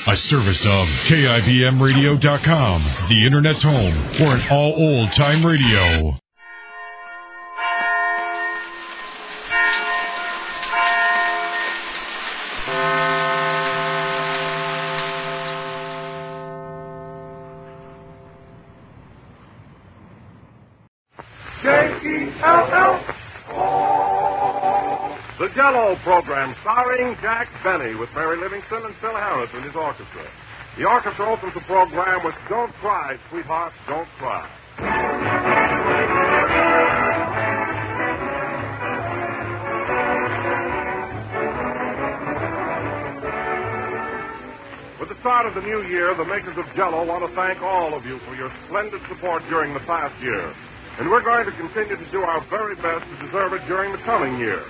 A service of KIBMradio.com, the Internet's home for an all old-time radio. The Jell-O program, starring Jack Benny with Mary Livingston and Phil Harris and his orchestra. The orchestra opens the program with Don't Cry, Sweetheart, Don't Cry. With the start of the new year, the makers of Jell-O want to thank all of you for your splendid support during the past year. And we're going to continue to do our very best to deserve it during the coming year.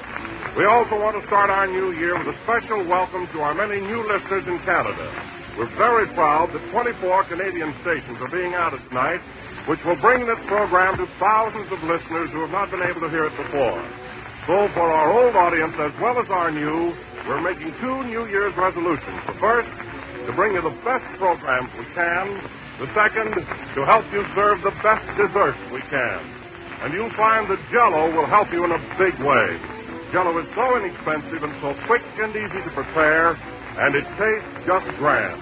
We also want to start our new year with a special welcome to our many new listeners in Canada. We're very proud that 24 Canadian stations are being added tonight, which will bring this program to thousands of listeners who have not been able to hear it before. So for our old audience as well as our new, we're making two New Year's resolutions. The first, to bring you the best programs we can. The second, to help you serve the best desserts we can. And you'll find that Jell-O will help you in a big way. Jell-O is so inexpensive and so quick and easy to prepare, and it tastes just grand.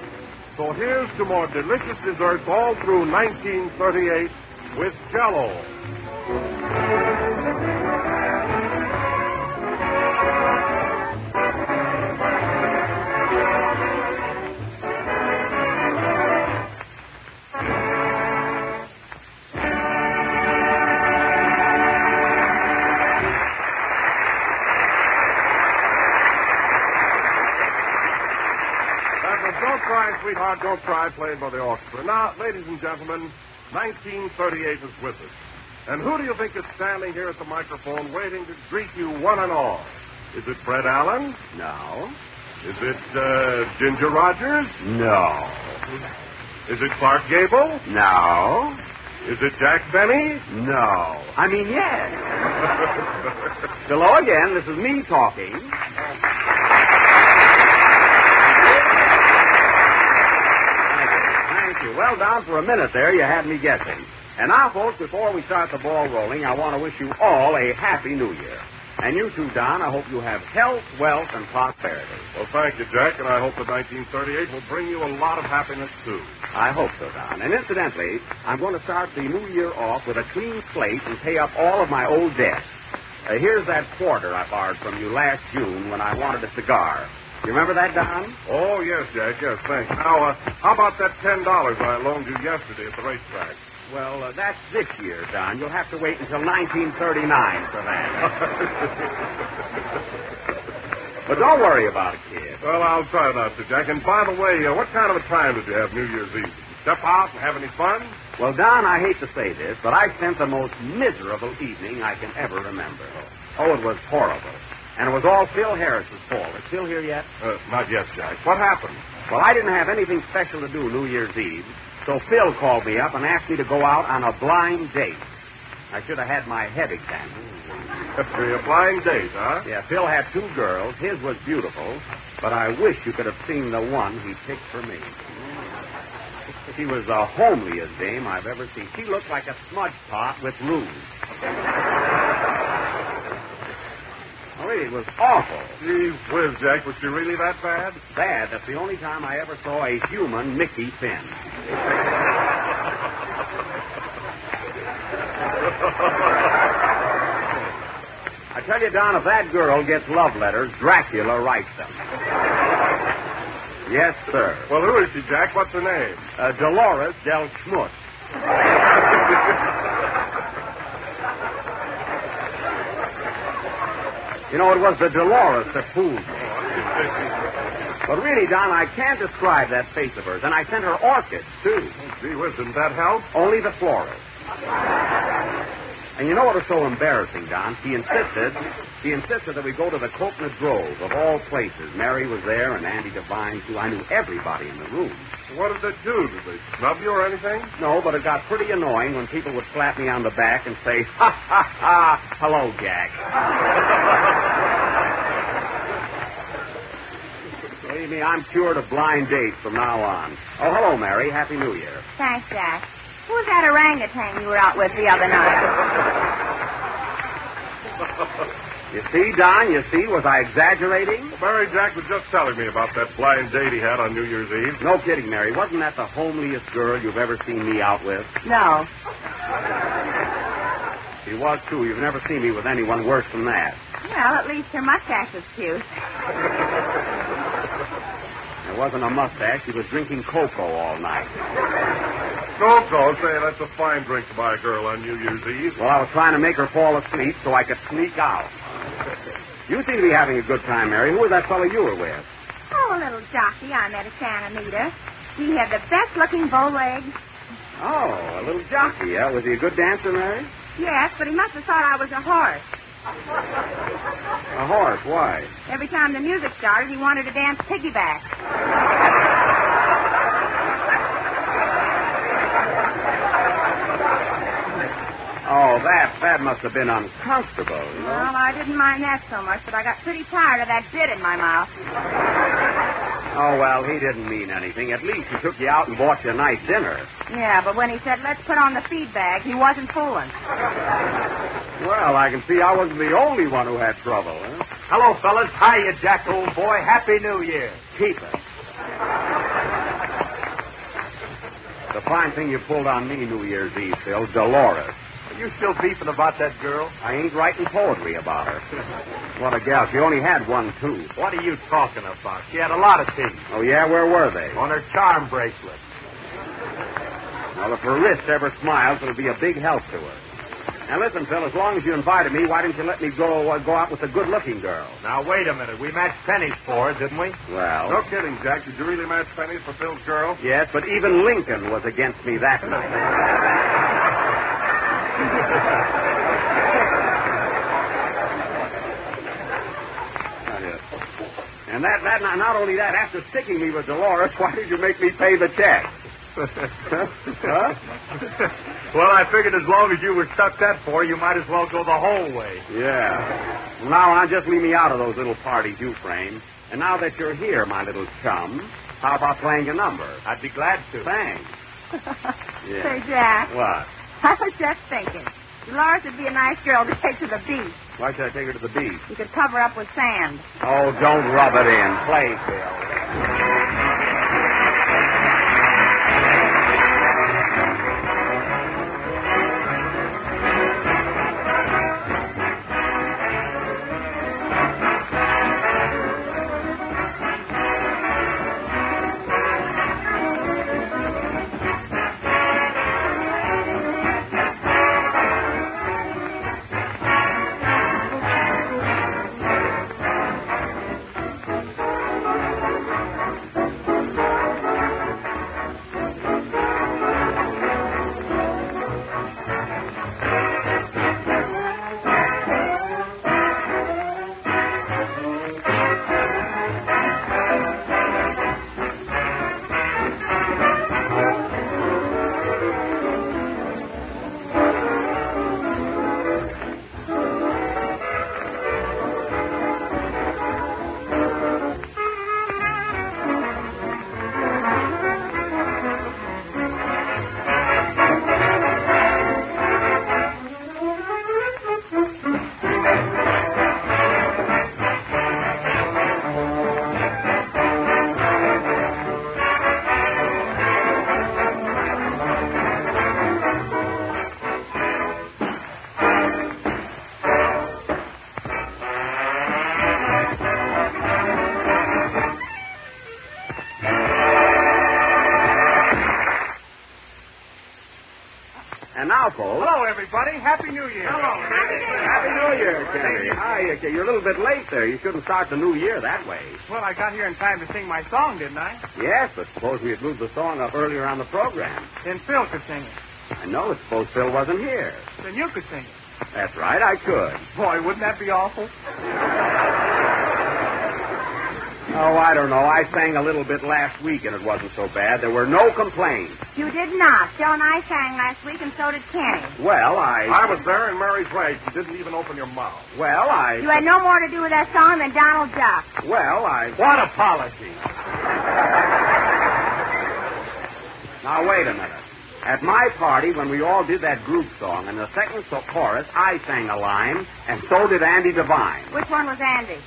So here's to more delicious desserts all through 1938 with Jell-O. Don't Cry, Sweetheart, Don't Cry, played by the orchestra. Now, ladies and gentlemen, 1938 is with us. And who do you think is standing here at the microphone waiting to greet you one and all? Is it Fred Allen? No. Is it Ginger Rogers? No. Is it Clark Gable? No. Is it Jack Benny? No. I mean, yes. Hello again. This is me talking. Well, Don, for a minute there, you had me guessing. And now, folks, before we start the ball rolling, I want to wish you all a happy New Year. And you too, Don, I hope you have health, wealth, and prosperity. Well, thank you, Jack, and I hope that 1938 will bring you a lot of happiness, too. I hope so, Don. And incidentally, I'm going to start the new year off with a clean slate and pay up all of my old debts. Here's that quarter I borrowed from you last June when I wanted a cigar. You remember that, Don? Oh, yes, Jack, yes, thanks. Now, how about that $10 I loaned you yesterday at the racetrack? Well, that's this year, Don. You'll have to wait until 1939 for that. But don't worry about it, kid. Well, I'll try not to, Jack. And by the way, what kind of a time did you have New Year's Eve? Did you step out and have any fun? Well, Don, I hate to say this, but I spent the most miserable evening I can ever remember. Oh, it was horrible. And it was all Phil Harris's fault. Is Phil here yet? Not yet, Jack. What happened? Well, I didn't have anything special to do New Year's Eve, so Phil called me up and asked me to go out on a blind date. I should have had my head examined. A blind date, huh? Yeah, Phil had two girls. His was beautiful, but I wish you could have seen the one he picked for me. She was the homeliest dame I've ever seen. She looked like a smudge pot with rouge. Oh, really, it was awful. Gee whiz, Jack, was she really that bad? Bad. That's the only time I ever saw a human Mickey Finn. I tell you, Don, if that girl gets love letters, Dracula writes them. Yes, sir. Well, who is she, Jack? What's her name? Dolores Del Schmutz. You know, it was the Dolores that fooled me. But really, Don, I can't describe that face of hers. And I sent her orchids, too. Oh, gee whiz, didn't that help? Only the florist. And you know what was so embarrassing, Don? She insisted that we go to the Coconut Grove, of all places. Mary was there and Andy Devine, too. I knew everybody in the room. What did they do? Did they snub you or anything? No, but it got pretty annoying when people would slap me on the back and say, ha, ha, ha, hello, Jack. Believe me, I'm cured of blind dates from now on. Oh, hello, Mary. Happy New Year. Thanks, Jack. Who was that orangutan you were out with the other night? You see, Don, was I exaggerating? Well, Mary, Jack was just telling me about that blind date he had on New Year's Eve. No kidding, Mary. Wasn't that the homeliest girl you've ever seen me out with? No. She was, too. You've never seen me with anyone worse than that. Well, at least her mustache was cute. It wasn't a mustache. She was drinking cocoa all night. Cocoa? Say, that's a fine drink to buy a girl on New Year's Eve. Well, I was trying to make her fall asleep so I could sneak out. You seem to be having a good time, Mary. Who was that fellow you were with? Oh, a little jockey I met at Santa Anita. He had the best-looking bow legs. Oh, a little jockey, yeah? Was he a good dancer, Mary? Yes, but he must have thought I was a horse. A horse? Why? Every time the music started, he wanted to dance piggyback. Oh, that must have been uncomfortable, you know? Well, I didn't mind that so much, but I got pretty tired of that bit in my mouth. Oh, well, he didn't mean anything. At least he took you out and bought you a nice dinner. Yeah, but when he said, let's put on the feed bag, he wasn't fooling. Well, I can see I wasn't the only one who had trouble, huh? Hello, fellas. Hiya, Jack, old boy. Happy New Year. Keep it. The fine thing you pulled on me New Year's Eve, Phil, Dolores. Are you still beefing about that girl? I ain't writing poetry about her. What a gal. She only had one tooth. What are you talking about? She had a lot of teeth. Oh, yeah? Where were they? On her charm bracelet. Well, if her wrist ever smiles, it'll be a big help to her. Now, listen, Phil, as long as you invited me, why didn't you let me go out with a good-looking girl? Now, wait a minute. We matched pennies for her, didn't we? Well... No kidding, Jack. Did you really match pennies for Phil's girl? Yes, but even Lincoln was against me that night. And that not only that, after sticking me with Dolores, why did you make me pay the check? Huh? Well, I figured as long as you were stuck that for, you might as well go the whole way. Yeah. Well, now on, just leave me out of those little parties you frame. And now that you're here, my little chum, how about playing a number? I'd be glad to. Thanks. Yeah. Say, Jack. What? I was just thinking. Dolores would be a nice girl to take to the beach. Why should I take her to the beach? You could cover up with sand. Oh, don't rub it in. Play, Phil. Hello, everybody. Happy New Year. Hello. Happy New Year, Kenny. Hi, you're a little bit late there. You shouldn't start the new year that way. Well, I got here in time to sing my song, didn't I? Yes, but suppose we had moved the song up earlier on the program. Then Phil could sing it. I know, but suppose Phil wasn't here. Then you could sing it. That's right, I could. Boy, wouldn't that be awful? Oh, I don't know. I sang a little bit last week, and it wasn't so bad. There were no complaints. You did not. Joe and I sang last week, and so did Kenny. Well, I was there, and Mary's right. You didn't even open your mouth. Well, You had no more to do with that song than Donald Duck. Well, What apology? Now, wait a minute. At my party, when we all did that group song, in the second chorus, I sang a line, and so did Andy Devine. Which one was Andy?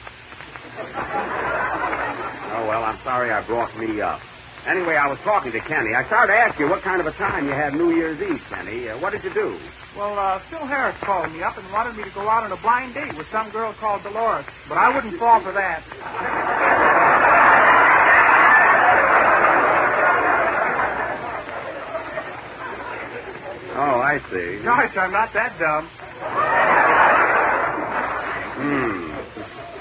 Oh, well, I'm sorry I brought me up. Anyway, I was talking to Kenny. I started to ask you what kind of a time you had New Year's Eve, Kenny. What did you do? Well, Phil Harris called me up and wanted me to go out on a blind date with some girl called Dolores, but I wouldn't fall for that. Oh, I see. Gosh, I'm not that dumb.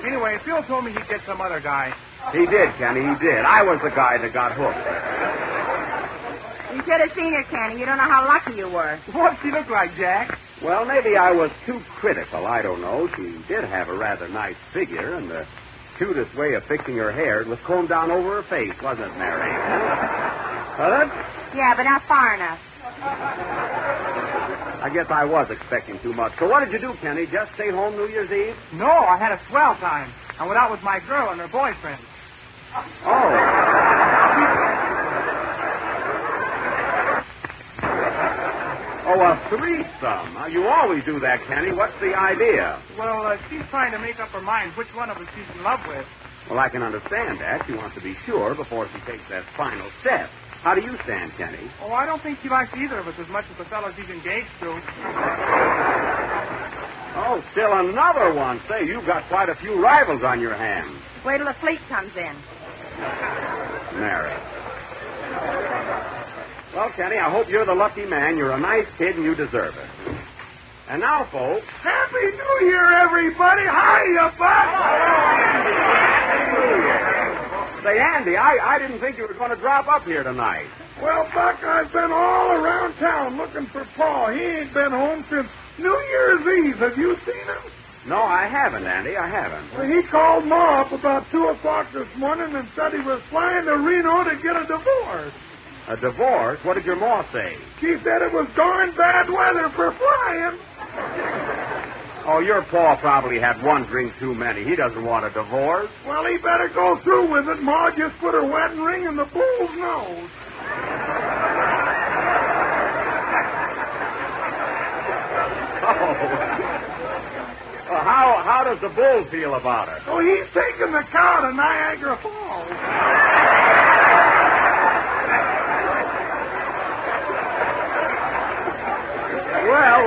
Anyway, Phil told me he'd get some other guy. He did, Kenny, he did. I was the guy that got hooked. You should have seen her, Kenny. You don't know how lucky you were. What'd she look like, Jack? Well, maybe I was too critical. I don't know. She did have a rather nice figure, and the cutest way of fixing her hair was combed down over her face, wasn't it, Mary? Was it? Yeah, but not far enough. I guess I was expecting too much. So what did you do, Kenny? Just stay home New Year's Eve? No, I had a swell time. I went out with my girl and her boyfriend. Oh. Oh, a threesome. Now, you always do that, Kenny. What's the idea? Well, she's trying to make up her mind which one of us she's in love with. Well, I can understand that. She wants to be sure before she takes that final step. How do you stand, Kenny? Oh, I don't think she likes either of us as much as the fellows he's engaged to. Oh, still another one. Say, you've got quite a few rivals on your hands. Wait till the fleet comes in. Mary. Well, Kenny, I hope you're the lucky man. You're a nice kid, and you deserve it. And now, folks... Happy New Year, everybody! Hiya, Buck! Say, Andy, I didn't think you were going to drop up here tonight. Well, Buck, I've been all around town looking for Pa. He ain't been home since New Year's Eve. Have you seen him? No, I haven't, Andy. I haven't. Well, he called Ma up about 2 o'clock this morning and said he was flying to Reno to get a divorce. A divorce? What did your ma say? She said it was darn bad weather for flying. Oh, your pa probably had one drink too many. He doesn't want a divorce. Well, he better go through with it. Ma just put her wedding ring in the bull's nose. Well, how does the bull feel about it? Oh, he's taking the cow to Niagara Falls. Well,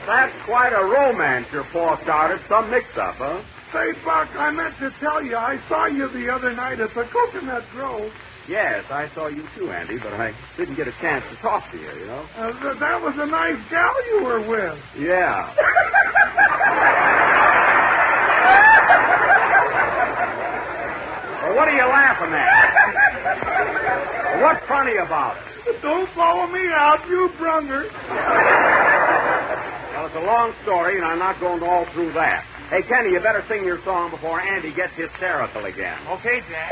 that's quite a romance your pa started. Some mix-up, huh? Say, Buck, I meant to tell you, I saw you the other night at the Coconut Grove. Yes, I saw you too, Andy, but I didn't get a chance to talk to you, you know. That was a nice gal you were with. Yeah. Well, what are you laughing at? What's funny about it? Don't follow me out, you brunger. Well, it's a long story, and I'm not going all through that. Hey, Kenny, you better sing your song before Andy gets hysterical again. Okay, Jack.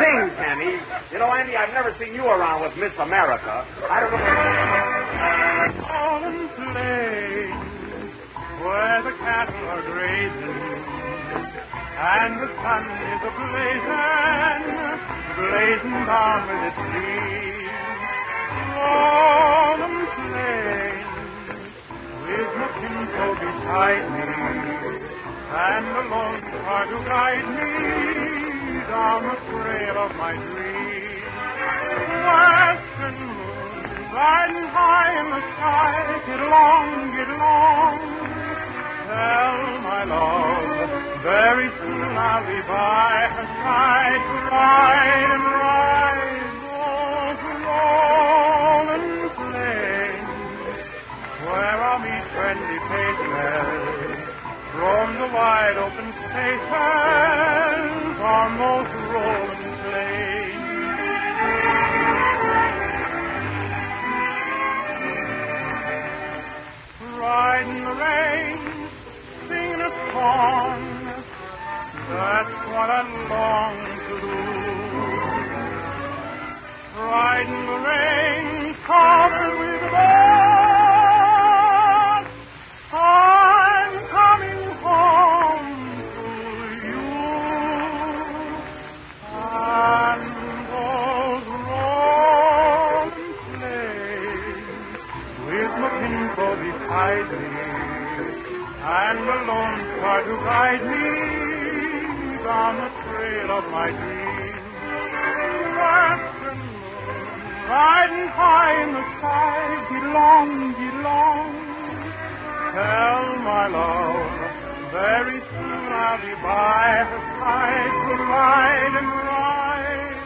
Sing, Kenny. You know, Andy, I've never seen you around with Miss America. I don't know. Fallen plain, where the cattle are grazing, and the sun is blazing down with its beam. Fallen plain, with nothing so beside me, and the lone star to guide me down the trail of my dream. Western moon, riding high in the sky, get along, tell my love, very soon I'll be by her side to ride and ride those rolling plains, where I'll meet friendly faces from the wide open spaces on those rolling plains. Riding the rain, singing a song, that's what I guide me down the trail of my dreams. Afternoon, riding high in the sky, belong. Tell my love, very soon I'll be by her side to ride and ride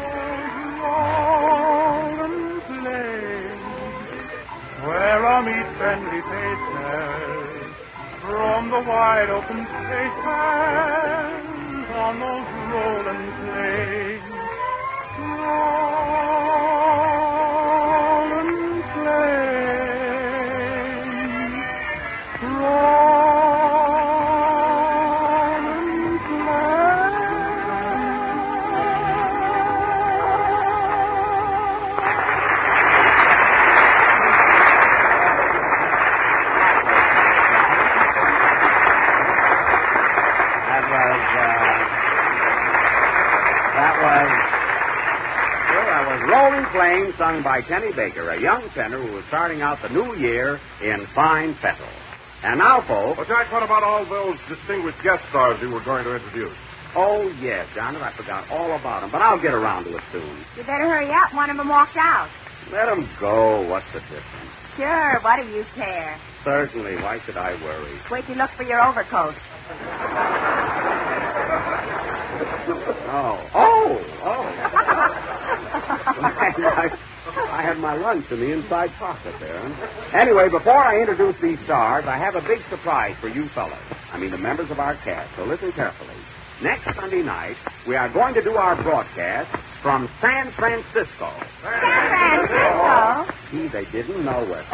those golden plains, where I meet friendly faces from the wide open spaces on those rolling plains. Rolling plains, rolling That was Rolling Plains, sung by Kenny Baker, a young tenor who was starting out the new year in fine fettle. And now, folks... Well, Jack, what about all those distinguished guest stars you were going to introduce? Oh, yes, John, I forgot all about them, but I'll get around to it soon. You better hurry up. One of them walked out. Let them go. What's the difference? Sure, what do you care? Certainly. Why should I worry? Wait till you look for your overcoat. Oh. I had my lunch in the inside pocket there. Anyway, before I introduce these stars, I have a big surprise for you fellas. I mean, the members of our cast, so listen carefully. Next Sunday night, we are going to do our broadcast from San Francisco. San Francisco? Gee, they didn't know it.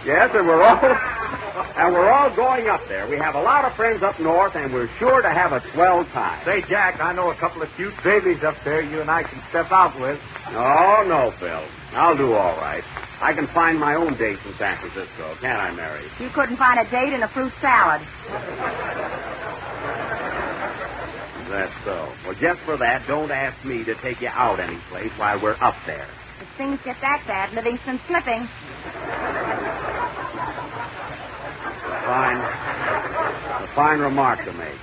Yes, and we're all going up there. We have a lot of friends up north, and we're sure to have a swell time. Say, Jack, I know a couple of cute babies up there you and I can step out with. Oh, no, Phil. I'll do all right. I can find my own dates in San Francisco, can't I, Mary? You couldn't find a date in a fruit salad. That's so. Well, just for that, don't ask me to take you out any place while we're up there. If things get that bad, Livingston's slipping. A fine remark to make.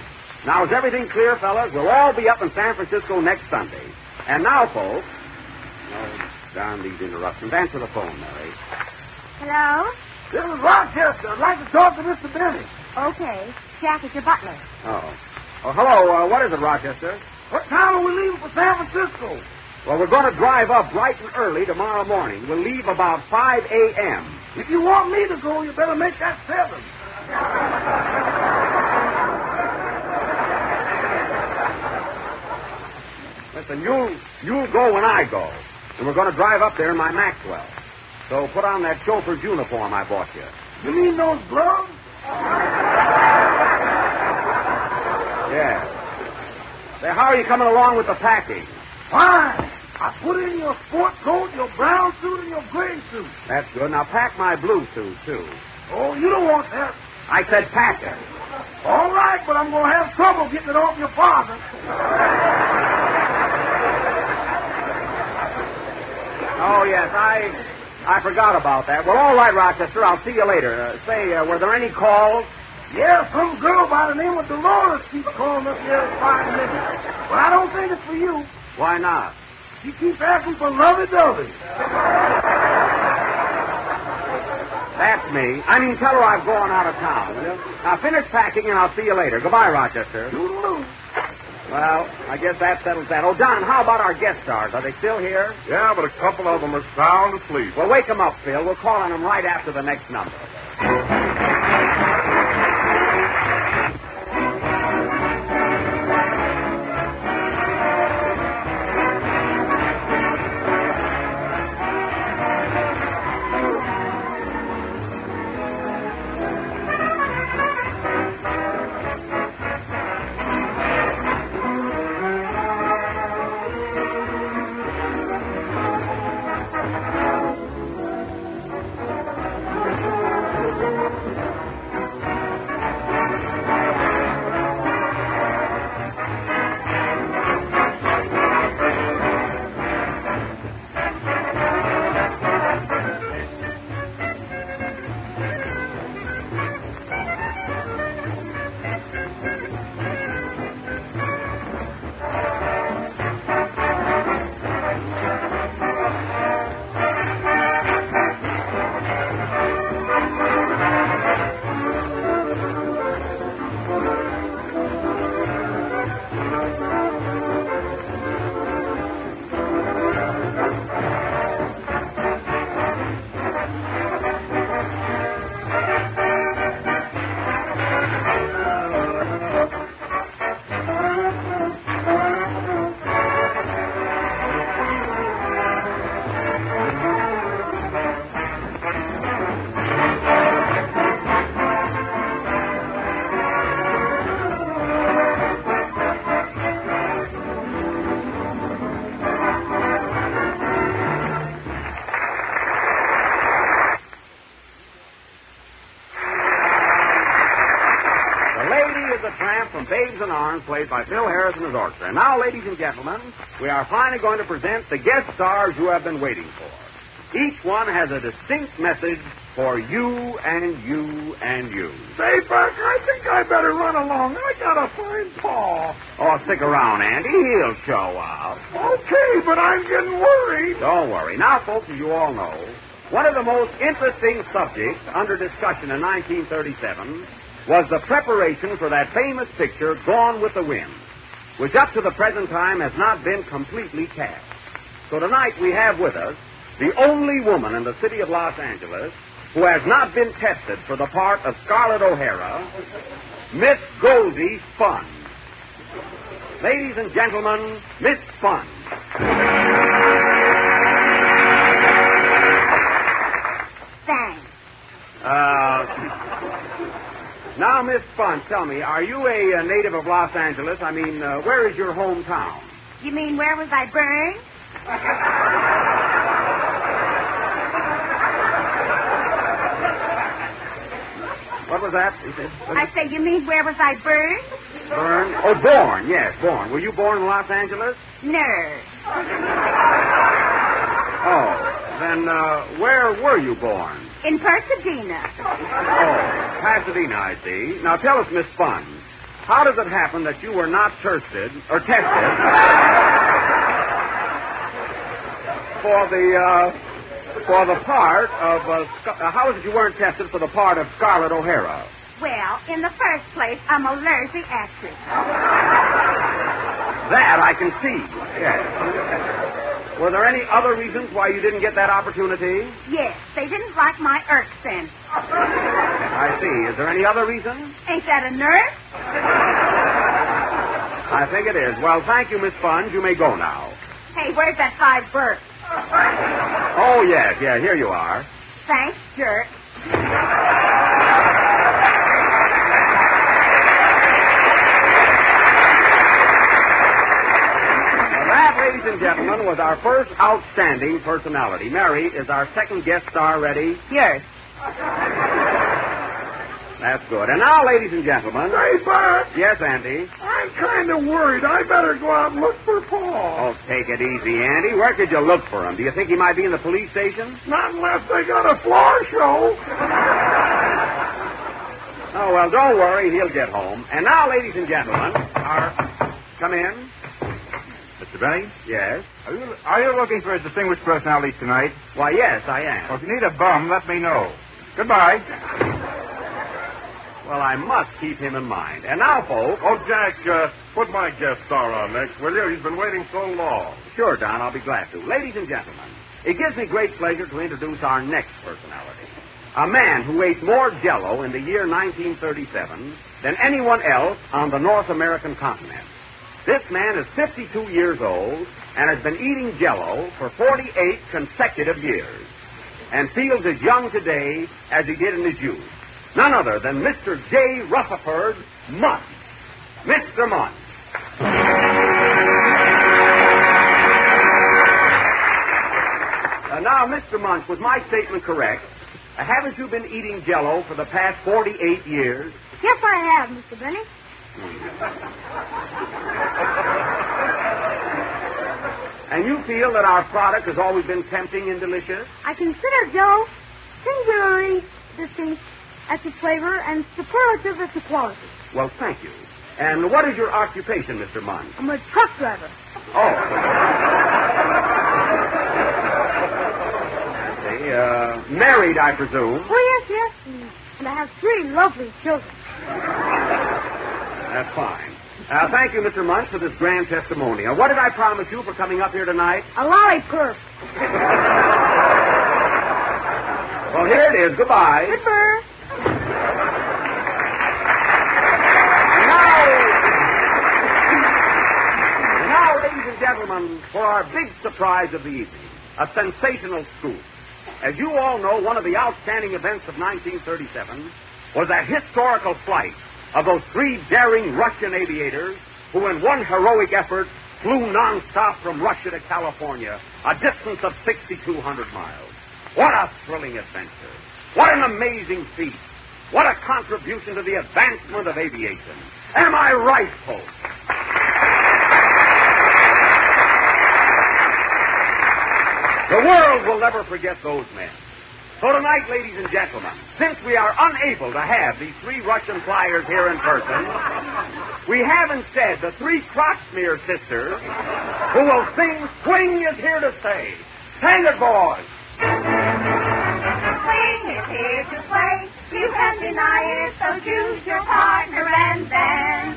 Now, is everything clear, fellas? We'll all be up in San Francisco next Sunday. And now, folks... Oh, darn these interruptions. Answer the phone, Mary. Hello? This is Rochester. I'd like to talk to Mr. Benny. Okay. Jack, it's your butler. Oh, hello. What is it, Rochester? What time are we leaving for San Francisco? Well, we're going to drive up bright and early tomorrow morning. We'll leave about 5 a.m. If you want me to go, you better make that 7. Listen, you'll go when I go. And we're going to drive up there in my Maxwell. So put on that chauffeur's uniform I bought you. You mean those gloves? Yeah. Say, how are you coming along with the packing? Fine. I put in your sport coat, your brown suit, and your gray suit. That's good. Now pack my blue suit, too. Oh, you don't want that. I said pack it. All right, but I'm going to have trouble getting it off your father. Oh, yes, I forgot about that. Well, all right, Rochester, I'll see you later. Were there any calls? Yeah, some girl by the name of Dolores keeps calling up here at 5 minutes. But I don't think it's for you. Why not? She keeps asking for lovey-dovey. That's me. Tell her I'm going out of town, will you? Now, finish packing, and I'll see you later. Goodbye, Rochester. Toodaloo. Well, I guess that settles that. Oh, Don, how about our guest stars? Are they still here? Yeah, but a couple of them are sound asleep. Well, wake them up, Phil. We'll call on them right after the next number. from Babes in Arms, played by Phil Harris and his orchestra. And now, ladies and gentlemen, we are finally going to present the guest stars you have been waiting for. Each one has a distinct message for you and you and you. Say, Buck, I think I better run along. I gotta find Paul. Oh, stick around, Andy. He'll show up. Okay, but I'm getting worried. Don't worry. Now, folks, as you all know, one of the most interesting subjects under discussion in 1937 was the preparation for that famous picture, Gone with the Wind, which up to the present time has not been completely cast. So tonight we have with us the only woman in the city of Los Angeles who has not been tested for the part of Scarlett O'Hara, Miss Goldie Spun. Ladies and gentlemen, Miss Spun. Thanks. Now, Miss Spun, tell me, are you a native of Los Angeles? I mean, where is your hometown? You mean where was I burned? What was that? I say, you mean where was I burned? Born? Oh, born. Yes, born. Were you born in Los Angeles? Nerd. Oh, then where were you born? In Pasadena. Oh, Pasadena, I see. Now tell us, Miss Spun, how does it happen that you were not tested for the part of how is it you weren't tested for the part of Scarlett O'Hara? Well, in the first place, I'm a lousy actress. That I can see. Yes. Were there any other reasons why you didn't get that opportunity? Yes, they didn't like my accent. I see. Is there any other reason? Ain't that a nurse? I think it is. Well, thank you, Miss Sponge. You may go now. Hey, where's that $5 Bert? Oh, yes. Yeah, here you are. Thanks, jerk. That, ladies and gentlemen, was our first outstanding personality. Mary, is our second guest star ready? Yes. That's good. And now, ladies and gentlemen... Say, Bart. Yes, Andy? I'm kind of worried. I better go out and look for Paul. Oh, take it easy, Andy. Where could you look for him? Do you think he might be in the police station? Not unless they got a floor show. Oh, well, don't worry. He'll get home. And now, ladies and gentlemen, come in. Mr. Benny? Yes? Are you looking for a distinguished personality tonight? Why, yes, I am. Well, if you need a bum, let me know. Goodbye. Well, I must keep him in mind. And now, folks... Oh, Jack, put my guest star on next, will you? He's been waiting so long. Sure, Don, I'll be glad to. Ladies and gentlemen, it gives me great pleasure to introduce our next personality. A man who ate more Jell-O in the year 1937 than anyone else on the North American continent. This man is 52 years old and has been eating Jell-O for 48 consecutive years and feels as young today as he did in his youth. None other than Mr. J. Rutherford Munch. Mr. Munch. Now, Mr. Munch, was my statement correct? Haven't you been eating Jell-O for the past 48 years? Yes, I have, Mr. Benny. And you feel that our product has always been tempting and delicious? I consider Joe singularly distinct as to flavor and superlative as to quality. Well, thank you. And what is your occupation, Mr. Munch? I'm a truck driver. Oh. Married, I presume. Oh, yes. And I have 3 lovely children. That's fine. Thank you, Mr. Munch, for this grand testimonial. What did I promise you for coming up here tonight? A lollipop. Well, here it is. Goodbye. Goodbye. Now, ladies and gentlemen, for our big surprise of the evening, a sensational scoop. As you all know, one of the outstanding events of 1937 was that historical flight of those 3 daring Russian aviators who, in one heroic effort, flew nonstop from Russia to California, a distance of 6,200 miles. What a thrilling adventure. What an amazing feat. What a contribution to the advancement of aviation. Am I right, folks? The world will never forget those men. So tonight, ladies and gentlemen, since we are unable to have these three Russian flyers here in person, we have instead the three Crotchmere sisters who will sing Swing is Here to Stay. Sing it, boys. Swing is here to play. You can deny it, so choose your partner and dance.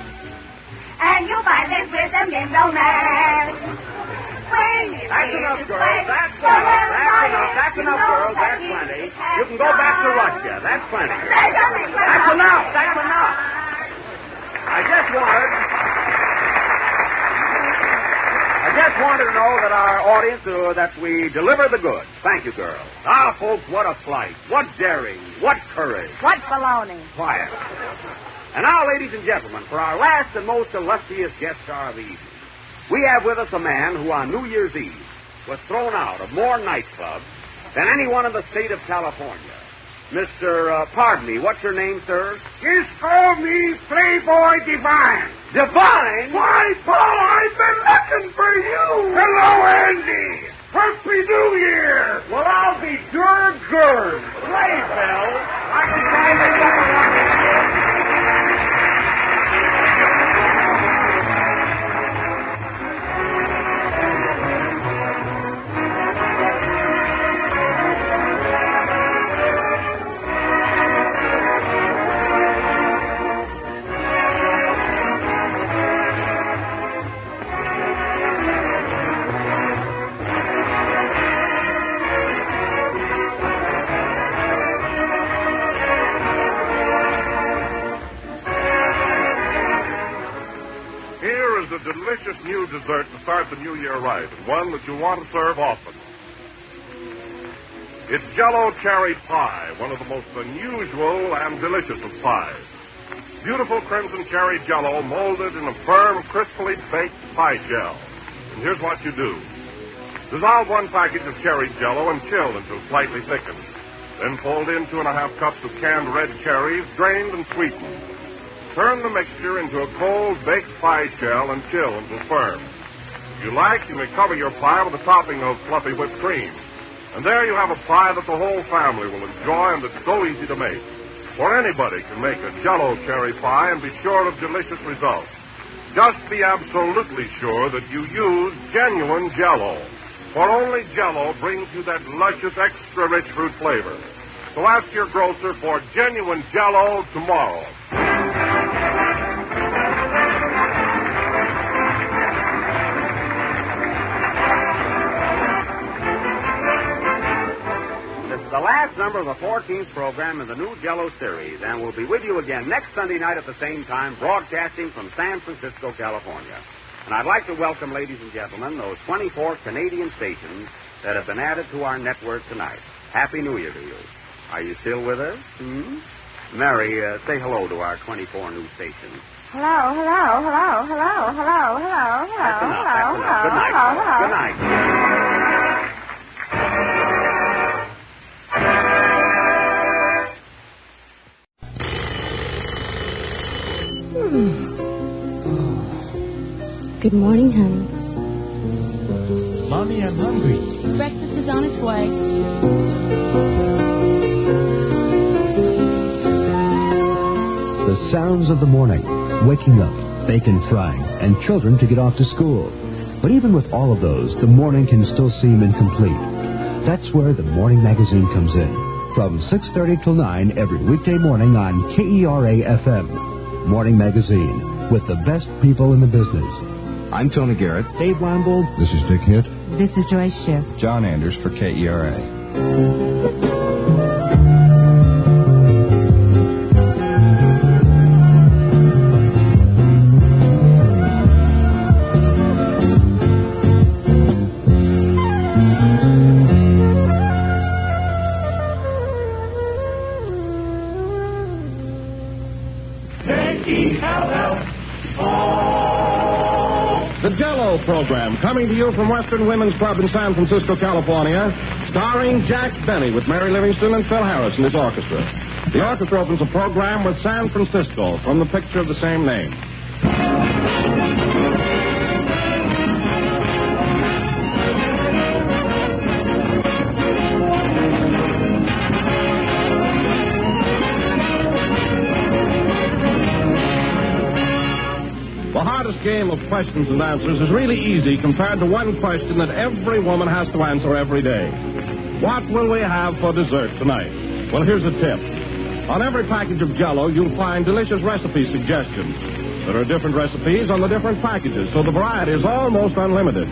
And you'll find this rhythm in romance. Swing is That's here enough, to girls. play. That's enough. That's enough, girls. That's plenty. You can go back to Russia. That's plenty. That's enough. That's enough. I just wanted to know that our audience, that we deliver the goods. Thank you, girls. Ah, folks, what a flight. What daring. What courage. What baloney? Quiet. And now, ladies and gentlemen, for our last and most illustrious guest star of the evening, we have with us a man who on New Year's Eve was thrown out of more nightclubs than anyone in the state of California. Mr. Pardon me, what's your name, sir? Just call me Playboy Divine. Divine? Why, Paul, I've been looking for you. Hello, Andy. Happy New Year. Well, I'll be good. Play, Bill. I can try to delicious new dessert to start the new year right, and one that you want to serve often. It's Jell-O Cherry Pie, one of the most unusual and delicious of pies. Beautiful crimson cherry Jell-O molded in a firm, crisply baked pie shell. And here's what you do. Dissolve 1 package of cherry Jell-O and chill until slightly thickened. Then fold in 2½ cups of canned red cherries, drained and sweetened. Turn the mixture into a cold baked pie shell and chill until firm. If you like, you may cover your pie with a topping of fluffy whipped cream. And there you have a pie that the whole family will enjoy and that's so easy to make. For anybody can make a Jell-O cherry pie and be sure of delicious results. Just be absolutely sure that you use genuine Jell-O. For only Jell-O brings you that luscious, extra-rich fruit flavor. So ask your grocer for genuine Jell-O tomorrow. The last number of the 14th program in the new Jell-O series, and we'll be with you again next Sunday night at the same time, broadcasting from San Francisco, California. And I'd like to welcome, ladies and gentlemen, those 24 Canadian stations that have been added to our network tonight. Happy New Year to you. Are you still with us? Mary, say hello to our 24 new stations. Hello. That's enough. Good night. Hello. Good night. Good morning, honey. Mommy, I'm hungry. Breakfast is on its way. The sounds of the morning, waking up, bacon frying, and children to get off to school. But even with all of those, the morning can still seem incomplete. That's where the morning magazine comes in. From 6:30 till 9 every weekday morning on KERA-FM. Morning Magazine, with the best people in the business. I'm Tony Garrett. Dave Wamble. This is Dick Hitt. This is Joyce Schiff. John Anders for KERA. The Jell-O program, coming to you from Western Women's Club in San Francisco, California, starring Jack Benny with Mary Livingston and Phil Harris and his orchestra. The orchestra opens the program with San Francisco from the picture of the same name. The hardest game of questions and answers is really easy compared to one question that every woman has to answer every day. What will we have for dessert tonight? Well, here's a tip. On every package of Jell-O, you'll find delicious recipe suggestions. There are different recipes on the different packages, so the variety is almost unlimited.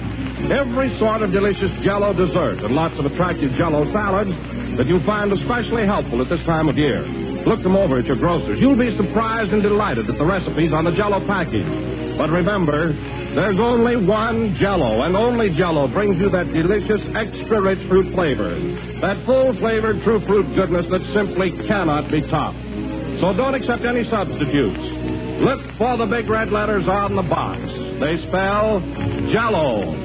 Every sort of delicious Jell-O dessert and lots of attractive Jell-O salads that you'll find especially helpful at this time of year. Look them over at your grocer's. You'll be surprised and delighted at the recipes on the Jell-O package. But remember, there's only one Jell-O, and only Jell-O brings you that delicious, extra-rich fruit flavor. That full-flavored true fruit goodness that simply cannot be topped. So don't accept any substitutes. Look for the big red letters on the box. They spell Jell-O.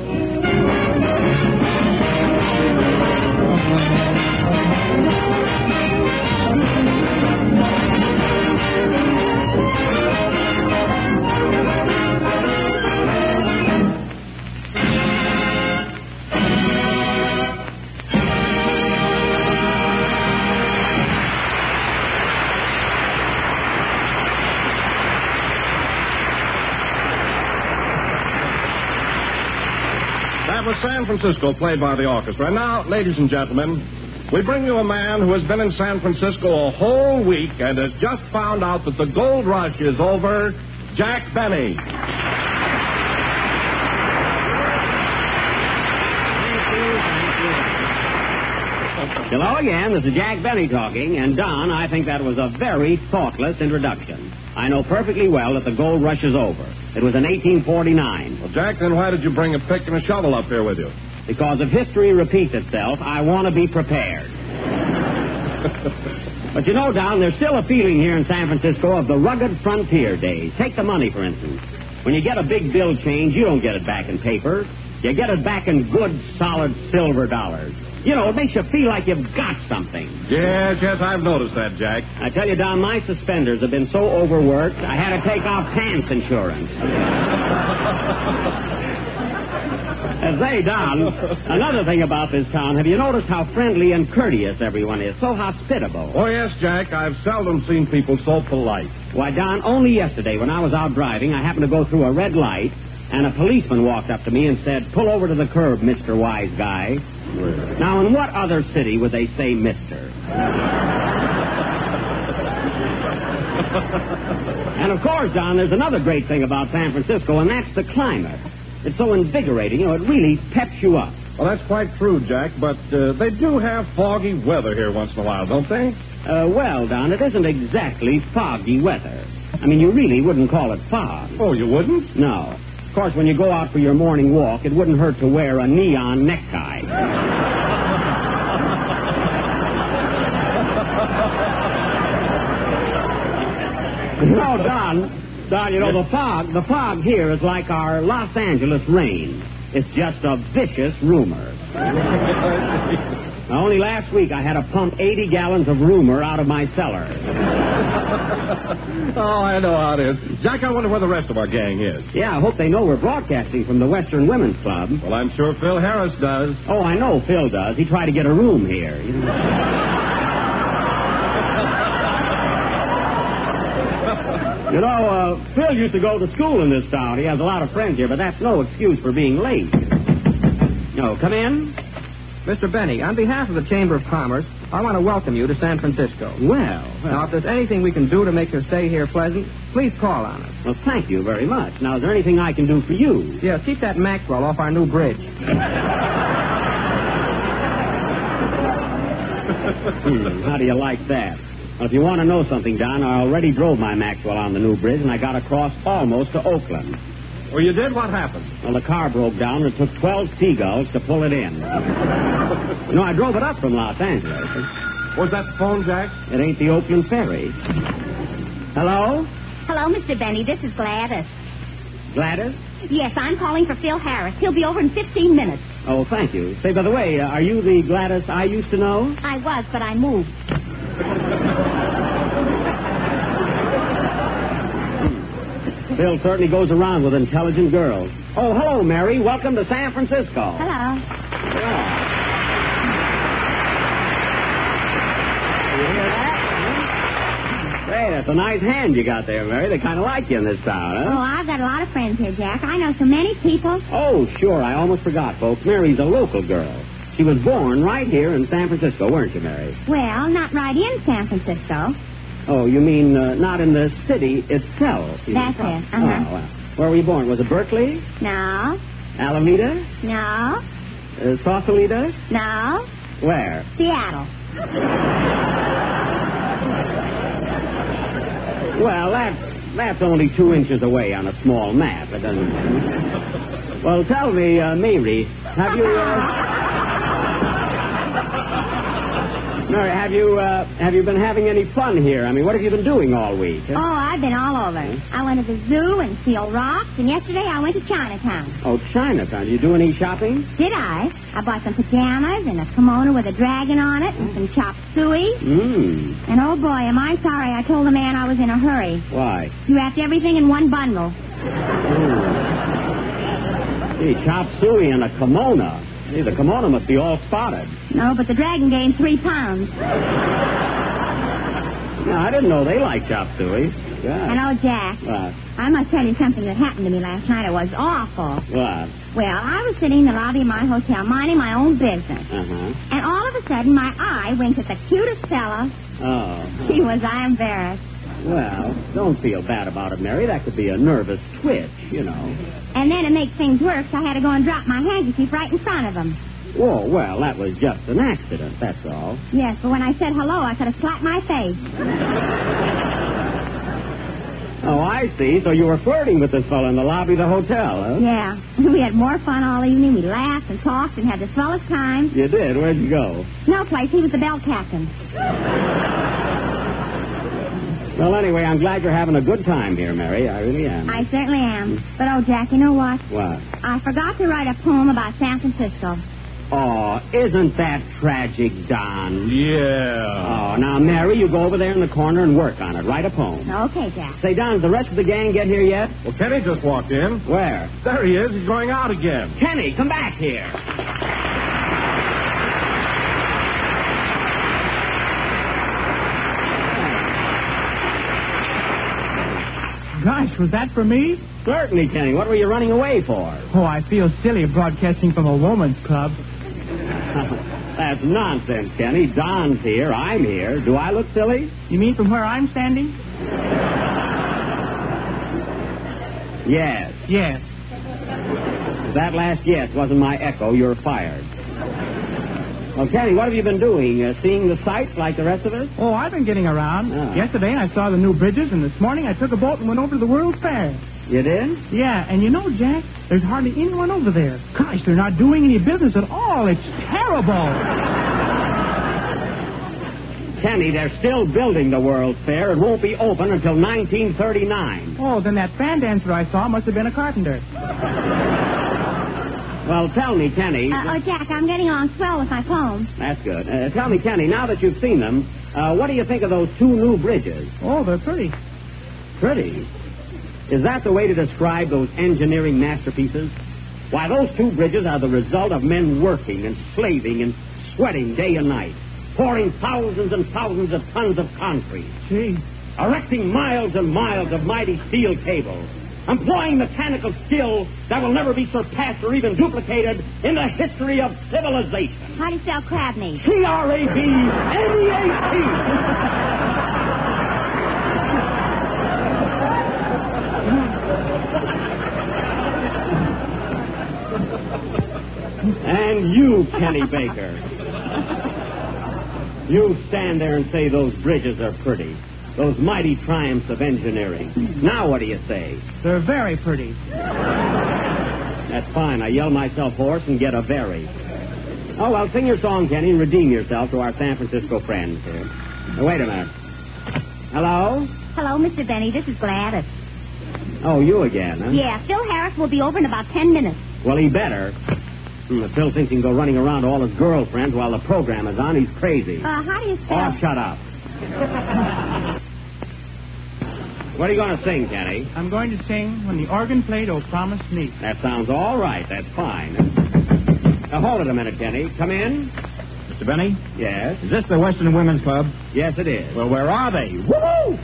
Was San Francisco, played by the orchestra. And now, ladies and gentlemen, we bring you a man who has been in San Francisco a whole week and has just found out that the gold rush is over, Jack Benny. Hello again, this is Jack Benny talking, and Don, I think that was a very thoughtless introduction. I know perfectly well that the gold rush is over. It was in 1849. Well, Jack, then why did you bring a pick and a shovel up here with you? Because if history repeats itself, I want to be prepared. But you know, Don, there's still a feeling here in San Francisco of the rugged frontier days. Take the money, for instance. When you get a big bill change, you don't get it back in paper. You get it back in good, solid silver dollars. You know, it makes you feel like you've got something. Yes, I've noticed that, Jack. I tell you, Don, my suspenders have been so overworked, I had to take off pants insurance. Say, Don, another thing about this town, have you noticed how friendly and courteous everyone is? So hospitable. Oh, yes, Jack, I've seldom seen people so polite. Why, Don, only yesterday when I was out driving, I happened to go through a red light, and a policeman walked up to me and said, "Pull over to the curb, Mr. Wise Guy." Now, in what other city would they say Mr.? And, of course, Don, there's another great thing about San Francisco, and that's the climate. It's so invigorating, you know, it really peps you up. Well, that's quite true, Jack, but they do have foggy weather here once in a while, don't they? Well, Don, it isn't exactly foggy weather. I mean, you really wouldn't call it fog. Oh, you wouldn't? No. Of course, when you go out for your morning walk, it wouldn't hurt to wear a neon necktie. No, Don, you know, the fog here is like our Los Angeles rain. It's just a vicious rumor. Now, only last week I had to pump 80 gallons of rumor out of my cellar. Oh, I know how it is. Jack, I wonder where the rest of our gang is. Yeah, I hope they know we're broadcasting from the Western Women's Club. Well, I'm sure Phil Harris does. Oh, I know Phil does. He tried to get a room here. You know, Phil used to go to school in this town. He has a lot of friends here, but that's no excuse for being late. No, come in. Mr. Benny, on behalf of the Chamber of Commerce, I want to welcome you to San Francisco. Well. Now, if there's anything we can do to make your stay here pleasant, please call on us. Well, thank you very much. Now, is there anything I can do for you? Yeah, keep that Maxwell off our new bridge. How do you like that? Well, if you want to know something, Don, I already drove my Maxwell on the new bridge, and I got across almost to Oakland. Well, you did? What happened? Well, the car broke down, and it took 12 seagulls to pull it in. You know, I drove it up from Los Angeles. Was that the phone, Jack? It ain't the Oakland Ferry. Hello? Hello, Mr. Benny. This is Gladys. Gladys? Yes, I'm calling for Phil Harris. He'll be over in 15 minutes. Oh, thank you. Say, by the way, are you the Gladys I used to know? I was, but I moved. Phil certainly goes around with intelligent girls. Oh, hello, Mary. Welcome to San Francisco. Hello. Yeah. You hear that? Hey, that's a nice hand you got there, Mary. They kind of like you in this town, huh? Oh, I've got a lot of friends here, Jack. I know so many people. Oh, sure. I almost forgot, folks. Mary's a local girl. She was born right here in San Francisco, weren't you, Mary? Well, not right in San Francisco. Oh, you mean not in the city itself? That's it. Uh-huh. Oh, well. Where were you born? Was it Berkeley? No. Alameda? No. Sausalito? No. Where? Seattle. Well, that's only 2 inches away on a small map. It doesn't... Well, tell me, Mary, have you... Mary, have you been having any fun here? I mean, what have you been doing all week? Huh? Oh, I've been all over. I went to the zoo and Seal Rocks, and yesterday I went to Chinatown. Oh, Chinatown. Did you do any shopping? Did I? I bought some pajamas and a kimono with a dragon on it and some chop suey. And oh boy, am I sorry I told the man I was in a hurry. Why? He wrapped everything in one bundle. Gee, chop suey and a kimono. Gee, the kimono must be all spotted. No, but the dragon gained 3 pounds. No, I didn't know they liked chop suey. God. And oh, Jack. What? I must tell you something that happened to me last night. It was awful. What? Well, I was sitting in the lobby of my hotel minding my own business. Uh-huh. And all of a sudden, my eye winked at the cutest fella. Oh. Gee, was I embarrassed. Well, don't feel bad about it, Mary. That could be a nervous twitch, you know. And then to make things worse, I had to go and drop my handkerchief right in front of him. Oh, well, that was just an accident, that's all. Yes, but when I said hello, I could have slapped my face. Oh, I see. So you were flirting with this fellow in the lobby of the hotel, huh? Yeah. We had more fun all evening. We laughed and talked and had the swellest time. You did? Where'd you go? No place. He was the bell captain. Well, anyway, I'm glad you're having a good time here, Mary. I really am. I certainly am. But, oh, Jack, you know what? What? I forgot to write a poem about San Francisco. Oh, isn't that tragic, Don? Yeah. Oh, now, Mary, you go over there in the corner and work on it. Write a poem. Okay, Jack. Say, Don, did the rest of the gang get here yet? Well, Kenny just walked in. Where? There he is. He's going out again. Kenny, come back here. Gosh, was that for me? Certainly, Kenny. What were you running away for? Oh, I feel silly broadcasting from a woman's club. That's nonsense, Kenny. Don's here. I'm here. Do I look silly? You mean from where I'm standing? Yes. Yes. If that last yes wasn't my echo, you're fired. Well, Kenny, what have you been doing? Seeing the sights like the rest of us? Oh, I've been getting around. Oh. Yesterday I saw the new bridges, and this morning I took a boat and went over to the World's Fair. You did? Yeah, and you know, Jack, there's hardly anyone over there. Gosh, they're not doing any business at all. It's terrible. Kenny, they're still building the World's Fair. It won't be open until 1939. Oh, then that fan dancer I saw must have been a carpenter. Well, tell me, Kenny. Oh, Jack, I'm getting on swell with my poem. That's good. Tell me, Kenny, now that you've seen them, what do you think of those 2 new bridges? Oh, they're pretty. Pretty? Is that the way to describe those engineering masterpieces? Why, those 2 bridges are the result of men working and slaving and sweating day and night, pouring thousands and thousands of tons of concrete. Gee. Erecting miles and miles of mighty steel cables, employing mechanical skill that will never be surpassed or even duplicated in the history of civilization. How do you spell crab meat? C-R-A-B-M-E-A-T. And you, Kenny Baker, you stand there and say those bridges are pretty. Those mighty triumphs of engineering. Now what do you say? They're very pretty. That's fine. I yell myself hoarse and get a very. Oh, well, sing your song, Kenny, and redeem yourself to our San Francisco friends here. Now, wait a minute. Hello? Hello, Mr. Benny. This is Gladys. Oh, you again, huh? Yeah, Phil Harris will be over in about 10 minutes. Well, he better. If Phil thinks he can go running around to all his girlfriends while the program is on, he's crazy. How do you spell... Oh, shut up. What are you going to sing, Kenny? I'm going to sing When the Organ Played Oh Promise Me. That sounds all right. That's fine. Now, hold it a minute, Kenny. Come in. Mr. Benny? Yes? Is this the Western Women's Club? Yes, it is. Well, where are they? Woo-hoo!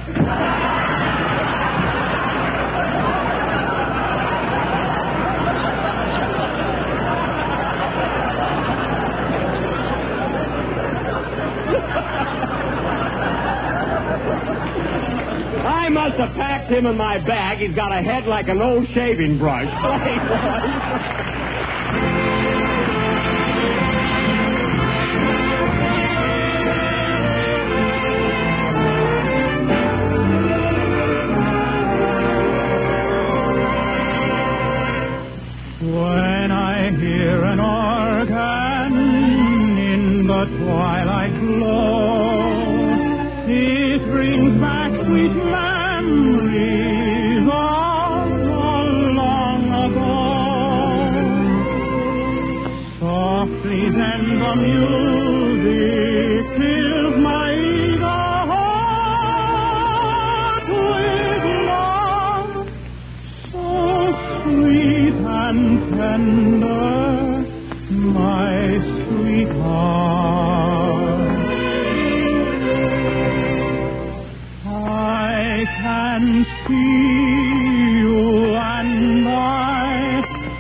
I must have packed him in my bag. He's got a head like an old shaving brush. When I hear an organ in the twilight glow, it brings back sweet memories of long ago. Softly then the music fills my eager heart with love, so sweet and tender, my sweetheart. I can see you and I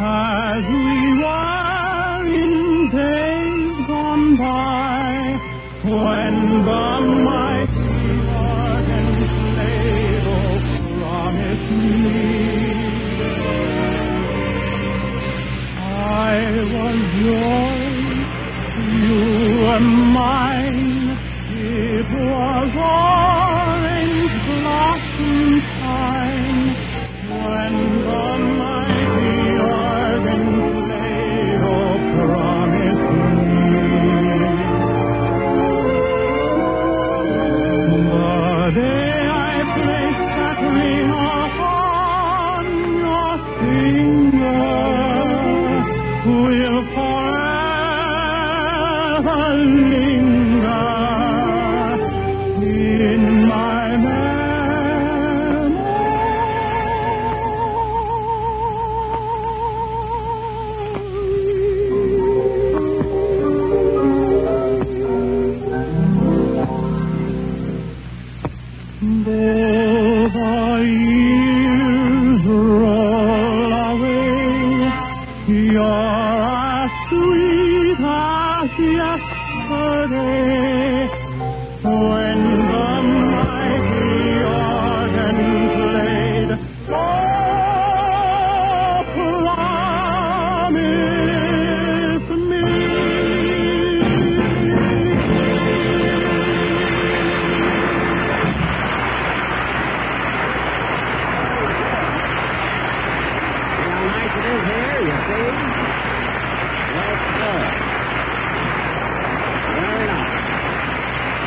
as we were in days gone by, when the mighty organ played Oh Promise Me. I was yours, you were mine. It was orange blossom time when the mighty organ played Oh Promise Me. The day I placed that ring upon your finger will forever linger in my Though the years roll away, you're as sweet as yesterday, when the mighty organ played Oh Promise Me. How nice it is here, you see? Yes, sir. Very nice.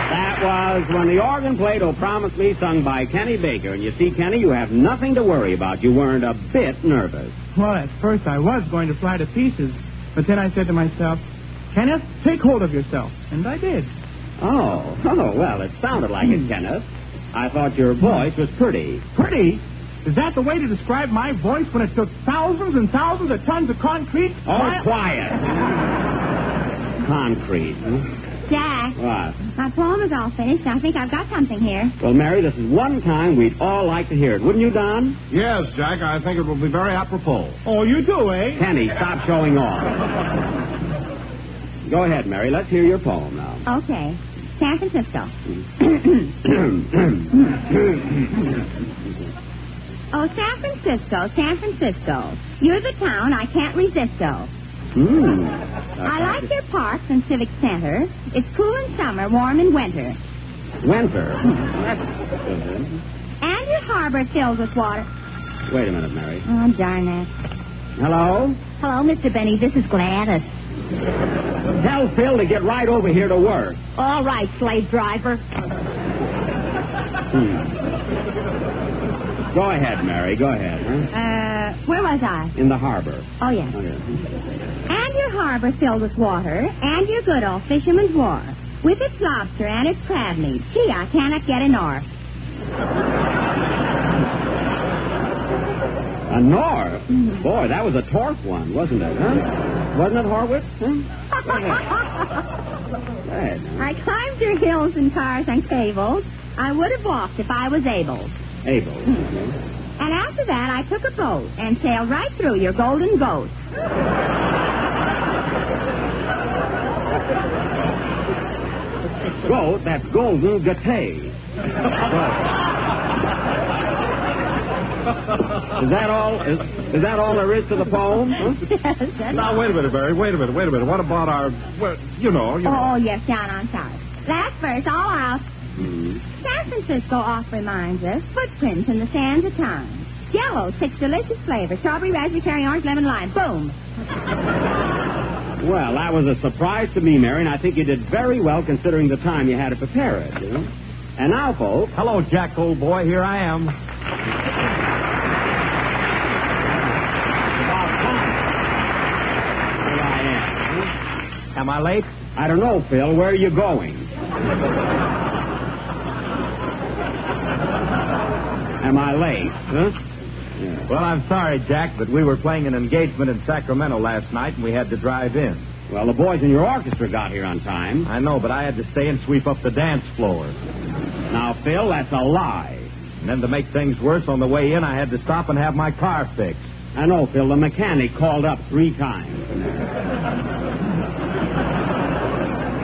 That was When the Organ Played Oh Promise Me, sung by Kenny Baker. And you see, Kenny, you have nothing to worry about. You weren't a bit nervous. Well, at first I was going to fly to pieces, but then I said to myself, Kenneth, take hold of yourself. And I did. Oh, well, it sounded like it, Kenneth. I thought your voice was pretty. Pretty? Is that the way to describe my voice when it took thousands and thousands of tons of concrete? Oh, quiet. Concrete. Jack. What? My poem is all finished. I think I've got something here. Well, Mary, this is one time we'd all like to hear it. Wouldn't you, Don? Yes, Jack, I think it will be very apropos. Oh, you do, eh? Kenny, stop showing off. Go ahead, Mary. Let's hear your poem now. Okay. San Francisco. Oh, San Francisco, San Francisco. You're the town I can't resist-o. I like your parks and civic center. It's cool in summer, warm in winter. Winter? That's good. And your harbor filled with water. Wait a minute, Mary. Oh, darn it. Hello? Hello, Mr. Benny. This is Gladys. Tell Phil to get right over here to work. All right, slave driver. Go ahead, Mary. Go ahead. Where was I? In the harbor. Oh, yes. And your harbor filled with water, and your good old fisherman's wharf, with its lobster and its crab meat. Gee, I cannot get enough. A North? Mm-hmm. Boy, that was a torque one, wasn't it, huh? Wasn't it, Horwitz? Huh? Go ahead. I climbed your hills and cars and cables. I would have walked if I was able. Able. Mm-hmm. And after that, I took a boat and sailed right through your golden boat. Goat, that's golden gate. Is that all? Is that all there is to the poem? Huh? Yes, that's Now, wait a minute, Barry. Wait a minute. What about our... Well, you know. Oh, yes, John, I'm sorry. Last verse, all out. San Francisco oft reminds us, footprints in the sands of time. Yellow, 6 delicious flavors, strawberry, raspberry, cherry, orange, lemon, lime. Boom. Well, that was a surprise to me, Mary, and I think you did very well considering the time you had to prepare it, you know. And now, folks... Hello, Jack, old boy. Here I am. Am I late? I don't know, Phil. Where are you going? Am I late? Huh? Yeah. Well, I'm sorry, Jack, but we were playing an engagement in Sacramento last night, and we had to drive in. Well, the boys in your orchestra got here on time. I know, but I had to stay and sweep up the dance floor. Now, Phil, that's a lie. And then to make things worse, on the way in, I had to stop and have my car fixed. I know, Phil. The mechanic called up 3 times.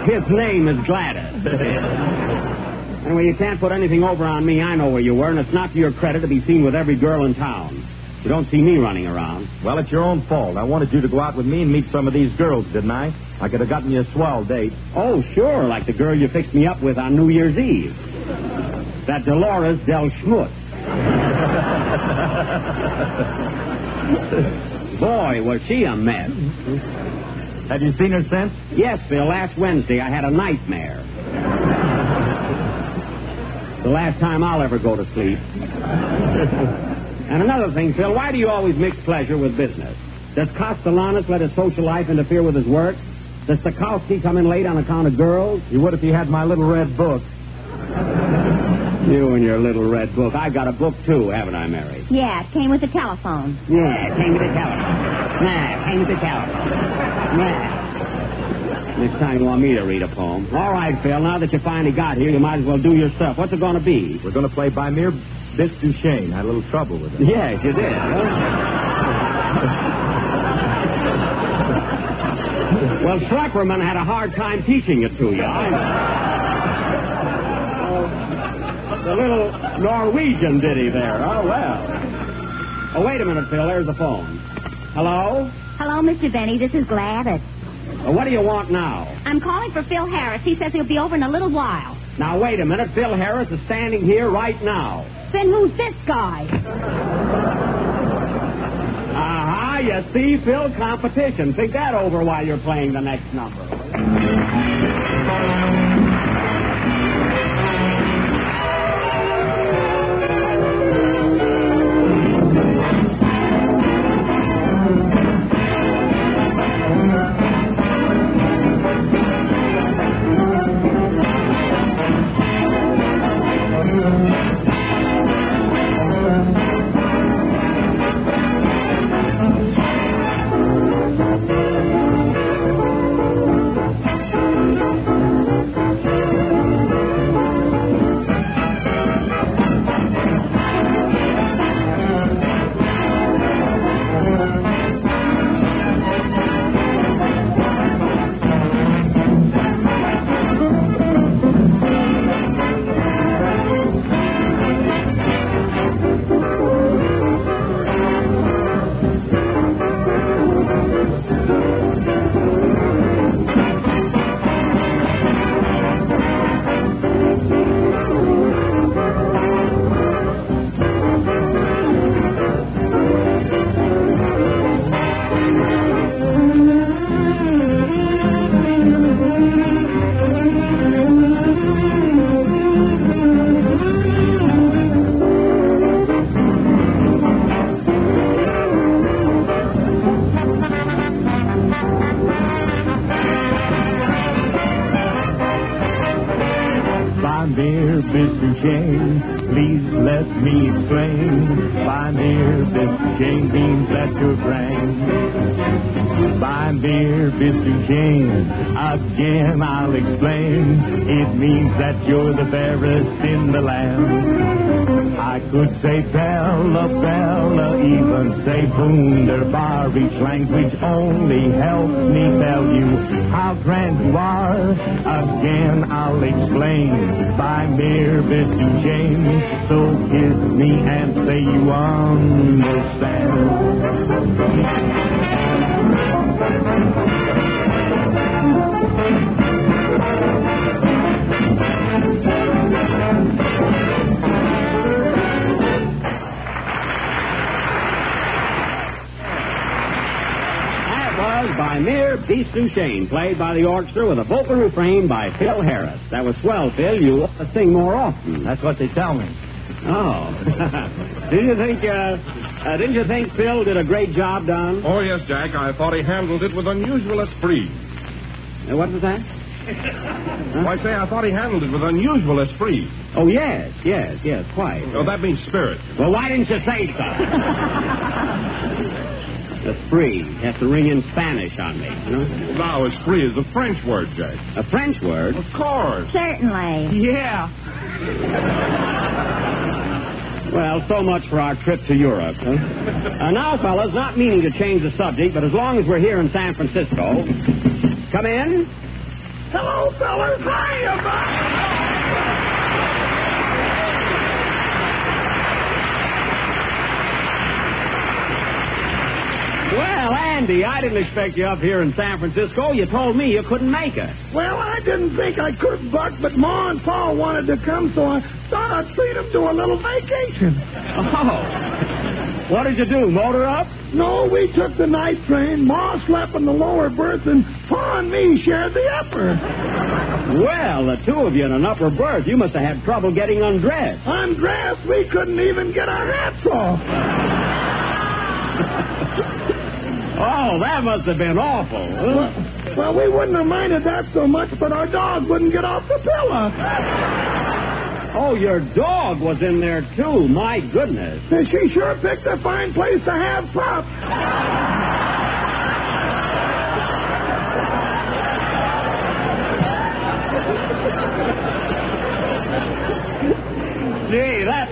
His name is Gladys. Anyway, you can't put anything over on me. I know where you were, and it's not to your credit to be seen with every girl in town. You don't see me running around. Well, it's your own fault. I wanted you to go out with me and meet some of these girls, didn't I? I could have gotten you a swell date. Oh, sure, like the girl you fixed me up with on New Year's Eve. That Dolores Del Schmutz. Boy, was she a mess. Have you seen her since? Yes, Phil. Last Wednesday I had a nightmare. The last time I'll ever go to sleep. And another thing, Phil, why do you always mix pleasure with business? Does Castellanos let his social life interfere with his work? Does Stokowski come in late on account of girls? You would if you had my little red book. You and your little red book. I've got a book, too, haven't I, Mary? Yeah, it came with the telephone. Yeah, it came with the telephone. Nah, it came with the telephone. Nah. Next time you want me to read a poem. All right, Phil, now that you finally got here, you might as well do your stuff. What's it going to be? We're going to play By Mere Bits du Chien. Had a little trouble with it. Yes, you did. Well, Schleckerman had a hard time teaching it to you. The little Norwegian ditty there. Oh, well. Oh, wait a minute, Phil. There's the phone. Hello? Hello, Mr. Benny. This is Gladys. What do you want now? I'm calling for Phil Harris. He says he'll be over in a little while. Now, wait a minute. Phil Harris is standing here right now. Then who's this guy? Aha, you see, Phil, competition. Think that over while you're playing the next number. mere Biscuit, please let me explain. By mere Biscuit means that you're grand. By mere Biscuit, again I'll explain. It means that you're the fairest in the land. I could say Bella, Bella, even say wunderbar. Each language only helps me tell you how grand you are. Again I'll explain. By mere Biscuit, so kiss me and say you understand. By mere Biscuit, played by the orchestra with a vocal refrain by Phil Harris. That was swell, Phil. You ought to sing more often. That's what they tell me. Oh. Didn't you think Phil did a great job, Don? Oh, yes, Jack. I thought he handled it with unusual esprit. What was that? I say I thought he handled it with unusual esprit. Oh, yes, quite. Oh, that means spirit. Well, why didn't you say so? Esprit has to ring in Spanish on me, you know? Now, esprit is a French word, Jack. A French word? Of course. Certainly. Yeah. Well, so much for our trip to Europe. Huh? Now, fellas, not meaning to change the subject, but as long as we're here in San Francisco, come in. Hello, fellas. Hiya, Well, Andy, I didn't expect you up here in San Francisco. You told me you couldn't make it. Well, I didn't think I could, Buck, but Ma and Pa wanted to come, so I thought I'd treat them to a little vacation. Oh. What did you do, motor up? No, we took the night train. Ma slept in the lower berth, and Pa and me shared the upper. Well, the two of you in an upper berth, you must have had trouble getting undressed. Undressed? We couldn't even get our hats off. Oh, that must have been awful. Huh? Well, we wouldn't have minded that so much, but our dog wouldn't get off the pillow. Oh, your dog was in there, too. My goodness. And she sure picked a fine place to have pup. Gee, that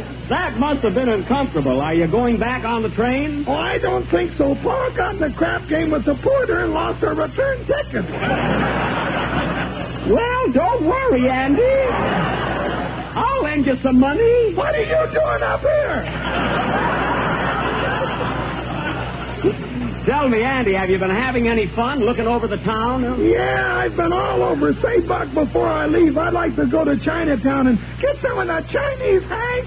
must have been uncomfortable. Are you going back on the train? Oh, I don't think so. Pa got in the crap game with the porter and lost her return ticket. Well, don't worry, Andy. I'll lend you some money. What are you doing up here? Tell me, Andy, have you been having any fun looking over the town? Yeah, I've been all over. Say, Buck, before I leave, I'd like to go to Chinatown and get some of that Chinese hash.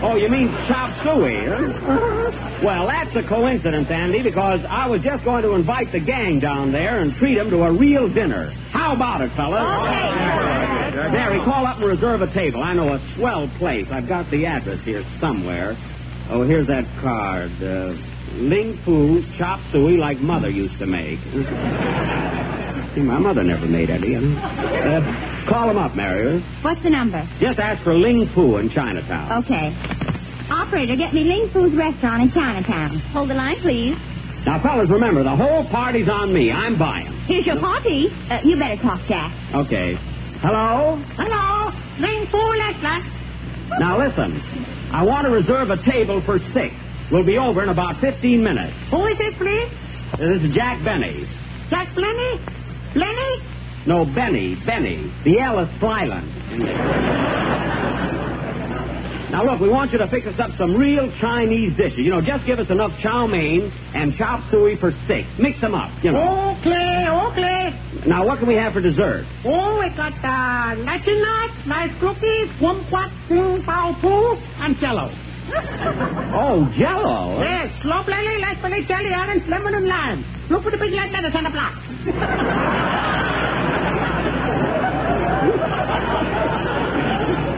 Oh, you mean chop suey, huh? Well, that's a coincidence, Andy, because I was just going to invite the gang down there and treat them to a real dinner. How about it, fellas? Okay. Mary, call up and reserve a table. I know a swell place. I've got the address here somewhere. Oh, here's that card. Ling Fu chop suey like Mother used to make. See, my mother never made any. Call them up, Mary. What's the number? Just ask for Ling Fu in Chinatown. Okay. Operator, get me Ling Fu's restaurant in Chinatown. Hold the line, please. Now, fellas, remember, the whole party's on me. I'm buying. Here's your party. You better talk, Jack. Okay. Hello? Hello. Ling Fu restaurant. Now, listen. I want to reserve a table for 6. We'll be over in about 15 minutes. Who is it, please? This is Jack Benny. Jack Benny? Benny? No, Benny. The L is silent. Now, look, we want you to fix us up some real Chinese dishes. You know, just give us enough chow mein and chop suey for 6. Mix them up, you know. Okay. Now, what can we have for dessert? Oh, we got nuts, nice cookies, kumquat, pao pu, and jello. Oh, jello? Yes, slow lily, like when they jelly, orange, lemon, and lime. Look at the big light letters on the block.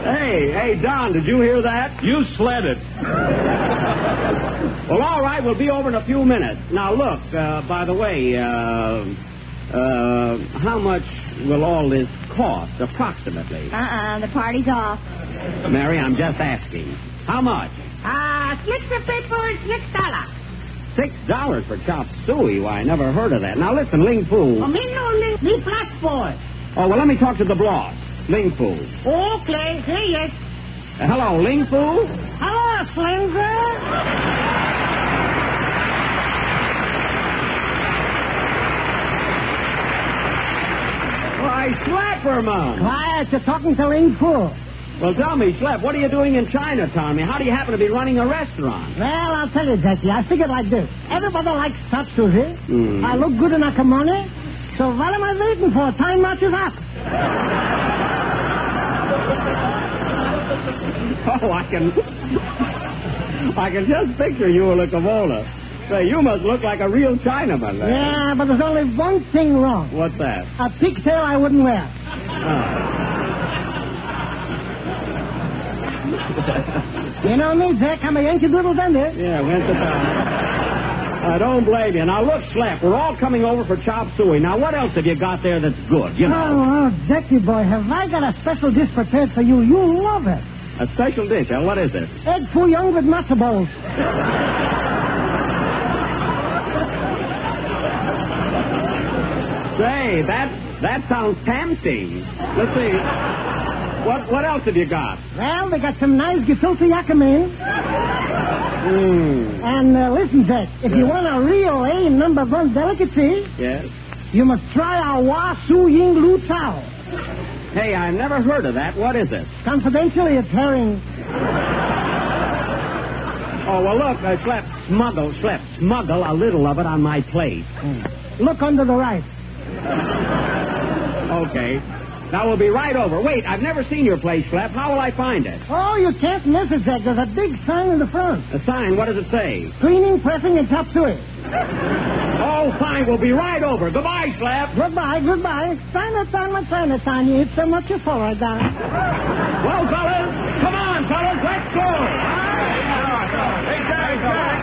Hey, Don, did you hear that? You sled it. Well, all right, we'll be over in a few minutes. Now, look, by the way, how much will all this cost, approximately? The party's off. Mary, I'm just asking. How much? Slicks of paper, $6. $6 for chop suey? Why, I never heard of that. Now, listen, Ling Fu. Me flash boy. Oh, well, let me talk to the boss. Ling Fu. Okay, here yes. Hello, Ling Fu? Hello, Slinger. Why, Slapperman. Quiet, you're talking to Ling Fu. Well, tell me, Slap, what are you doing in Chinatown? I mean, how do you happen to be running a restaurant? Well, I'll tell you, Jackie. I figured like this. Everybody likes chop suey. I look good enough for money. So what am I waiting for? Time marches up. Oh, I can just picture you in a kimono. Say, you must look like a real Chinaman. Yeah, but there's only one thing wrong. What's that? A pigtail I wouldn't wear. You know me, Jack. I'm a Yankee Doodle Dandy. Yeah, went to town. I don't blame you. Now, look, Slap, we're all coming over for chop suey. Now, what else have you got there that's good, you know? Oh, Jackie boy, have I got a special dish prepared for you. You'll love it. A special dish, huh? What is it? Egg foo young with matzo balls. Say, that sounds tempting. Let's see. What else have you got? Well, they got some nice gefilte yakame. And listen, Jack, if you want a real A number one delicacy, yes, you must try our Wa Su Ying Lu Chow. Hey, I never heard of that. What is it? Confidentially, it's herring. Oh, well, look, smuggle a little of it on my plate. Look under the right. Okay. Now, we'll be right over. Wait, I've never seen your place, Slap. How will I find it? Oh, you can't miss it, Jack. There's a big sign in the front. A sign? What does it say? Cleaning, pressing, and chop suey. Oh, fine. We'll be right over. Goodbye, Slap. Goodbye. Chinatown. You eat so much you fall right down. Well, fellas, come on, fellas. Let's go. Hey,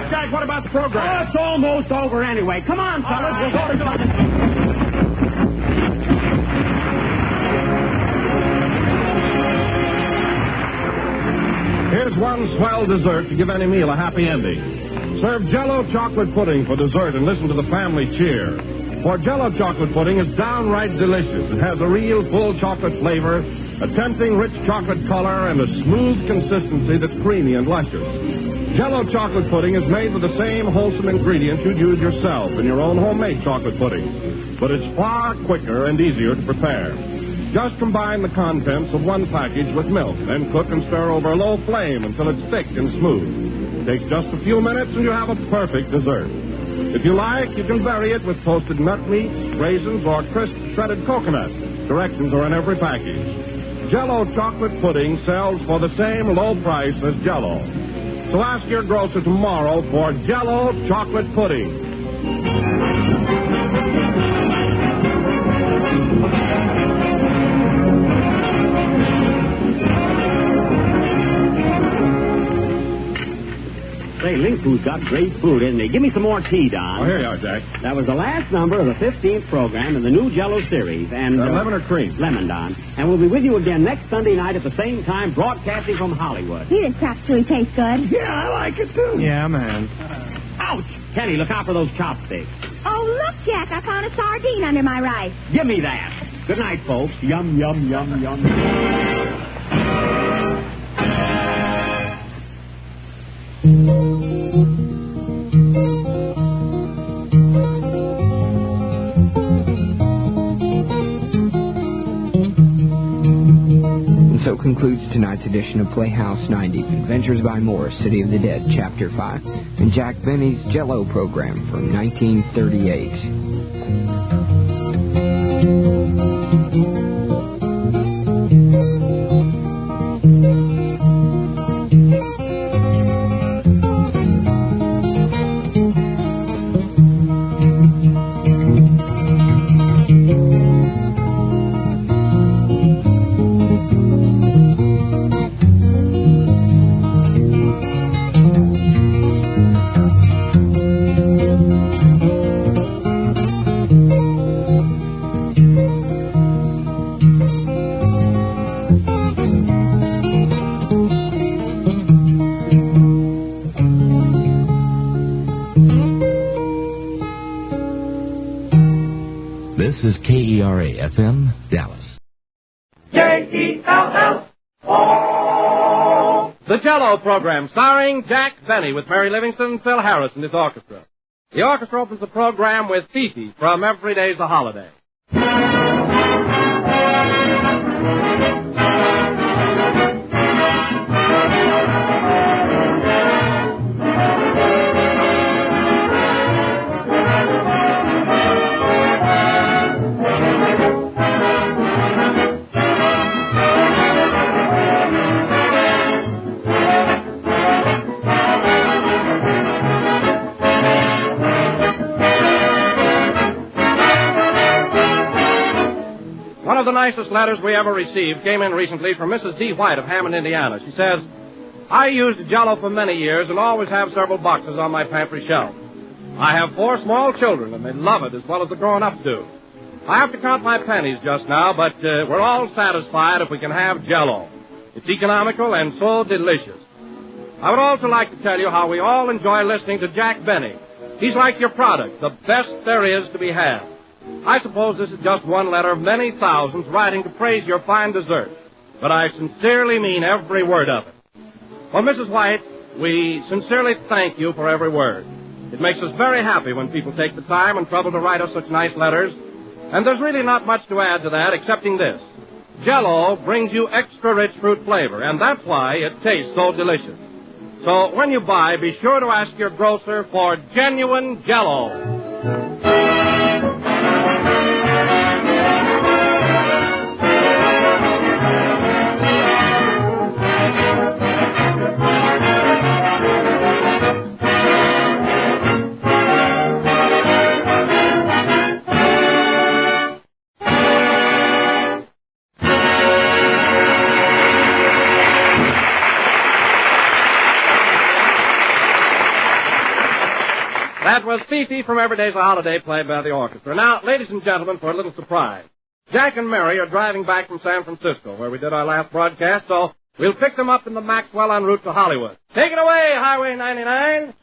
Jack, what about the program? Oh, it's almost over anyway. Come on, fellas. We'll go to something. Here's one swell dessert to give any meal a happy ending. Serve Jell-O chocolate pudding for dessert and listen to the family cheer. For Jell-O chocolate pudding is downright delicious. It has a real full chocolate flavor, a tempting rich chocolate color, and a smooth consistency that's creamy and luscious. Jell-O chocolate pudding is made with the same wholesome ingredients you'd use yourself in your own homemade chocolate pudding. But it's far quicker and easier to prepare. Just combine the contents of one package with milk, then cook and stir over a low flame until it's thick and smooth. Takes just a few minutes and you have a perfect dessert. If you like, you can vary it with toasted nut meats, raisins, or crisp shredded coconut. Directions are in every package. Jell-O chocolate pudding sells for the same low price as Jell-O. So ask your grocer tomorrow for Jell-O chocolate pudding. Say, Ling Fu's got great food, isn't he? Give me some more tea, Don. Oh, here you are, Jack. That was the last number of the 15th program in the new Jell-O series. And lemon or cream? Lemon, Don. And we'll be with you again next Sunday night at the same time, broadcasting from Hollywood. This chop suey tastes good. Yeah, I like it, too. Yeah, man. Ouch! Kenny, look out for those chopsticks. Oh, look, Jack, I found a sardine under my rice. Give me that. Good night, folks. Yum, yum, yum, yum. And so concludes tonight's edition of Playhouse 90, Adventures by Morris, City of the Dead, Chapter 5, and Jack Benny's Jell-O program from 1938. This is KERA-FM, Dallas. J-E-L-L-O. The Jell-O program, starring Jack Benny with Mary Livingston, Phil Harris, and his orchestra. The orchestra opens the program with Fifi from Every Day's a Holiday. One of the nicest letters we ever received came in recently from Mrs. D. White of Hammond, Indiana. She says, I used Jell-O for many years and always have several boxes on my pantry shelf. I have 4 small children, and they love it as well as the grown-ups do. I have to count my pennies just now, but we're all satisfied if we can have Jell-O. It's economical and so delicious. I would also like to tell you how we all enjoy listening to Jack Benny. He's like your product, the best there is to be had. I suppose this is just one letter of many thousands writing to praise your fine dessert, but I sincerely mean every word of it. Well, Mrs. White, we sincerely thank you for every word. It makes us very happy when people take the time and trouble to write us such nice letters, and there's really not much to add to that excepting this. Jell-O brings you extra rich fruit flavor, and that's why it tastes so delicious. So when you buy, be sure to ask your grocer for genuine Jell-O. That was Fifi from Every Day's a Holiday, played by the orchestra. Now, ladies and gentlemen, for a little surprise. Jack and Mary are driving back from San Francisco, where we did our last broadcast, so we'll pick them up in the Maxwell en route to Hollywood. Take it away, Highway 99.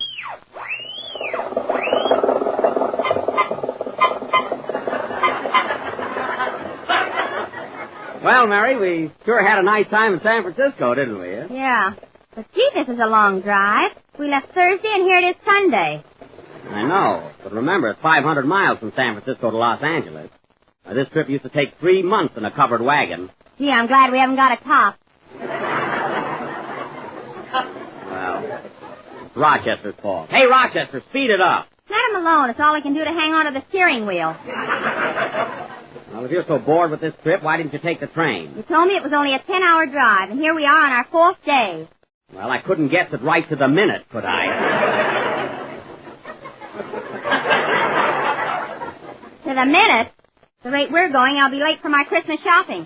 Well, Mary, we sure had a nice time in San Francisco, didn't we? Yeah. But, gee, this is a long drive. We left Thursday, and here it is Sunday. I know, but remember, it's 500 miles from San Francisco to Los Angeles. Now, this trip used to take 3 months in a covered wagon. Gee, I'm glad we haven't got a cop. Well, it's Rochester's fault. Hey, Rochester, speed it up. Let him alone. It's all he can do to hang on to the steering wheel. Well, if you're so bored with this trip, why didn't you take the train? You told me it was only a 10-hour drive, and here we are on our 4th day. Well, I couldn't guess it right to the minute, could I? To the minute? The rate we're going, I'll be late for my Christmas shopping.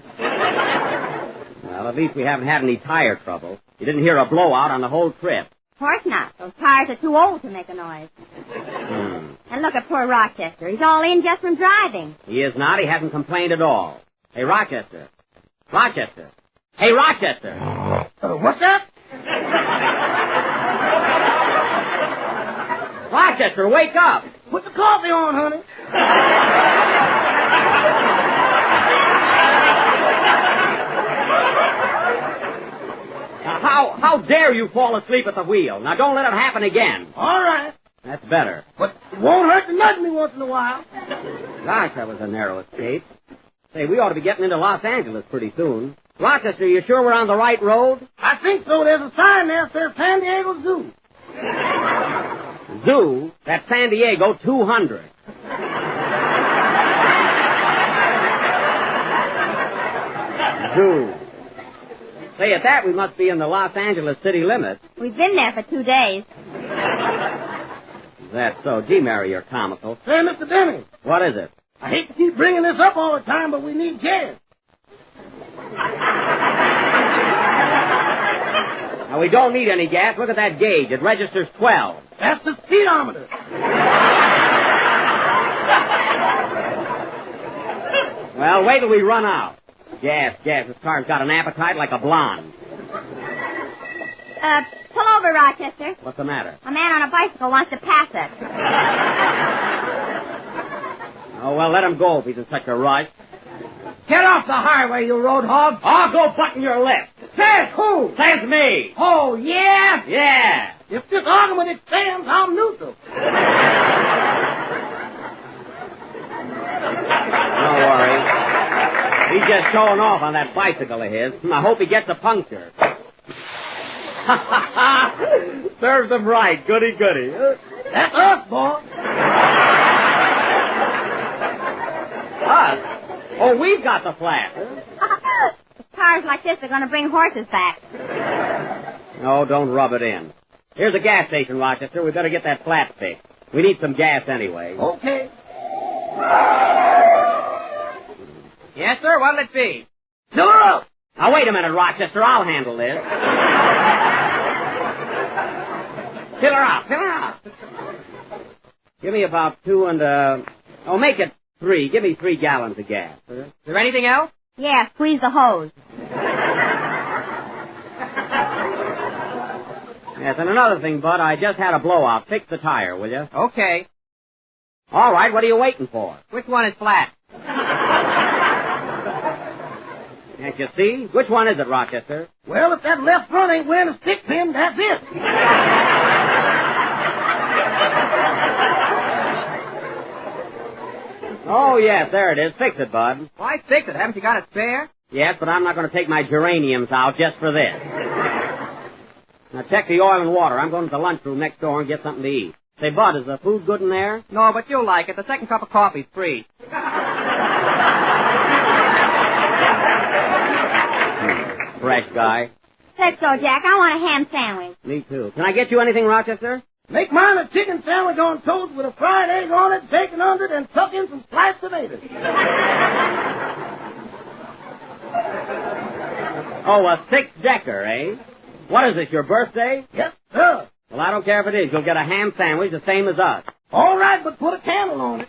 Well, at least we haven't had any tire trouble. You didn't hear a blowout on the whole trip. Of course not. Those tires are too old to make a noise. And look at poor Rochester. He's all in just from driving. He is not. He hasn't complained at all. Hey, Rochester. Rochester. Hey, Rochester. What's that? Rochester, wake up. Put the coffee on, honey. Now, how dare you fall asleep at the wheel? Now, don't let it happen again. All right. That's better. But it won't hurt to nudge me once in a while. Gosh, that was a narrow escape. Say, we ought to be getting into Los Angeles pretty soon. Rochester, you sure we're on the right road? I think so. There's a sign there that says San Diego Zoo. Zoo? That's San Diego 200. Zoo. Say, at that, we must be in the Los Angeles city limits. We've been there for 2 days. That's so. Gee, Mary, you're comical. Say, Mr. Denny. What is it? I hate to keep bringing this up all the time, but we need gas. Now, we don't need any gas. Look at that gauge. It registers 12. That's the speedometer. Well, wait till we run out. Gas. This car's got an appetite like a blonde. Pull over, Rochester. What's the matter? A man on a bicycle wants to pass us. Oh, well, let him go if he's in such a rush. Get off the highway, you road hog. Oh, go button your lip. Says who? Says me. Oh, yeah? Yeah. If this argument extends, I'm neutral. Don't worry. He's just showing off on that bicycle of his. I hope he gets a puncture. Serves him right. Goody, goody. That's us, boy. Us? Oh, we've got the flat. Cars like this are going to bring horses back. No, don't rub it in. Here's a gas station, Rochester. We better get that flat fixed. We need some gas anyway. Okay. Yes, sir. What'll it be? Fill her up. Now, wait a minute, Rochester. I'll handle this. Fill her up. Fill her up. Give me about 2 and, make it 3. Give me 3 gallons of gas. Is there anything else? Yeah, squeeze the hose. Yes, and another thing, Bud, I just had a blowout. Fix the tire, will you? Okay. All right, what are you waiting for? Which one is flat? Can't you see? Which one is it, Rochester? Well, if that left front ain't wearing a stick pin, that's it. Oh, yes, there it is. Fix it, Bud. Why fix it? Haven't you got a spare? Yes, but I'm not going to take my geraniums out just for this. Now, check the oil and water. I'm going to the lunchroom next door and get something to eat. Say, Bud, is the food good in there? No, but you'll like it. The second cup of coffee's free. Fresh guy. Let's go, Jack. I want a ham sandwich. Me too. Can I get you anything, Rochester? Make mine a chicken sandwich on toast with a fried egg on it, bacon under it, and tuck in some sliced tomatoes. Oh, a 6-decker, eh? What is this, your birthday? Yes, sir. Well, I don't care if it is. You'll get a ham sandwich the same as us. All right, but put a candle on it.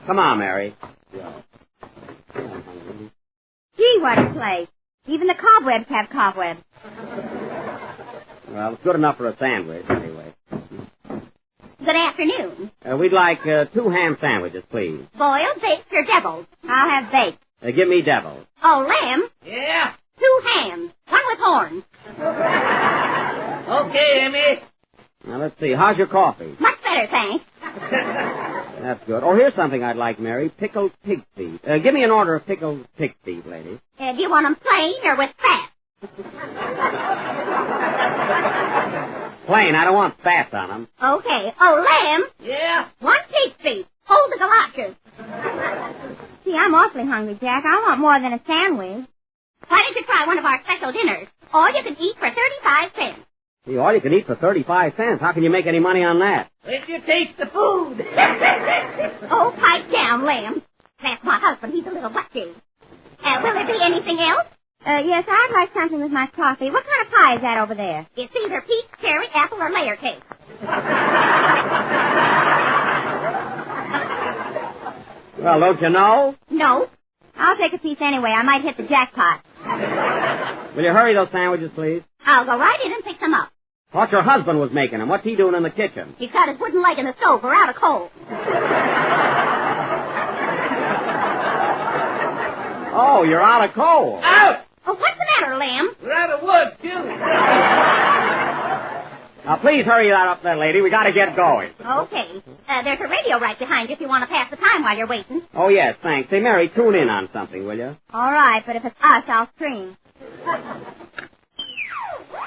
Come on, Mary. Gee, what a place. Even the cobwebs have cobwebs. Well, it's good enough for a sandwich, anyway. Good afternoon. We'd like 2 ham sandwiches, please. Boiled, baked, or deviled? I'll have baked. Give me deviled. Oh, lamb? Yeah. 2 hams. One with horns. Okay, Amy. Now, let's see. How's your coffee? Much better, thanks. That's good. Oh, here's something I'd like, Mary. Pickled pig feet. Give me an order of pickled pig feet, lady. Do you want them plain or with fat? Plain. I don't want fats on them. Okay. Oh, lamb? Yeah. 1 pig feet. Hold the galoshes. See, I'm awfully hungry, Jack. I want more than a sandwich. Why don't you try one of our special dinners? All you can eat for 35 cents. See, all you can eat for 35 cents. How can you make any money on that? If you taste the food. Oh, pipe down, lamb. That's my husband. He's a little wetty. Will there be anything else? Yes, I'd like something with my coffee. What kind of pie is that over there? It's either peach, cherry, apple, or layer cake. Well, don't you know? No. I'll take a piece anyway. I might hit the jackpot. Will you hurry those sandwiches, please? I'll go right in and pick them up. Thought your husband was making them. What's he doing in the kitchen? He's got his wooden leg in the stove. We're out of coal. Oh, you're out of coal. Out! Oh, what's the matter, Lamb? We're out of wood, too. Now, please hurry that up there, lady. We got to get going. Okay. There's a radio right behind you if you want to pass the time while you're waiting. Oh, yes, thanks. Say, Mary, tune in on something, will you? All right, but if it's us, I'll scream.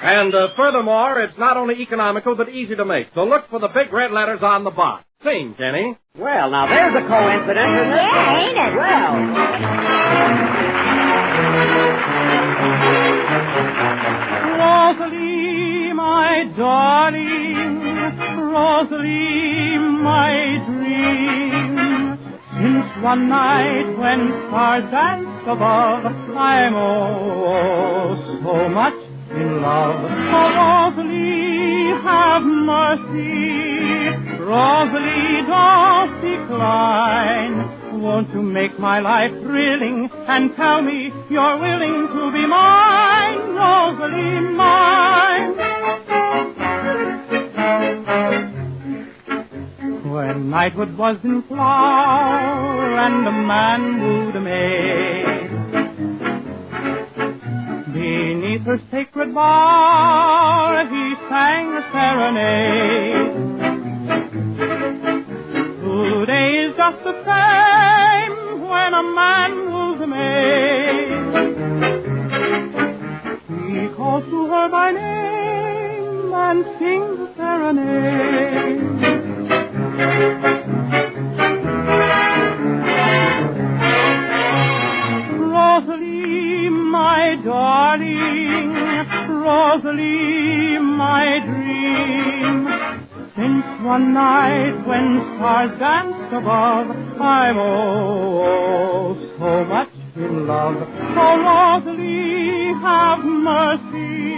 And furthermore, it's not only economical, but easy to make. So look for the big red letters on the box. Sing, Jenny. Well, now there's a coincidence, isn't it? Yeah, ain't it? Well. Rosalie, my darling, Rosalie, my dream. Since one night when stars dance above, I'm oh so much in love. Oh, Rosalie, have mercy. Rosalie, don't decline. Won't you make my life thrilling and tell me you're willing to be mine, Rosalie, mine? When The nightwood was in flower, and a man wooed a maid. Beneath her sacred bower, he sang a serenade. Today is just the same when a man woos a maid. He calls to her by name and sings a serenade. Rosalie, my darling, Rosalie, my dream. Since one night when stars danced above, I'm oh, so much in love. Oh, Rosalie, have mercy.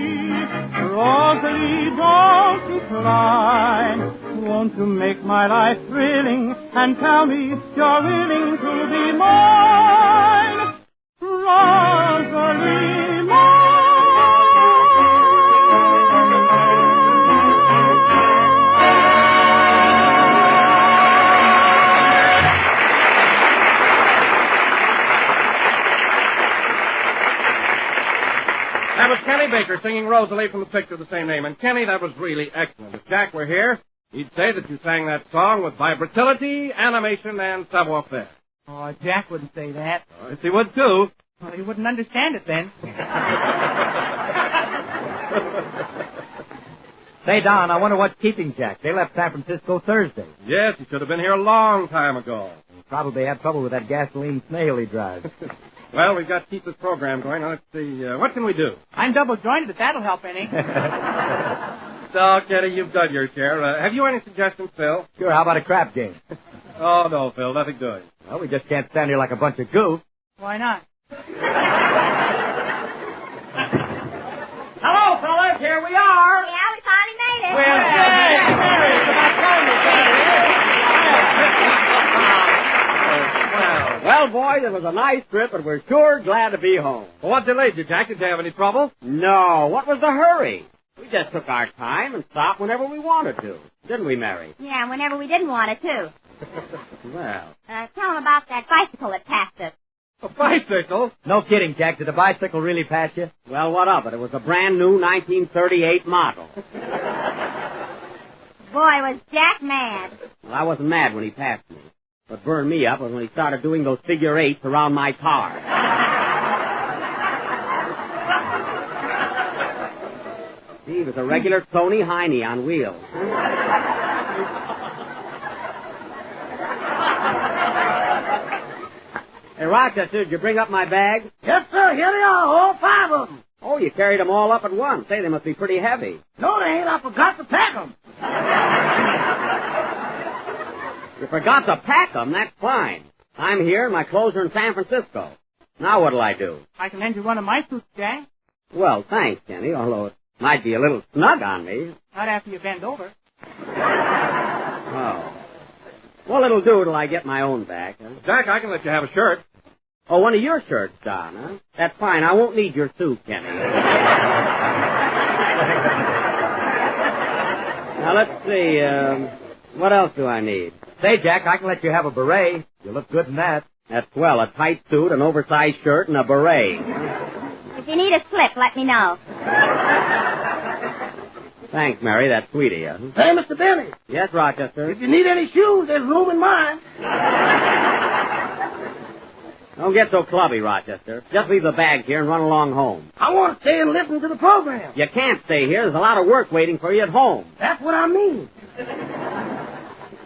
Rosalie, don't you cry. Won't you make my life thrilling and tell me you're willing to be mine? Rosalie, mine. That was Kenny Baker singing Rosalie from the picture of the same name. And Kenny, that was really excellent. If Jack were here, he'd say that you sang that song with vibratility, animation, and savoir-faire. Oh, Jack wouldn't say that. Oh, yes, he would, too. Well, he wouldn't understand it then. Say, Don, I wonder what's keeping Jack. They left San Francisco Thursday. Yes, he should have been here a long time ago. Probably had trouble with that gasoline snail he drives. Well, we've got to keep this program going. Now, let's see. What can we do? I'm double-jointed, if that'll help any. So, Kenny, you've done your share. Have you any suggestions, Phil? Sure, how about a crap game? Oh, no, Phil, nothing doing. Well, we just can't stand here like a bunch of goofs. Why not? Hello, fellas. Here we are. Yeah, we finally made it. Well, hey, Mary, it's about time we got Well, boys, it was a nice trip, and we're sure glad to be home. Well, what delayed you, Jack? Did you have any trouble? No, what was the hurry? We just took our time and stopped whenever we wanted to. Didn't we, Mary? Yeah, whenever we didn't want it, too. Well. Tell them about that bicycle that passed us. A bicycle? No kidding, Jack. Did the bicycle really pass you? Well, what of it? It was a brand new 1938 model. Boy, was Jack mad. Well, I wasn't mad when he passed me. What burned me up was when he started doing those figure eights around my car. He was a regular Tony Heine on wheels. Hey, Rochester, did you bring up my bag? Yes, sir. Here they are, all 5 of them. Oh, you carried them all up at once. Say, they must be pretty heavy. No, they ain't. I forgot to pack them. You forgot to pack them? That's fine. I'm here and my clothes are in San Francisco. Now what'll I do? I can lend you one of my suits, Jack. Well, thanks, Kenny, although it might be a little snug on me. Not after you bend over. Oh. Well, it'll do till I get my own back. Huh? Jack, I can let you have a shirt. Oh, one of your shirts, Don, huh? That's fine. I won't need your suit, Kenny. Now, let's see. What else do I need? Say, Jack, I can let you have a beret. You look good in that. That's swell. A tight suit, an oversized shirt, and a beret. If you need a slip, let me know. Thanks, Mary. That's sweet of you. Hey, Mr. Benny. Yes, Rochester? If you need any shoes, there's room in mine. Don't get so clubby, Rochester. Just leave the bag here and run along home. I want to stay and listen to the program. You can't stay here. There's a lot of work waiting for you at home. That's what I mean.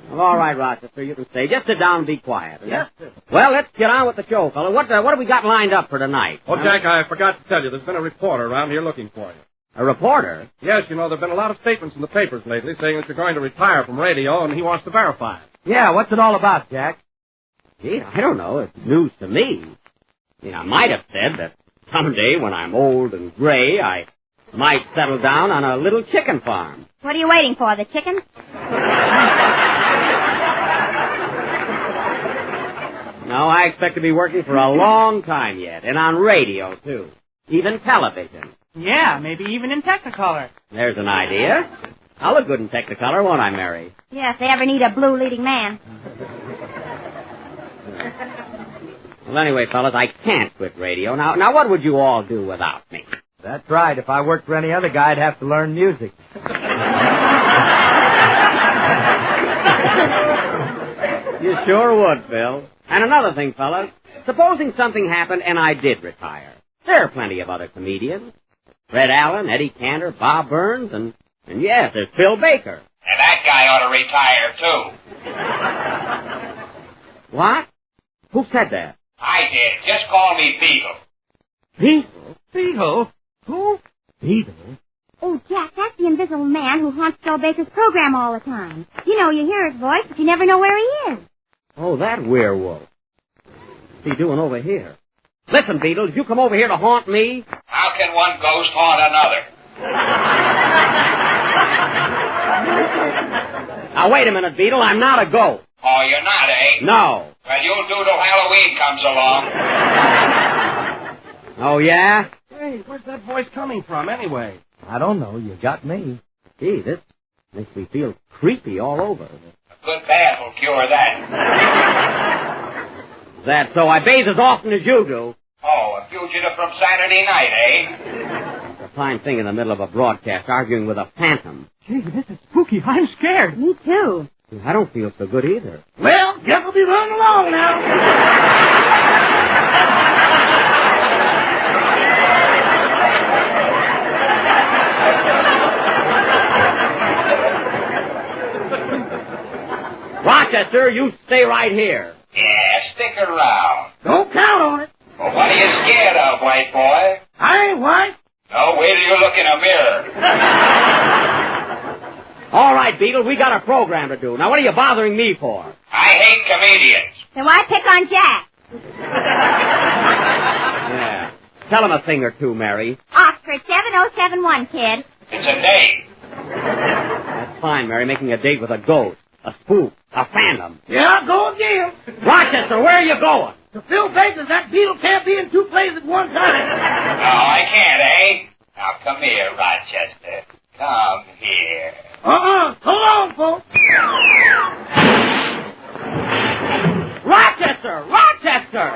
Well, all right, Rochester, you can stay. Just sit down and be quiet. Yes, sir. Well, let's get on with the show, fella. What have we got lined up for tonight? Oh, Jack, I forgot to tell you, there's been a reporter around here looking for you. A reporter? Yes, you know, there have been a lot of statements in the papers lately saying that you're going to retire from radio, and he wants to verify it. Yeah, what's it all about, Jack? Gee, I don't know. It's news to me. I mean, I might have said that someday when I'm old and gray, I might settle down on a little chicken farm. What are you waiting for, the chickens? No, I expect to be working for a long time yet, and on radio, too. Even television. Yeah, maybe even in Technicolor. There's an idea. I'll look good in Technicolor, won't I, Mary? Yeah, if they ever need a blue leading man. Well, anyway, fellas, I can't quit radio. Now, what would you all do without me? That's right. If I worked for any other guy, I'd have to learn music. You sure would, Phil. And another thing, fellas. Supposing something happened and I did retire. There are plenty of other comedians. Fred Allen, Eddie Cantor, Bob Burns, and yes, there's Phil Baker. And that guy ought to retire, too. What? Who said that? I did. Just call me Beetle. Beetle? Beetle? Who? Beetle? Oh, Jack, that's the invisible man who haunts Phil Baker's program all the time. You know, you hear his voice, but you never know where he is. Oh, that werewolf. What's he doing over here? Listen, Beetle, did you come over here to haunt me? How can one ghost haunt another? Now, wait a minute, Beetle. I'm not a ghost. Oh, you're not, eh? No. Well, you'll do till Halloween comes along. Oh, yeah? Hey, where's that voice coming from, anyway? I don't know. You got me. Gee, this makes me feel creepy all over. A good bath will cure that. Is that so? I bathe as often as you do. Oh, a fugitive from Saturday night, eh? It's a fine thing in the middle of a broadcast arguing with a phantom. Gee, this is spooky. I'm scared. Me too. I don't feel so good either. Well, guess we'll be running along now. Rochester, you stay right here. Yeah, stick around. Don't count on it. Well, what are you scared of, white boy? I ain't white. No, wait till you look in a mirror. All right, Beetle, we got a program to do. Now, what are you bothering me for? I hate comedians. Then why pick on Jack? Yeah. Tell him a thing or two, Mary. Oxford 7071, kid. It's a date. That's fine, Mary, making a date with a ghost, a spook, a phantom. Yeah, go again. Rochester, where are you going? To Phil Baker's, that Beetle can't be in two places at one time. No, I can't, eh? Now, come here, Rochester. Come here. Hold on, folks. Rochester! Rochester!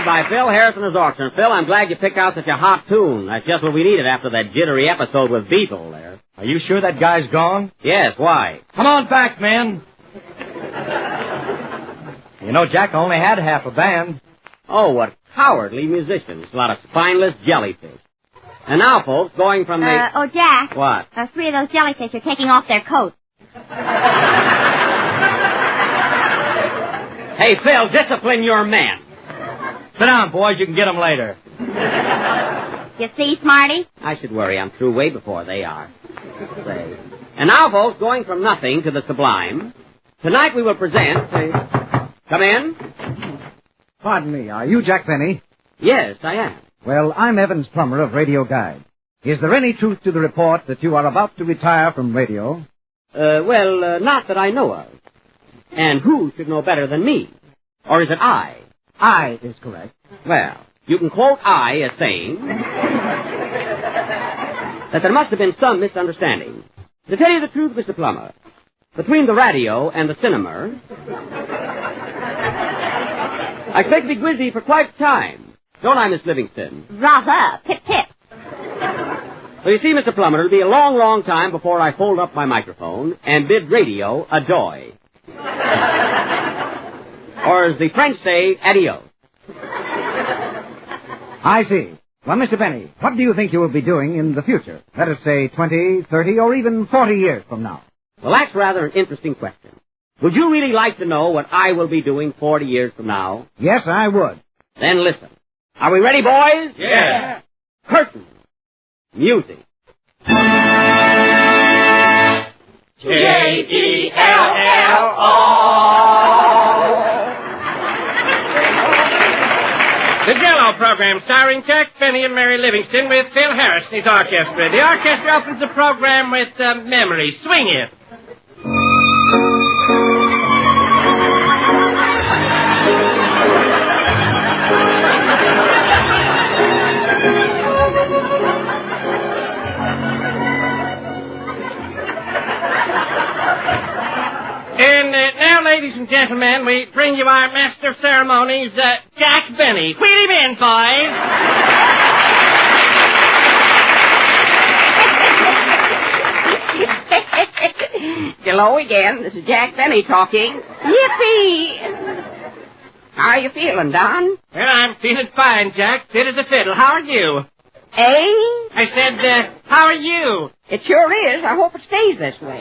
By Phil Harrison as Orchard. Phil, I'm glad you picked out such a hot tune. That's just what we needed after that jittery episode with Beetle there. Are you sure that guy's gone? Yes, why? Come on back, men. You know, Jack only had half a band. Oh, what cowardly musicians. A lot of spineless jellyfish. And now, folks, going from the... Oh, Jack. What? 3 of those jellyfish are taking off their coats. Hey, Phil, discipline your men. Sit down, boys. You can get them later. You see, Smarty? I should worry. I'm through way before they are. Say. And now, folks, going from nothing to the sublime, tonight we will present... Come in. Pardon me, are you Jack Benny? Yes, I am. Well, I'm Evans Plummer of Radio Guide. Is there any truth to the report that you are about to retire from radio? Not that I know of. And who should know better than me? Or is it I? I is correct. Well, you can quote I as saying that there must have been some misunderstanding. To tell you the truth, Mr. Plummer, between the radio and the cinema, I expect to be busy for quite some time. Don't I, Miss Livingston? Rather. Pip, pip. Well, you see, Mr. Plummer, it'll be a long, long time before I fold up my microphone and bid radio adieu. Or as the French say, adios. I see. Well, Mr. Benny, what do you think you will be doing in the future? Let us say 20, 30, or even 40 years from now. Well, that's rather an interesting question. Would you really like to know what I will be doing 40 years from now? Yes, I would. Then listen. Are we ready, boys? Yeah. Curtain. Music. The Jell-O program starring Jack Benny and Mary Livingston with Phil Harris and his orchestra. The orchestra opens the program with Memory. Swing it. And now, ladies and gentlemen, we bring you our master of ceremonies, Jack Benny. Wheel him in, boys. Hello again. This is Jack Benny talking. Yippee! How are you feeling, Don? Well, I'm feeling fine, Jack. Fit as a fiddle. How are you? Eh? I said, how are you? It sure is. I hope it stays this way.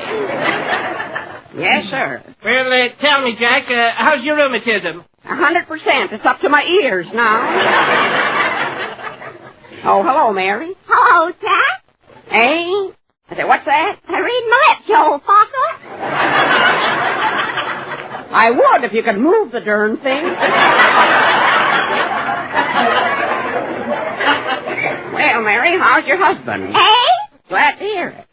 Yes, sir. Well, tell me, Jack, how's your rheumatism? 100%. It's up to my ears now. Oh, hello, Mary. Hello, Jack. Eh? I said, what's that? I read my lips, you old fossil. I would if you could move the darn thing. Well, Mary, how's your husband? Eh? Glad to hear it.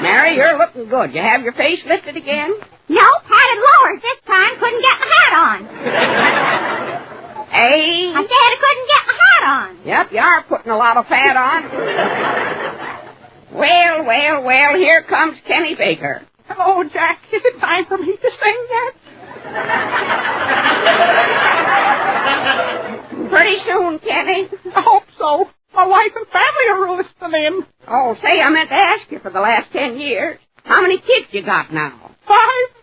Mary, you're looking good. You have your face lifted again? Nope, had it lowered this time. Couldn't get my hat on. Hey? I said I couldn't get my hat on. Yep, you are putting a lot of fat on. Well, here comes Kenny Baker. Hello, Jack. Is it time for me to sing yet? Pretty soon, Kenny. I hope so. My wife and family are listening in. Oh, say, I meant to ask you for the last 10 years. How many kids you got now? 5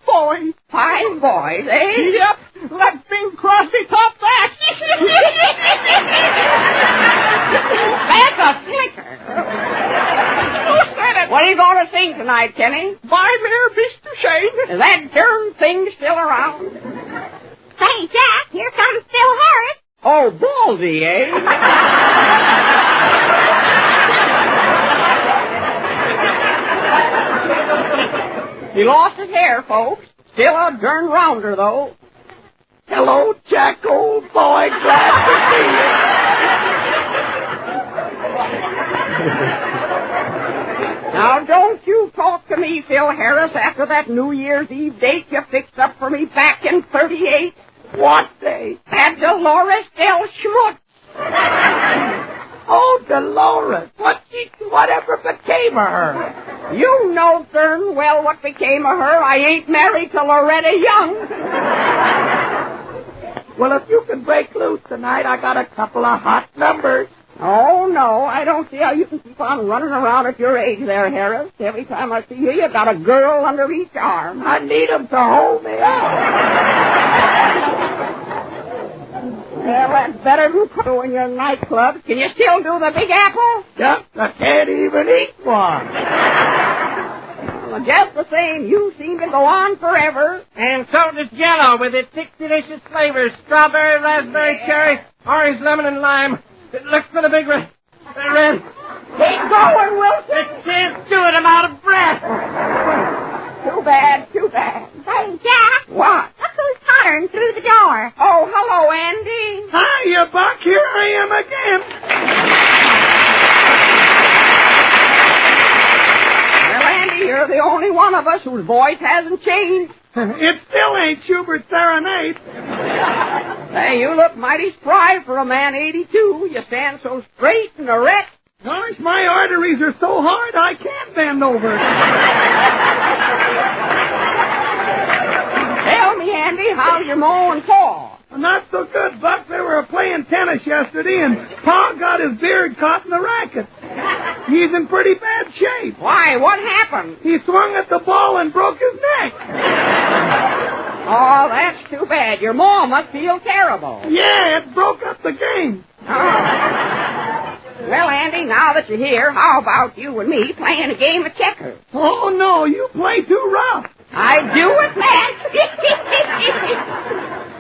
boys. 5 boys, eh? Yep. Let Bing Crosby top that. That's a slicker. Who said it? What are you going to sing tonight, Kenny? My Mare Mr. Shane. Is that darn thing still around? Say, Jack, here comes Phil Harris. Oh, ballsy, eh? He lost his hair, folks. Still a darn rounder, though. Hello, Jack, old boy. Glad to see you. Now, don't you talk to me, Phil Harris, after that New Year's Eve date you fixed up for me back in 38. What date? That Dolores Del Schmutz. Oh, Dolores. Whatever became of her? You know darn well what became of her. I ain't married to Loretta Young. Well, if you can break loose tonight, I got a couple of hot numbers. Oh, no, I don't see how you can keep on running around at your age there, Harris. Every time I see you, you got a girl under each arm. I need 'em to hold me up. Well, that's better than doing your nightclubs. Can you still do the Big Apple? Yep, I can't even eat one. Well, just the same, you seem to go on forever. And so does Jell-O with its 6 delicious flavors: strawberry, raspberry, cherry, orange, lemon, and lime. Look for the big red. Keep going, Wilson. I can't do it. I'm out of breath. Too bad, too bad. Say, Jack. What? Look who's tottering through the door. Oh, hello, Andy. there, Buck. Here I am again. Well, Andy, you're the only one of us whose voice hasn't changed. It still ain't Schubert's Serenade. Hey, you look mighty spry for a man 82. You stand so straight and erect. Gosh, my arteries are so hard I can't bend over. Tell me, Andy, how's your Ma and Pa? Not so good, Buck. They were playing tennis yesterday, and Pa got his beard caught in the racket. He's in pretty bad shape. Why? What happened? He swung at the ball and broke his neck. Oh, that's too bad. Your Ma must feel terrible. Yeah, it broke up the game. Well, Andy, now that you're here, how about you and me playing a game of checkers? Oh, no, you play too rough. I do it, Matt.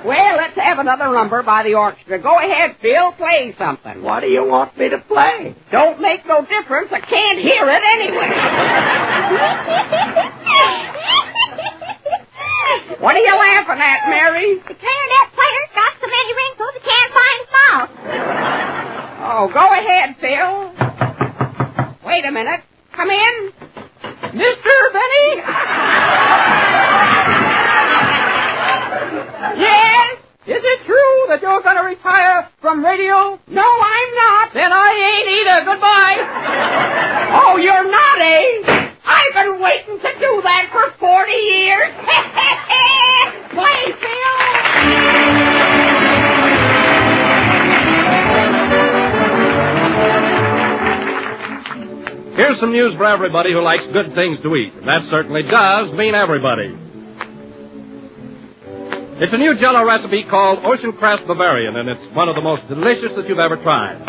Well, let's have another number by the orchestra. Go ahead, Phil, play something. What do you want me to play? Don't make no difference. I can't hear it anyway. What are you laughing at, Mary? The clarinet player's got so many wrinkles he can't find his mouth. Oh, go ahead, Phil. Wait a minute. Come in. Mr. Benny? Yes? Is it true that you're going to retire from radio? No, I'm not. Then I ain't either. Goodbye. Oh, you're not, eh? I've been waiting to do that for 40 years. Play, Phil. Here's some news for everybody who likes good things to eat. That certainly does mean everybody. It's a new Jell-O recipe called Ocean Crest Bavarian, and it's one of the most delicious that you've ever tried.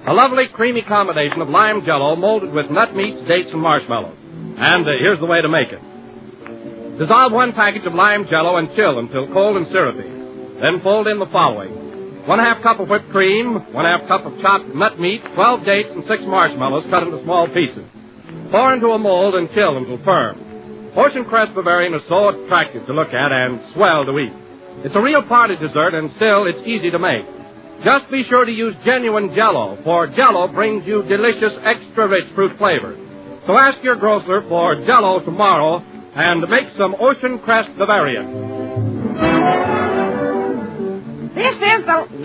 A lovely, creamy combination of lime Jell-O molded with nut meats, dates, and marshmallows. And here's the way to make it. Dissolve 1 package of lime Jell-O and chill until cold and syrupy. Then fold in the following: 1/2 cup of whipped cream, 1/2 cup of chopped nut meat, 12 dates, and 6 marshmallows cut into small pieces. Pour into a mold and chill until firm. Ocean Crest Bavarian is so attractive to look at and swell to eat. It's a real party dessert, and still it's easy to make. Just be sure to use genuine Jell-O, for Jell-O brings you delicious, extra-rich fruit flavor. So ask your grocer for Jell-O tomorrow and make some Ocean Crest Bavarian.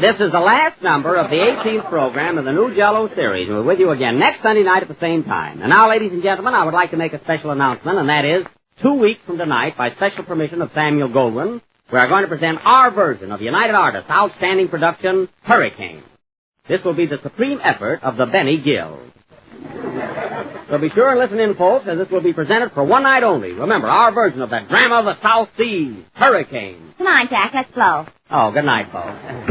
This is the last number of the 18th program of the new Jell-O series. We're with you again next Sunday night at the same time. And now, ladies and gentlemen, I would like to make a special announcement, and that is 2 weeks from tonight, by special permission of Samuel Goldwyn, we are going to present our version of United Artists' outstanding production, Hurricane. This will be the supreme effort of the Benny Guild. So be sure and listen in, folks, as this will be presented for one night only. Remember, our version of that drama of the South Seas, Hurricane. Come on, Jack, let's blow. Oh, good night, folks. Penny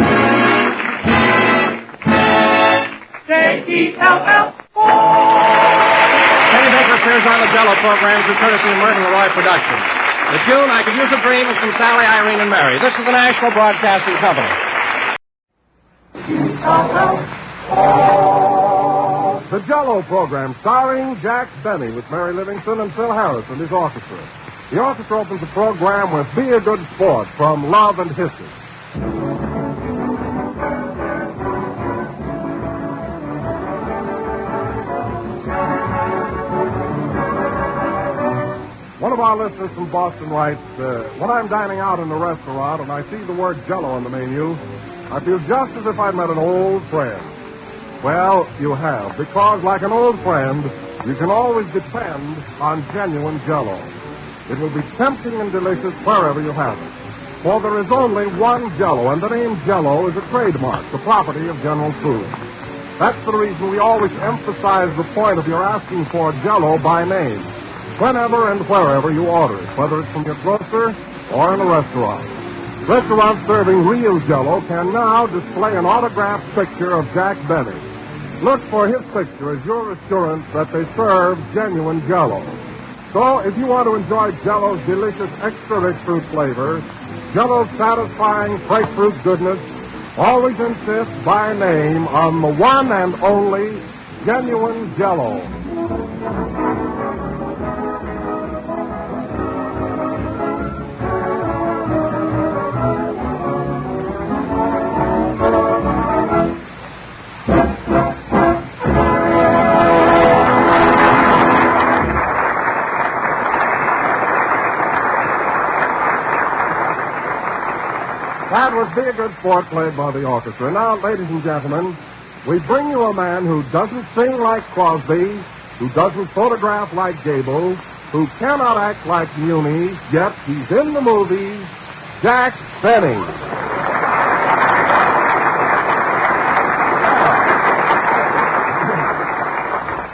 Baker appears on the Jell-O program through courtesy of Merton Leroy Productions. The tune, I Could Use a Dream, is from Sally, Irene, and Mary. This is the National Broadcasting Company. The Jell-O program, starring Jack Benny with Mary Livingston and Phil Harris and his orchestra. The orchestra opens the program with Be a Good Sport from Love and History. One of our listeners from Boston writes, when I'm dining out in a restaurant and I see the word Jell-O on the menu, I feel just as if I'd met an old friend. Well, you have, because like an old friend, you can always depend on genuine Jell-O. It will be tempting and delicious wherever you have it. For there is only one Jell-O, and the name Jell-O is a trademark, the property of General Foods. That's the reason we always emphasize the point of your asking for Jell-O by name, whenever and wherever you order it, whether it's from your grocer or in a restaurant. Restaurants serving real Jell-O can now display an autographed picture of Jack Benny. Look for his picture as your assurance that they serve genuine Jell-O. So, if you want to enjoy Jell-O's delicious extra-rich fruit flavor, Jell-O's satisfying fresh fruit goodness, always insist by name on the one and only genuine Jell-O. be a good sport played by the orchestra. Now, ladies and gentlemen, we bring you a man who doesn't sing like Crosby, who doesn't photograph like Gable, who cannot act like Muni, yet he's in the movies, Jack Benny.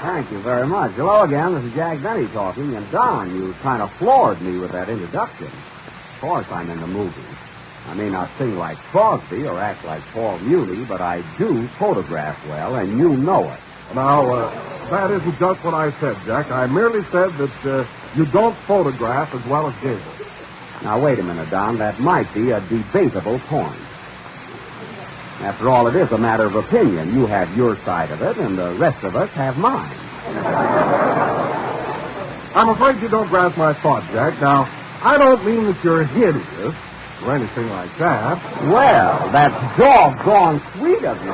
Thank you very much. Hello again. This is Jack Benny talking. And, Don, you kind of floored me with that introduction. Of course I'm in the movies. I may not sing like Crosby or act like Paul Muni, but I do photograph well, and you know it. Now, that isn't just what I said, Jack. I merely said that you don't photograph as well as Gable. Now, wait a minute, Don. That might be a debatable point. After all, it is a matter of opinion. You have your side of it, and the rest of us have mine. I'm afraid you don't grasp my thought, Jack. Now, I don't mean that you're hideous or anything like that. Well, that's doggone sweet of you.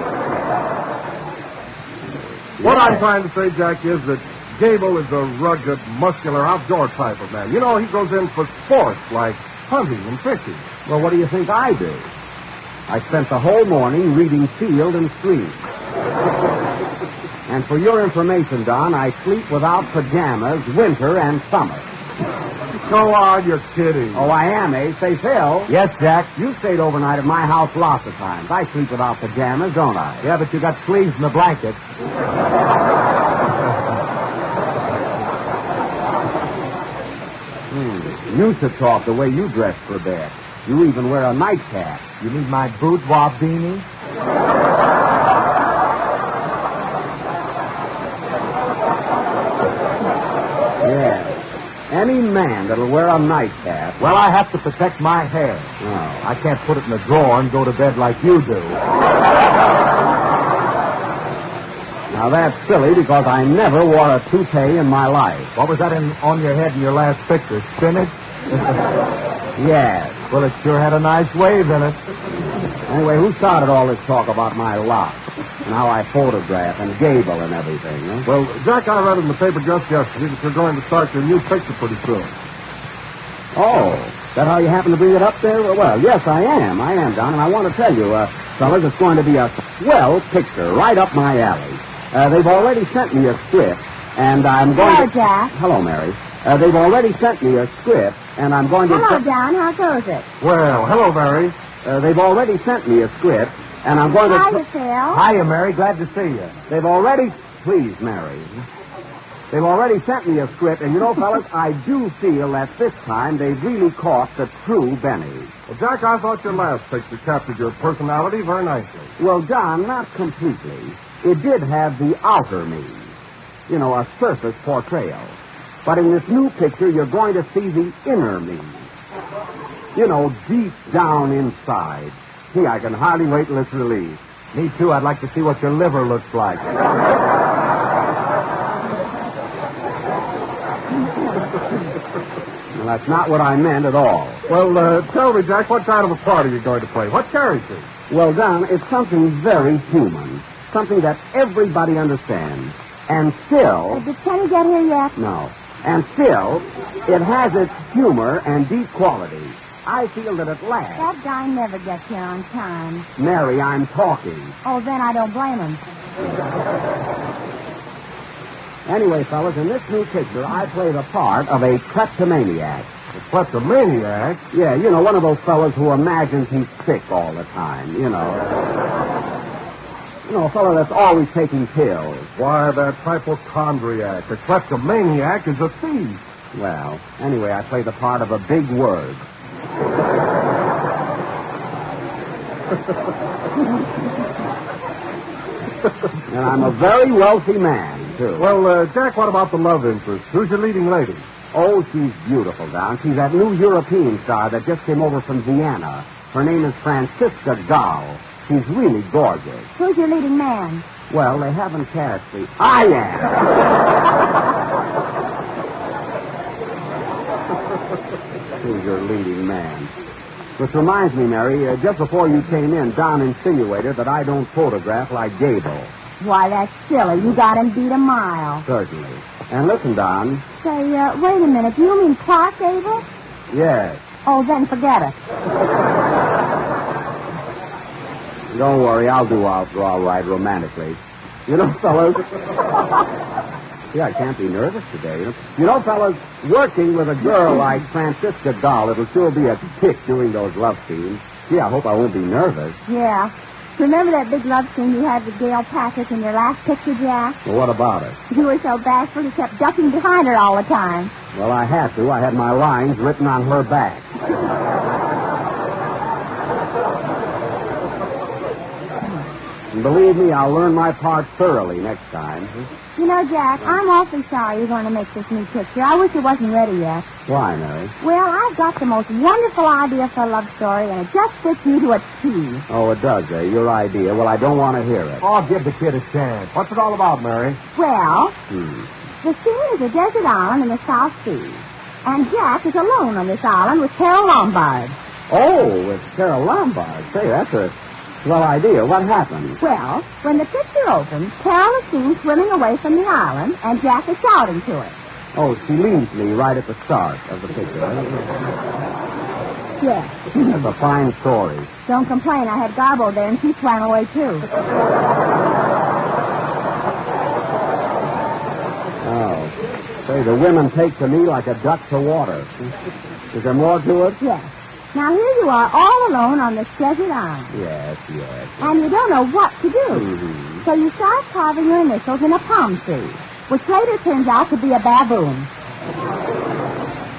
What I'm trying to say, Jack, is that Gable is a rugged, muscular, outdoor type of man. You know, he goes in for sports like hunting and fishing. Well, what do you think I do? I spent the whole morning reading Field and Stream. And for your information, Don, I sleep without pajamas winter and summer. Go on, you're kidding. Oh, I am, eh? Say, Phil. Yes, Jack? You stayed overnight at my house lots of times. I sleep without pajamas, don't I? Yeah, but you got sleeves in the blanket. You should talk the way you dress for bed. You even wear a nightcap. You need my boudoir beanie? Yes. Any man that'll wear a nightcap... Well, I have to protect my hair. Oh. I can't put it in a drawer and go to bed like you do. Now, that's silly because I never wore a toupee in my life. What was that on your head in your last picture? Spinach? Yes. Well, it sure had a nice wave in it. Anyway, who started all this talk about my lot and how I photograph and Gable and everything, eh? Well, Jack, I read in the paper just yesterday that you're going to start your new picture pretty soon. Oh, is that how you happen to bring it up there? Well, yes, I am, Don, and I want to tell you, fellas, it's going to be a swell picture right up my alley. They've already sent me a script, and I'm going Hello, Jack. Hello, Mary. They've already sent me a script, and I'm going to... Hello, Don. How goes it? Well, hello, Mary. They've already sent me a script, and I'm going to... Hiya, Phil. Hiya, Mary. Glad to see you. They've already... Please, Mary. They've already sent me a script, and you know, fellas, I do feel that this time they've really caught the true Benny. Well, Jack, I thought your last picture captured your personality very nicely. Well, Don, not completely. It did have the outer me. You know, a surface portrayal. But in this new picture, you're going to see the inner me. You know, deep down inside. Gee, I can hardly wait till it's released. Me too. I'd like to see what your liver looks like. Well, that's not what I meant at all. Well, tell me, Jack, what kind of a part are you going to play? What character? Well, Don, it's something very human. Something that everybody understands. And still... Did Kenny get here yet? No. And still, it has its humor and deep quality. I feel that at last... That guy never gets here on time. Mary, I'm talking. Oh, then I don't blame him. Anyway, fellas, in this new picture, I play the part of a kleptomaniac. A kleptomaniac? Yeah, you know, one of those fellas who imagines he's sick all the time, you know. You know, a fellow that's always taking pills. Why, that hypochondriac. A kleptomaniac is a thief. Well, anyway, I play the part of a big word. And I'm a very wealthy man, too. Well, Jack, what about the love interest? Who's your leading lady? Oh, she's beautiful, Don. She's that new European star that just came over from Vienna. Her name is Franziska Gall. She's really gorgeous. Who's your leading man? Well, they haven't cast the... I am! Who's your leading man? Which reminds me, Mary, just before you came in, Don insinuated that I don't photograph like Gable. Why, that's silly. You got him beat a mile. Certainly. And listen, Don. Say, wait a minute. Do you mean Clark Gable? Yes. Oh, then forget it. Don't worry, I'll do all right romantically. You know, fellas... See, I can't be nervous today. You know, fellas, working with a girl like Francisca Dahl, it'll sure be a kick doing those love scenes. Gee, I hope I won't be nervous. Yeah. Remember that big love scene you had with Gail Patrick in your last picture, Jack? Well, what about it? You were so bashful you kept ducking behind her all the time. Well, I had to. I had my lines written on her back. And believe me, I'll learn my part thoroughly next time. You know, Jack, I'm awfully sorry you're going to make this new picture. I wish it wasn't ready yet. Why, Mary? Well, I've got the most wonderful idea for a love story, and it just fits you to a T. Oh, it does, eh? Your idea. Well, I don't want to hear it. Oh, give the kid a chance. What's it all about, Mary? Well, the scene is a desert island in the South Sea. And Jack is alone on this island with Carol Lombard. Oh, with Carol Lombard. Say, that's a swell idea. What happened? Well, when the picture opens, Carol is seen swimming away from the island, and Jack is shouting to her. Oh, she leaves me right at the start of the picture. Yes. That's a fine story. Don't complain. I had Garbo there, and she swam away, too. Oh. Say, the women take to me like a duck to water. Is there more to it? Yes. Now, here you are all alone on this desert island. Yes. And you don't know what to do. Mm-hmm. So you start carving your initials in a palm tree, which later turns out to be a baboon.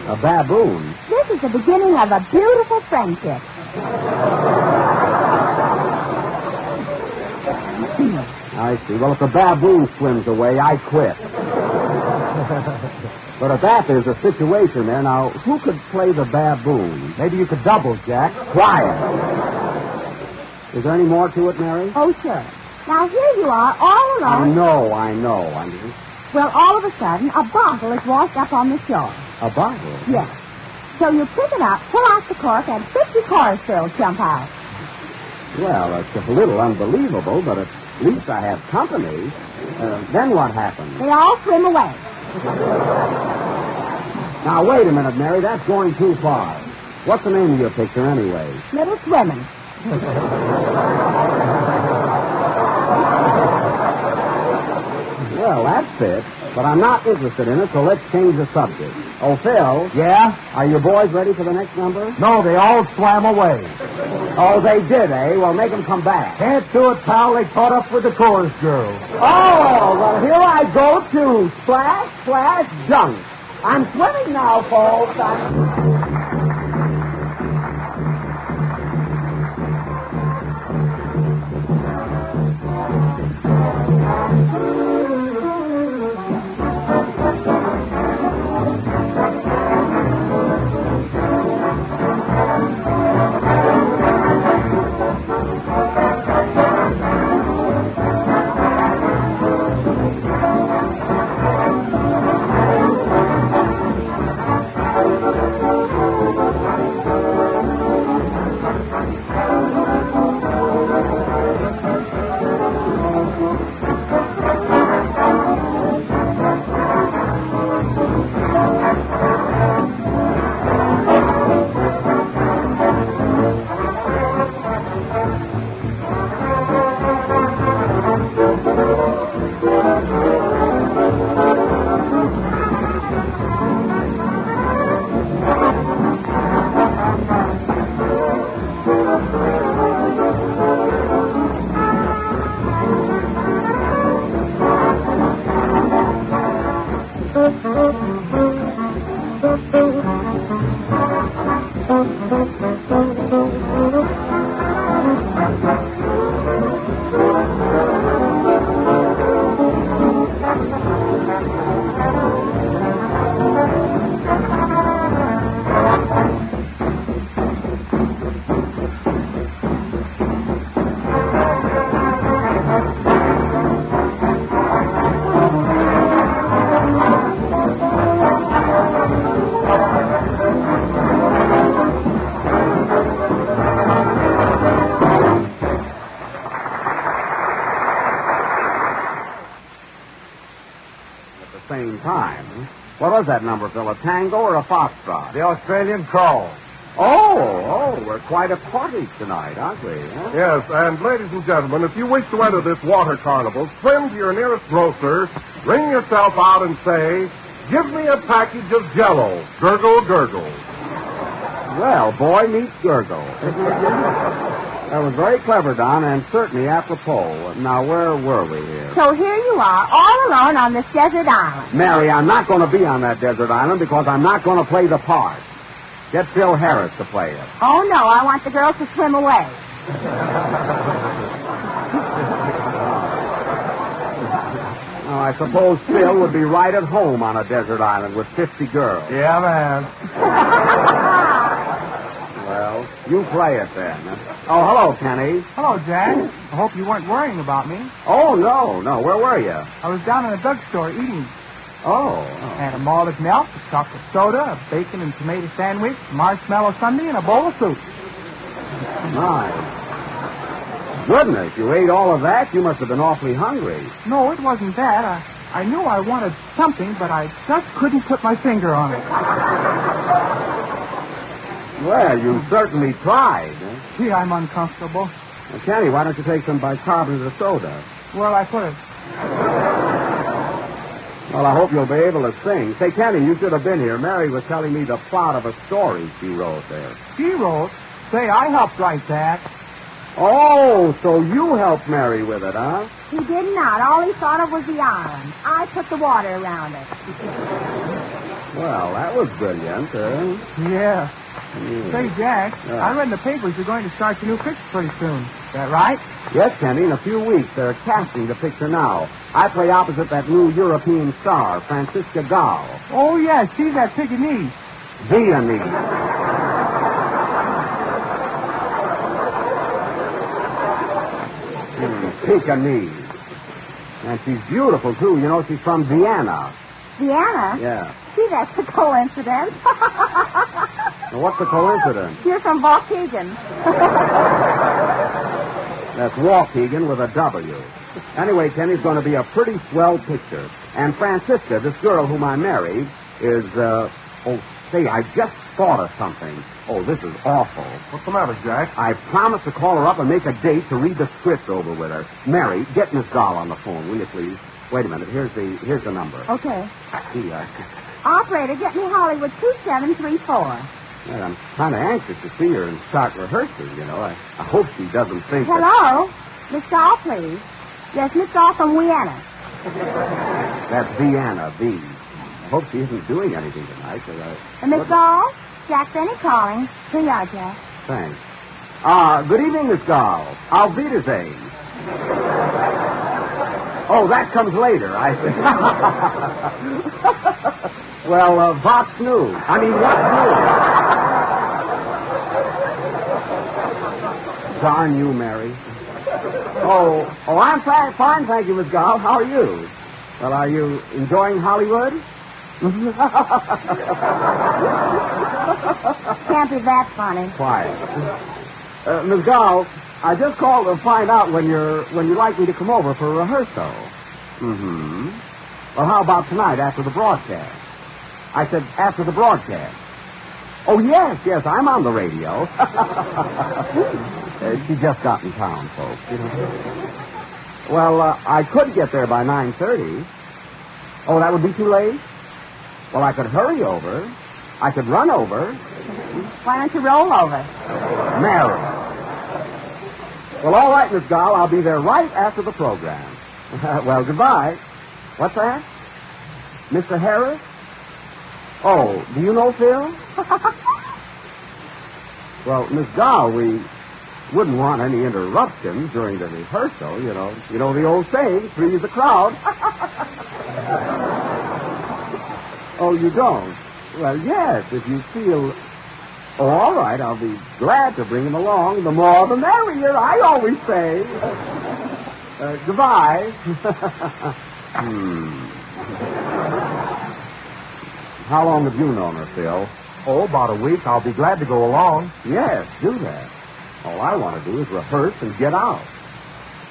A baboon? This is the beginning of a beautiful friendship. I see. Well, if the baboon swims away, I quit. But if that there's a situation there, now, who could play the baboon? Maybe you could double, Jack. Quiet. Is there any more to it, Mary? Oh, sure. Now, here you are, all alone. I know. Well, all of a sudden, a bottle is washed up on the shore. A bottle? Yes. So you pick it up, pull out the cork, and 50 chorus girls jump out. Well, it's a little unbelievable, but at least I have company. Then what happens? They all swim away. Now, wait a minute, Mary. That's going too far. What's the name of your picture, anyway? Little Swimming. Well, that's it. But I'm not interested in it, so let's change the subject. Oh, Phil. Yeah? Are you boys ready for the next number? No, they all swam away. Oh, they did, eh? Well, make them come back. Can't do it, pal. They caught up with the chorus girl. Oh, well, here I go, too. Splash, splash, dunk. I'm swimming now, folks. What was that number, Phil? A tango or a foxtrot? The Australian call. Oh, we're quite a party tonight, aren't we? Huh? Yes, and ladies and gentlemen, if you wish to enter this water carnival, swim to your nearest grocer, ring yourself out and say, "Give me a package of Jell-O. Gurgle, gurgle." Well, boy meets gurgle. That was very clever, Don, and certainly apropos. Now, where were we here? So here you are, all alone on this desert island. Mary, I'm not going to be on that desert island because I'm not going to play the part. Get Phil Harris to play it. Oh, no, I want the girls to swim away. Well, I suppose Phil would be right at home on a desert island with 50 girls. Yeah, man. Well, you play it then. Oh, hello, Kenny. Hello, Jack. I hope you weren't worrying about me. Oh, no. Where were you? I was down in a drugstore eating. Oh. Had a malted milk, a chocolate soda, a bacon and tomato sandwich, marshmallow sundae, and a bowl of soup. My goodness, you ate all of that? You must have been awfully hungry. No, it wasn't that. I knew I wanted something, but I just couldn't put my finger on it. Well, you certainly tried. Gee, I'm uncomfortable. Well, Kenny, why don't you take some bicarbonate of soda? Where'll I put it? Well, I hope you'll be able to sing. Say, Kenny, you should have been here. Mary was telling me the plot of a story she wrote there. She wrote? Say, I helped write that. Oh, so you helped Mary with it, huh? He did not. All he thought of was the island. I put the water around it. Well, that was brilliant, huh? Yeah. Say, Jack, I read in the papers you're going to start your new picture pretty soon. Is that right? Yes, Kenny. In a few weeks, they're casting the picture now. I play opposite that new European star, Francisca Gall. Oh, yeah, she's that Pekingese. Viennese. Pekingese. And she's beautiful, too. You know, she's from Vienna. Vienna? Yeah. See, that's a coincidence. Now, what's the coincidence? You're from Waukegan. That's Waukegan with a W. Anyway, Kenny's going to be a pretty swell picture. And Francisca, this girl whom I married, is, I just thought of something. Oh, this is awful. What's the matter, Jack? I promised to call her up and make a date to read the script over with her. Mary, get Miss Gall on the phone, will you, please? Wait a minute. Here's the number. Okay. Here. Operator, get me Hollywood 2734. Well, I'm kind of anxious to see her and start rehearsing, you know. I hope she doesn't think Hello? Miss Gall, please. Yes, Miss Gall from Vienna. That's Vienna, V. I hope she isn't doing anything tonight. Miss Gall? Jack Benny calling. Here you are, Jack. Thanks. Good evening, Miss Gall. Auf Wiedersehen. Oh, that comes later, I think. Well, what's new? I mean, what's new? Darn you, Mary. Oh, I'm fine, thank you, Miss Gall. How are you? Well, are you enjoying Hollywood? Can't be that funny. Quiet. Miss Gall, I just called to find out when you'd like me to come over for a rehearsal. Mm-hmm. Well, how about tonight after the broadcast? I said after the broadcast. Oh, yes, I'm on the radio. She just got in town, folks. You know. Well, I could get there by 9:30. Oh, that would be too late? Well, I could hurry over. I could run over. Why don't you roll over? Mary. Well, all right, Miss Gall. I'll be there right after the program. Well, goodbye. What's that? Mr. Harris? Oh, do you know Phil? Well, Miss Gall, we wouldn't want any interruptions during the rehearsal, you know. You know the old saying, three's a crowd. Oh, you don't? Well, yes, if you feel... Oh, all right, I'll be glad to bring him along. The more the merrier, I always say. Goodbye. How long have you known her, Phil? Oh, about a week. I'll be glad to go along. Yes, do that. All I want to do is rehearse and get out.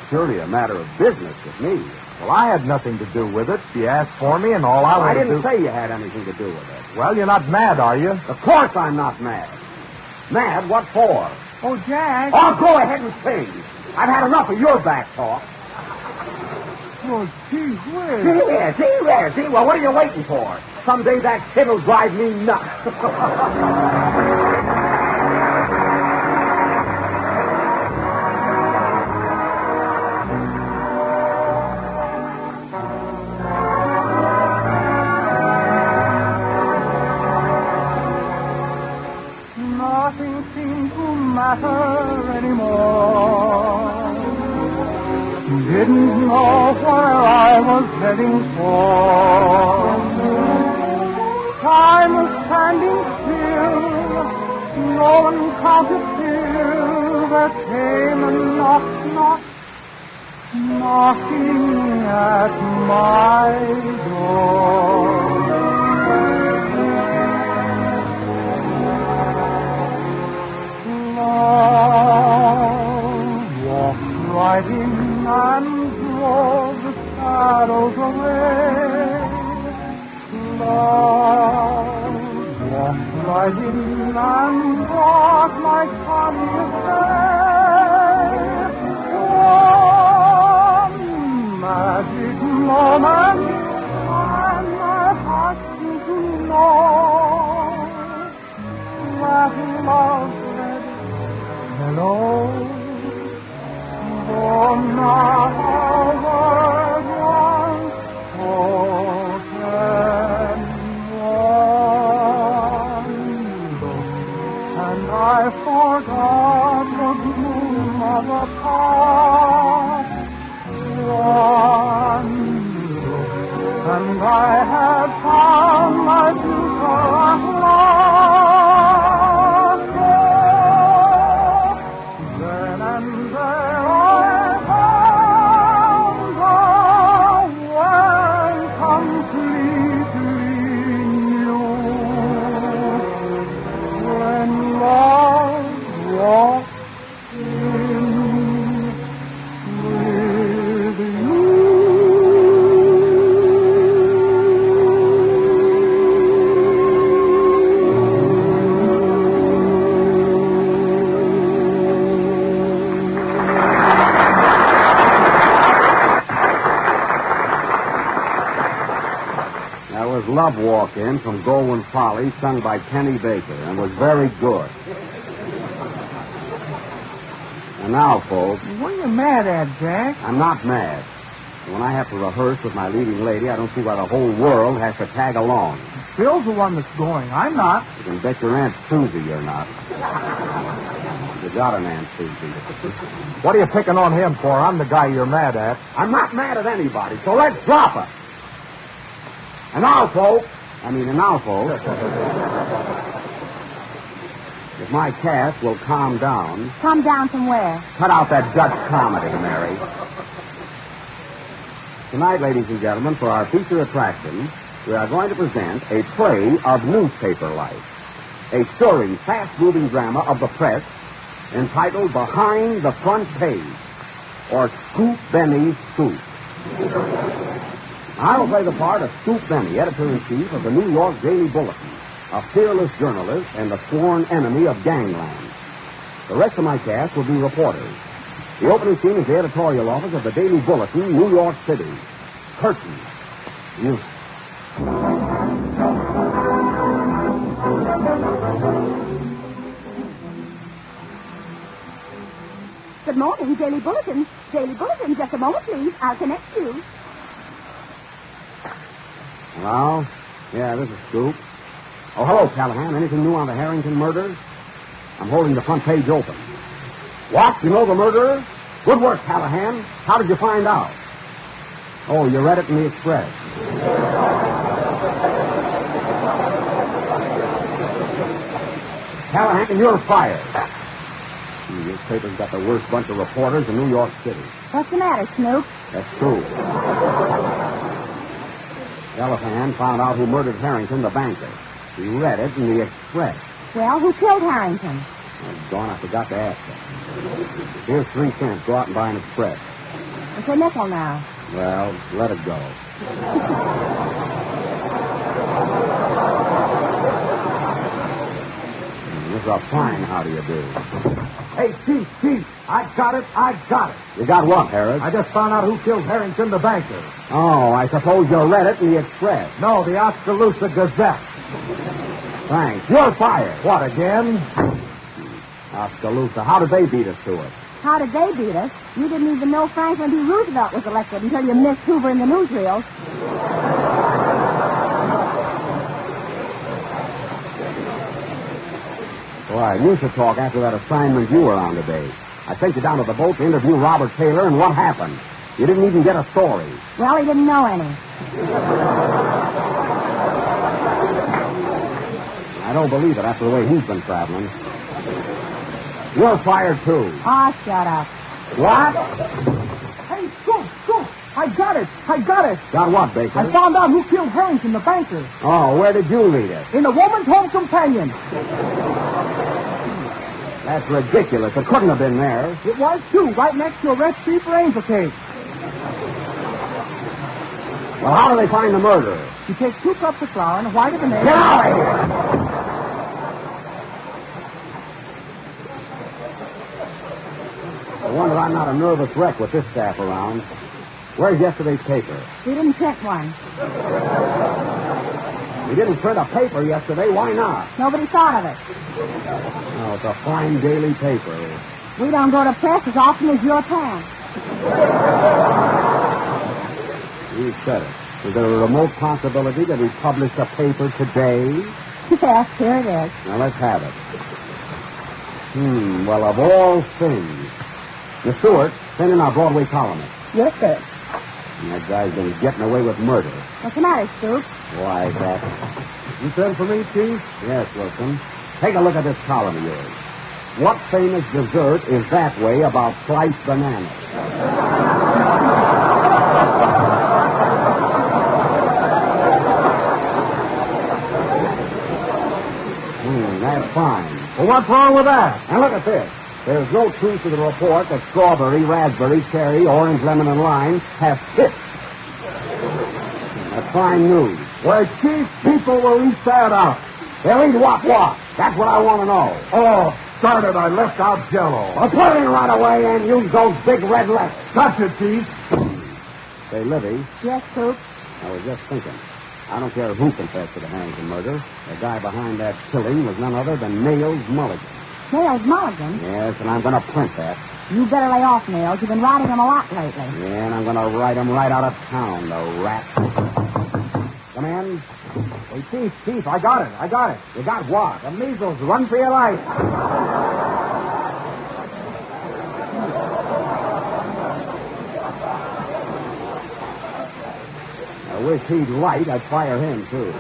Surely a matter of business with me. Well, I had nothing to do with it. She asked for me, and all I didn't say you had anything to do with it. Well, you're not mad, are you? Of course I'm not mad. Mad? What for? Oh, Jack. Oh, go ahead and sing. I've had enough of your back talk. Oh, gee whiz. Gee whiz. Well, what are you waiting for? Someday that kid will drive me nuts. Nothing seemed to matter anymore. Didn't know where I was heading for. Time was standing still. No one counted till there came a knocking at my door. Walked right in and drove the shadows away. Love walked right in and brought my funniest day. One magic moment, and my heart seemed to know that love said hello. Oh, now word was spoken, one look, and I forgot the gloom of the past. One look, and I had found my future at last. Then and there I found the world completely new. When love walked in with you. That was Love Walk In from Goldwyn Folly, sung by Kenny Baker, and was very good. And now, folks, What are you mad at, Jack? I'm not mad. When I have to rehearse with my leading lady, I don't see why the whole world has to tag along. Bill's the one that's going. I'm not. You can bet your Aunt Susie you're not. You got an Aunt Susie. What are you picking on him for? I'm the guy you're mad at. I'm not mad at anybody, so let's drop it. And now, folks, if my cast will calm down, Come down from where? cut out that Dutch comedy, Mary. Tonight, ladies and gentlemen, for our feature attraction, we are going to present a play of newspaper life. A stirring, fast-moving drama of the press entitled Behind the Front Page, or Scoop Benny's Scoop. I will play the part of Scoop Benny, editor-in-chief of the New York Daily Bulletin, a fearless journalist and the sworn enemy of gangland. The rest of my cast will be reporters. The opening scene is the editorial office of the Daily Bulletin, New York City. Curtain. Music. Good morning, Daily Bulletin. Daily Bulletin, just a moment, please. I'll connect you. Hello? Yeah, this is Scoop. Oh, hello, Callahan. Anything new on the Harrington murder? I'm holding the front page open. What? You know the murderer? Good work, Callahan. How did you find out? Oh, you read it in the Express. Callahan, you're fired. This paper's got the worst bunch of reporters in New York City. What's the matter, Snoop? That's true. Callahan found out who murdered Harrington, the banker. He read it in the Express. Well, who killed Harrington? Oh, gone, I forgot to ask him. Here's 3 cents. Go out and buy an Express. It's a nickel now. Well, let it go. This a fine how do you do. Hey, Chief, I got it. You got what, Harris? I just found out who killed Harrington, the banker. Oh, I suppose you read it in the Express. No, the Oskaloosa Gazette. Thanks. You're fired. What, again? Oskaloosa, how did they beat us to it? How did they beat us? You didn't even know Franklin D. Roosevelt was elected until you missed Hoover in the newsreels. Why, you should talk after that assignment you were on today. I sent you down to the boat to interview Robert Taylor, and what happened? You didn't even get a story. Well, he didn't know any. I don't believe it after the way he's been traveling. You're fired, too. Oh, shut up. What? Hey, Scoop! I got it! Got what, Baker? I found out who killed Harrington, the banker. Oh, where did you read it? In the Woman's Home Companion. That's ridiculous. It couldn't have been there. It was, too, right next to a recipe for angel cake. Well, how do they find the murderer? You take 2 cups of flour and a white of an egg. Get out of here! I wonder I'm not a nervous wreck with this staff around. Where's yesterday's paper? We didn't print one. We didn't print a paper yesterday. Why not? Nobody thought of it. Oh, it's a fine daily paper. We don't go to press as often as your pants. You said it. Is there a remote possibility that we publish a paper today? Yes, here it is. Now, let's have it. Well, of all things. Miss Stewart, send in our Broadway columnist. Yes, sir. And that guy's been getting away with murder. What's the matter, Stoop? Why, that... You sent for me, Chief? Yes, Wilson. Take a look at this column of yours. What famous dessert is that way about sliced bananas? That's fine. Well, what's wrong with that? Now, look at this. There's no truth to the report that strawberry, raspberry, cherry, orange, lemon, and lime have tips. That's fine news. Well, Chief, people will eat that up. They'll eat what? That's what I want to know. Oh, darn it, I left out Jell-O. Well, put it in right away and use those big red letters. Gotcha, Chief. Say, Livy. Yes, Stoop. I was just thinking. I don't care who confessed to the Harrington murder. The guy behind that killing was none other than Nails Mulligan. Nails Mulligan? Yes, and I'm going to print that. You better lay off, Nails. You've been writing him a lot lately. Yeah, and I'm going to write him right out of town, the rat. Come in. Hey, Chief, I got it. You got what? The measles. Run for your life. I wish he'd light. I'd fire him, too.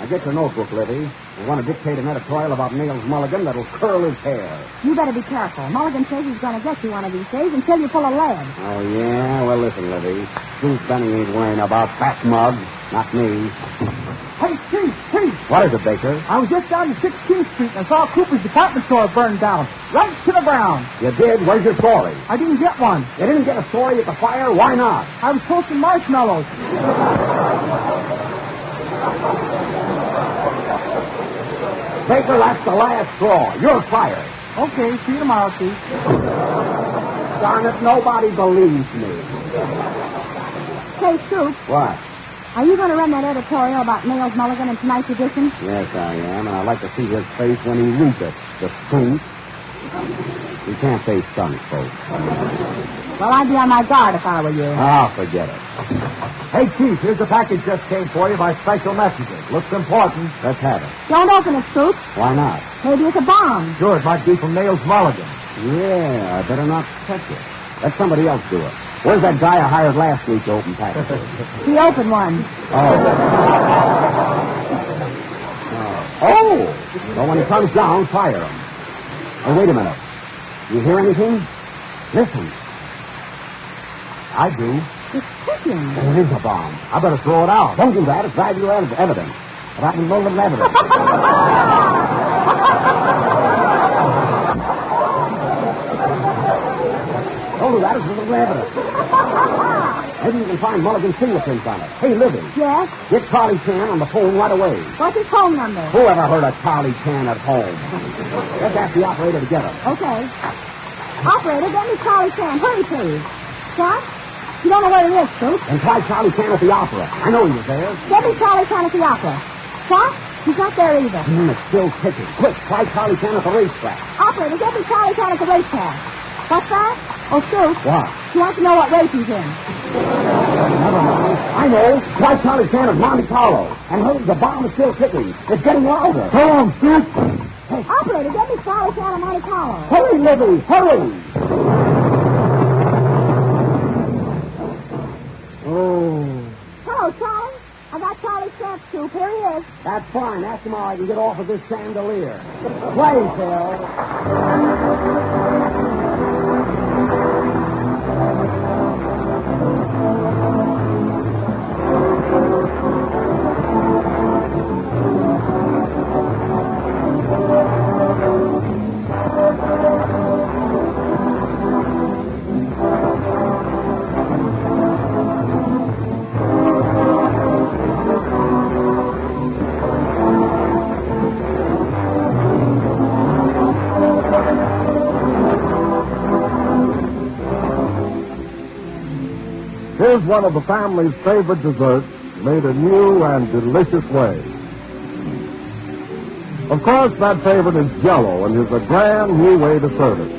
Now, get your notebook, Livy. I want to dictate an editorial about Nails Mulligan that'll curl his hair. You better be careful. Mulligan says he's going to get you one of these days until you're full of lead. Oh, yeah? Well, listen, Livy. Bruce Benny ain't worrying about fat mug. Not me. Hey, Chief. What is it, Baker? I was just down to 16th Street and I saw Cooper's department store burned down. Right to the ground. You did? Where's your story? I didn't get one. You didn't get a story at the fire? Why not? I was toasting marshmallows. Baker, that's the last straw. You're fired. Okay, see you tomorrow, Chief. Darn it, nobody believes me. Say, Stoop. What? Are you going to run that editorial about Nails Mulligan in tonight's edition? Yes, I am, and I'd like to see his face when he reads it. The skunk. You can't say skunk, folks. Well, I'd be on my guard if I were you. Ah, forget it. Hey, Chief, here's a package just came for you by special messenger. Looks important. Let's have it. Don't open it, Stoop. Why not? Maybe it's a bomb. Sure, it might be from Nails Mulligan. Yeah, I better not touch it. Let somebody else do it. Where's that guy I hired last week to open packages? He opened one. Oh, well, when he comes down, fire him. Oh, wait a minute. You hear anything? Listen. I do. It's ticking. It is a bomb. I better throw it out. Don't do that. It's valuable evidence. Valuable evidence. Don't do that. It's a little evidence. Maybe you can find Mulligan's fingerprints on it. Hey, Libby. Yes? Get Charlie Chan on the phone right away. What's his phone number? Who ever heard of Charlie Chan at home? Let's ask the operator to get him. Okay. Operator, get me Charlie Chan. Hurry, please. What? You don't know where he is, Scoop? And try Charlie Chan at the opera. I know he was there. Get me Charlie Chan at the opera. What? He's not there either. It's still ticking. Quick, try Charlie Chan at the racetrack. Operator, get me Charlie Chan at the racetrack. What's that? Oh, Scoop. What? He wants to know what race he's in. Never mind. I know. Try Charlie Chan at Monte Carlo. And hurry, the bomb is still ticking. It's getting louder. Go on, Scoop. Hey. Operator, get me Charlie Chan at Monte Carlo. Hurry, Libby. Hurry. Oh. Hello, Charlie. I got Charlie's stamp, Scoop. Here he is. That's fine. Ask him how I can get off of this chandelier. Play, Phil. Here's one of the family's favorite desserts made a new and delicious way. Of course, that favorite is Jell-O, and is a brand new way to serve it.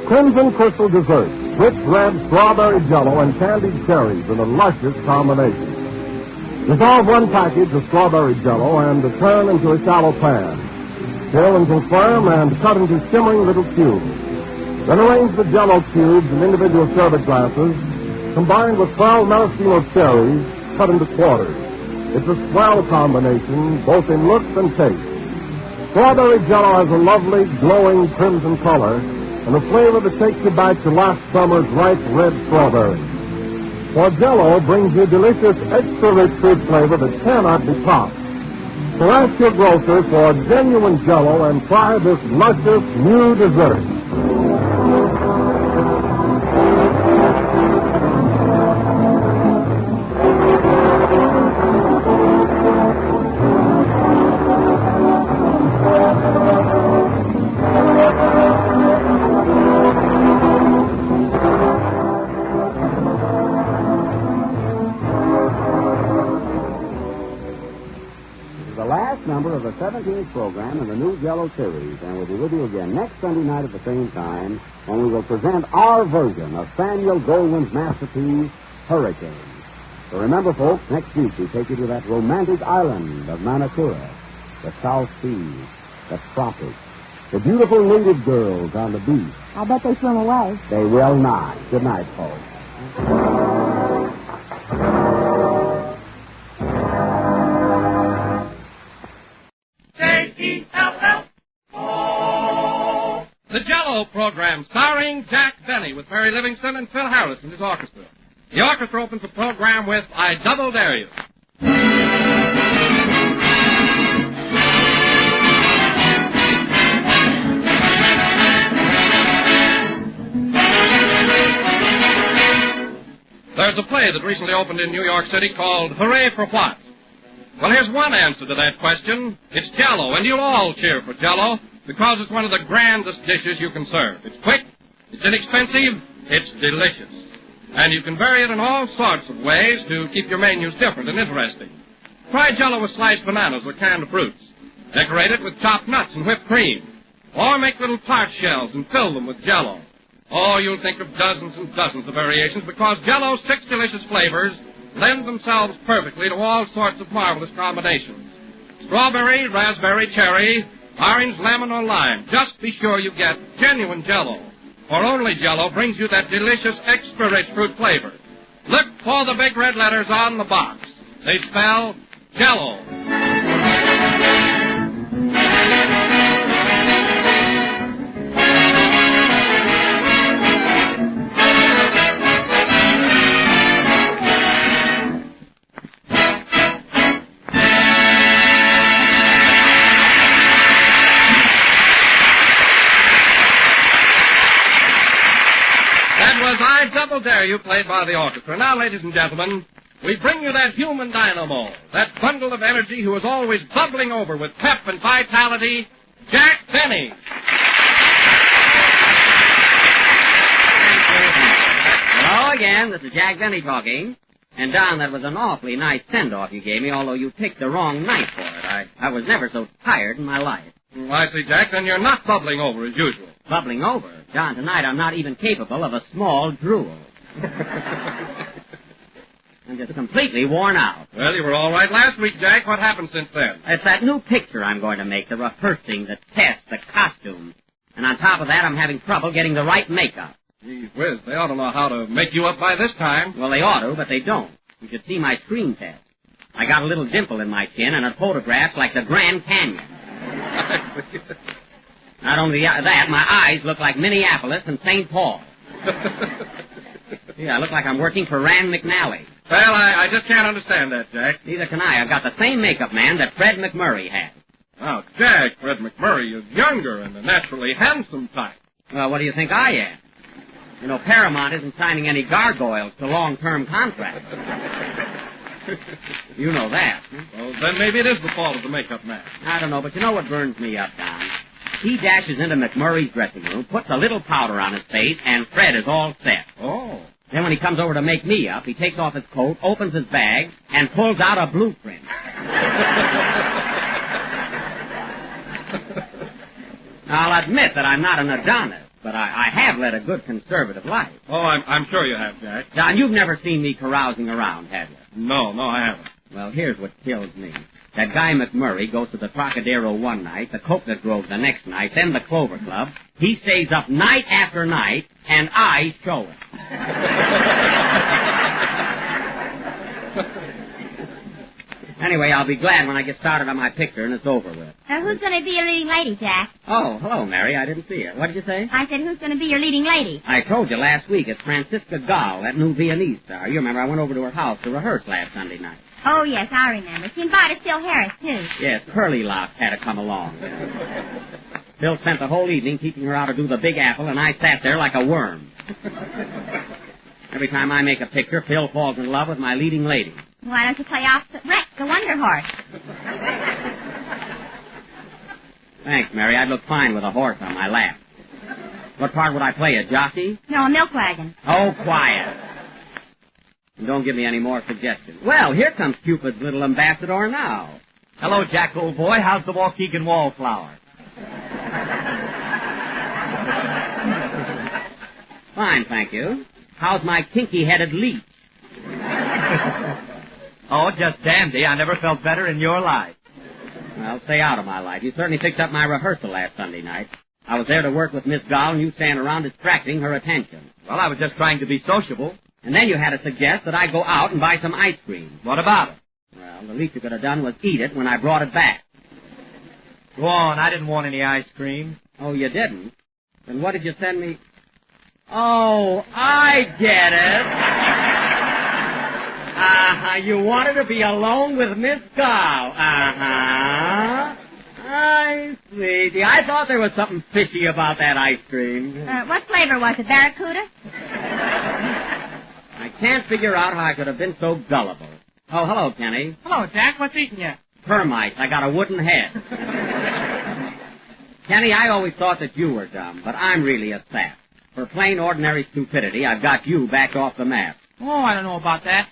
Crimson Crystal Dessert, rich red strawberry Jell-O and candied cherries in a luscious combination. Dissolve one package of strawberry Jell-O and turn into a shallow pan. Fill until firm and cut into shimmering little cubes. Then arrange the Jell-O cubes in individual sherbet glasses, combined with 12 maraschino cherries cut into quarters. It's a swell combination, both in looks and taste. Strawberry Jell-O has a lovely, glowing crimson color and a flavor that takes you back to last summer's ripe red strawberries. For Jell-O brings you delicious, extra-rich fruit flavor that cannot be topped. So ask your grocer for genuine Jell-O and try this luscious new dessert. Number of the 17th program in the new Jell-O series, and we'll be with you again next Sunday night at the same time when we will present our version of Samuel Goldwyn's masterpiece, Hurricane. So remember, folks, next week we take you to that romantic island of Manakura, the South Seas, the tropics, the beautiful native girls on the beach. I bet they swim away. They will not. Good night, folks. The Jell-O program, starring Jack Benny with Mary Livingston and Phil Harris and his orchestra. The orchestra opens the program with I Double Dare You. There's a play that recently opened in New York City called Hooray for What? Well, here's one answer to that question. It's Jell-O, and you'll all cheer for Jell-O, because it's one of the grandest dishes you can serve. It's quick, it's inexpensive, it's delicious. And you can vary it in all sorts of ways to keep your menus different and interesting. Try Jell-O with sliced bananas or canned fruits. Decorate it with chopped nuts and whipped cream. Or make little tart shells and fill them with Jell-O. Oh, you'll think of dozens and dozens of variations because Jell-O's 6 delicious flavors lend themselves perfectly to all sorts of marvelous combinations. Strawberry, raspberry, cherry, orange, lemon, or lime. Just be sure you get genuine Jell-O. For only Jell-O brings you that delicious, extra-rich fruit flavor. Look for the big red letters on the box. They spell Jell-O. Double Dare You played by the orchestra. Now, ladies and gentlemen, we bring you that human dynamo, that bundle of energy who is always bubbling over with pep and vitality, Jack Benny. Hello again. This is Jack Benny talking. And, Don, that was an awfully nice send-off you gave me, although you picked the wrong night for it. I was never so tired in my life. I see, Jack. Then you're not bubbling over as usual. Bubbling over? John, tonight I'm not even capable of a small drool. I'm just completely worn out. Well, you were all right last week, Jack. What happened since then? It's that new picture I'm going to make, the rehearsing, the test, the costume. And on top of that, I'm having trouble getting the right makeup. Gee whiz, they ought to know how to make you up by this time. Well, they ought to, but they don't. You should see my screen test. I got a little dimple in my chin and a photograph like the Grand Canyon. Not only that, my eyes look like Minneapolis and St. Paul. Yeah, I look like I'm working for Rand McNally. Well, I just can't understand that, Jack. Neither can I. I've got the same makeup man that Fred McMurray had. Oh, Jack, Fred McMurray is younger and a naturally handsome type. Well, what do you think I am? You know, Paramount isn't signing any gargoyles to long-term contracts. You know that. Well, then maybe it is the fault of the makeup man. I don't know, but you know what burns me up, Don? He dashes into McMurray's dressing room, puts a little powder on his face, and Fred is all set. Oh. Then when he comes over to make me up, he takes off his coat, opens his bag, and pulls out a blueprint. Now, I'll admit that I'm not an Adonis, but I have led a good conservative life. Oh, I'm sure you have, Jack. John, you've never seen me carousing around, have you? No, I haven't. Well, here's what kills me. That guy McMurray goes to the Trocadero one night, the Coconut Grove the next night, then the Clover Club. He stays up night after night, and I show it. Anyway, I'll be glad when I get started on my picture and it's over with. Who's going to be your leading lady, Jack? Oh, hello, Mary. I didn't see you. What did you say? I said, who's going to be your leading lady? I told you last week. It's Francisca Gall, that new Viennese star. You remember I went over to her house to rehearse last Sunday night. Oh, yes, I remember. She invited Phil Harris, too. Yes, Curly Locks had to come along. Phil spent the whole evening teaching her how to do the Big Apple, and I sat there like a worm. Every time I make a picture, Phil falls in love with my leading lady. Why don't you play opposite Rex, the Wonder Horse? Thanks, Mary. I'd look fine with a horse on my lap. What part would I play, a jockey? No, a milk wagon. Oh, quiet. And don't give me any more suggestions. Well, here comes Cupid's little ambassador now. Hello, Jack, old boy. How's the Waukegan wallflower? Fine, thank you. How's my kinky-headed leech? Oh, just dandy. I never felt better in your life. Well, stay out of my life. You certainly fixed up my rehearsal last Sunday night. I was there to work with Miss Gall, and you stand around distracting her attention. Well, I was just trying to be sociable. And then you had to suggest that I go out and buy some ice cream. What about it? Well, the least you could have done was eat it when I brought it back. Go on. I didn't want any ice cream. Oh, you didn't? Then what did you send me? Oh, I get it. You wanted to be alone with Miss Gall. I see. I thought there was something fishy about that ice cream. What flavor was it, Barracuda? I can't figure out how I could have been so gullible. Oh, hello, Kenny. Hello, Jack. What's eating you? Termites. I got a wooden head. Kenny, I always thought that you were dumb, but I'm really a sap. For plain, ordinary stupidity, I've got you back off the map. Oh, I don't know about that.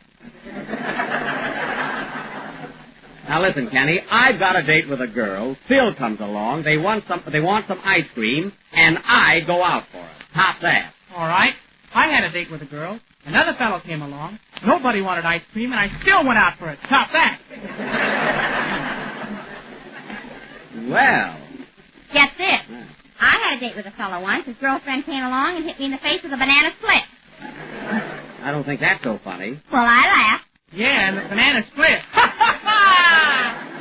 Now listen, Kenny, I've got a date with a girl. Phil comes along. They want some ice cream, and I go out for it. Top that. All right. I had a date with a girl. Another fellow came along. Nobody wanted ice cream, and I still went out for it. Top that. Well. Get this. I had a date with a fellow once. His girlfriend came along and hit me in the face with a banana split. I don't think that's so funny. Well, I laughed. Yeah, and the banana split.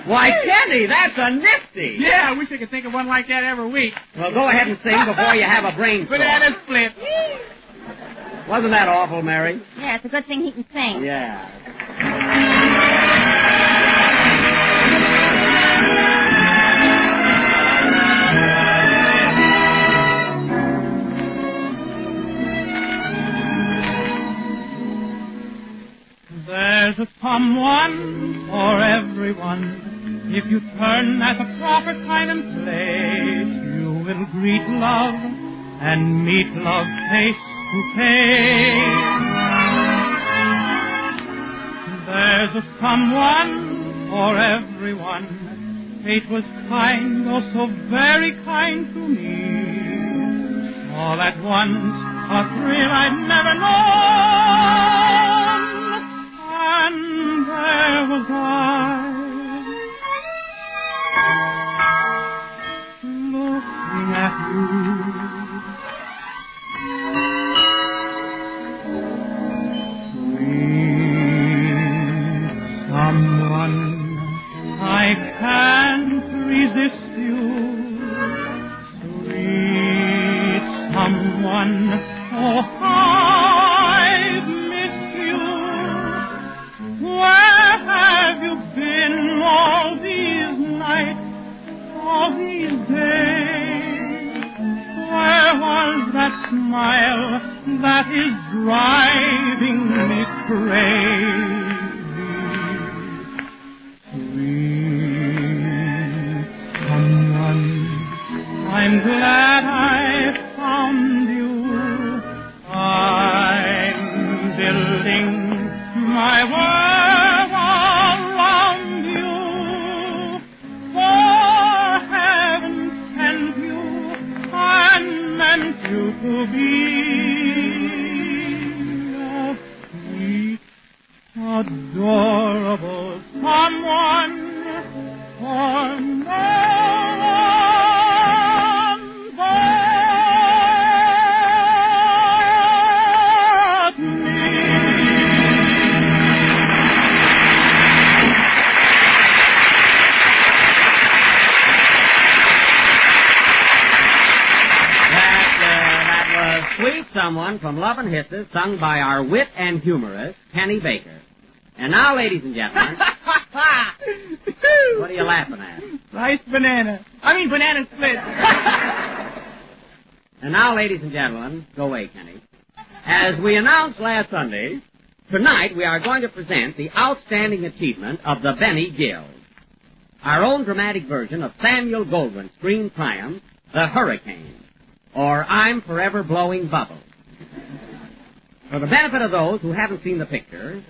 Why, Kenny, that's a nifty. Yeah, I wish I could think of one like that every week. Well, go ahead and sing before you have a brainstorm. Banana split. Wasn't that awful, Mary? Yeah, it's a good thing he can sing. Yeah. someone for everyone. If you turn at the proper time and place, you will greet love and meet love face to face. There's a someone for everyone. Fate was kind, oh so very kind to me. All at once, a thrill I'd never known. And there was I, looking at you. Someone, I can't resist you. Sweet someone, oh, I've missed you. Where have you been all these nights, all these days? Where was that smile that is driving me crazy? I'm glad I found you. I'm building my world around you. For heaven sent you, I meant you to be a sweet, adorable someone for no one. Sweet Someone from Love and Hisses, sung by our wit and humorist, Penny Baker. And now, ladies and gentlemen... What are you laughing at? Rice banana. Banana split. And now, ladies and gentlemen, go away, Kenny. As we announced last Sunday, tonight we are going to present the outstanding achievement of the Benny Guild. Our own dramatic version of Samuel Goldwyn's screen triumph, The Hurricane, or I'm Forever Blowing Bubbles. For the benefit of those who haven't seen the picture,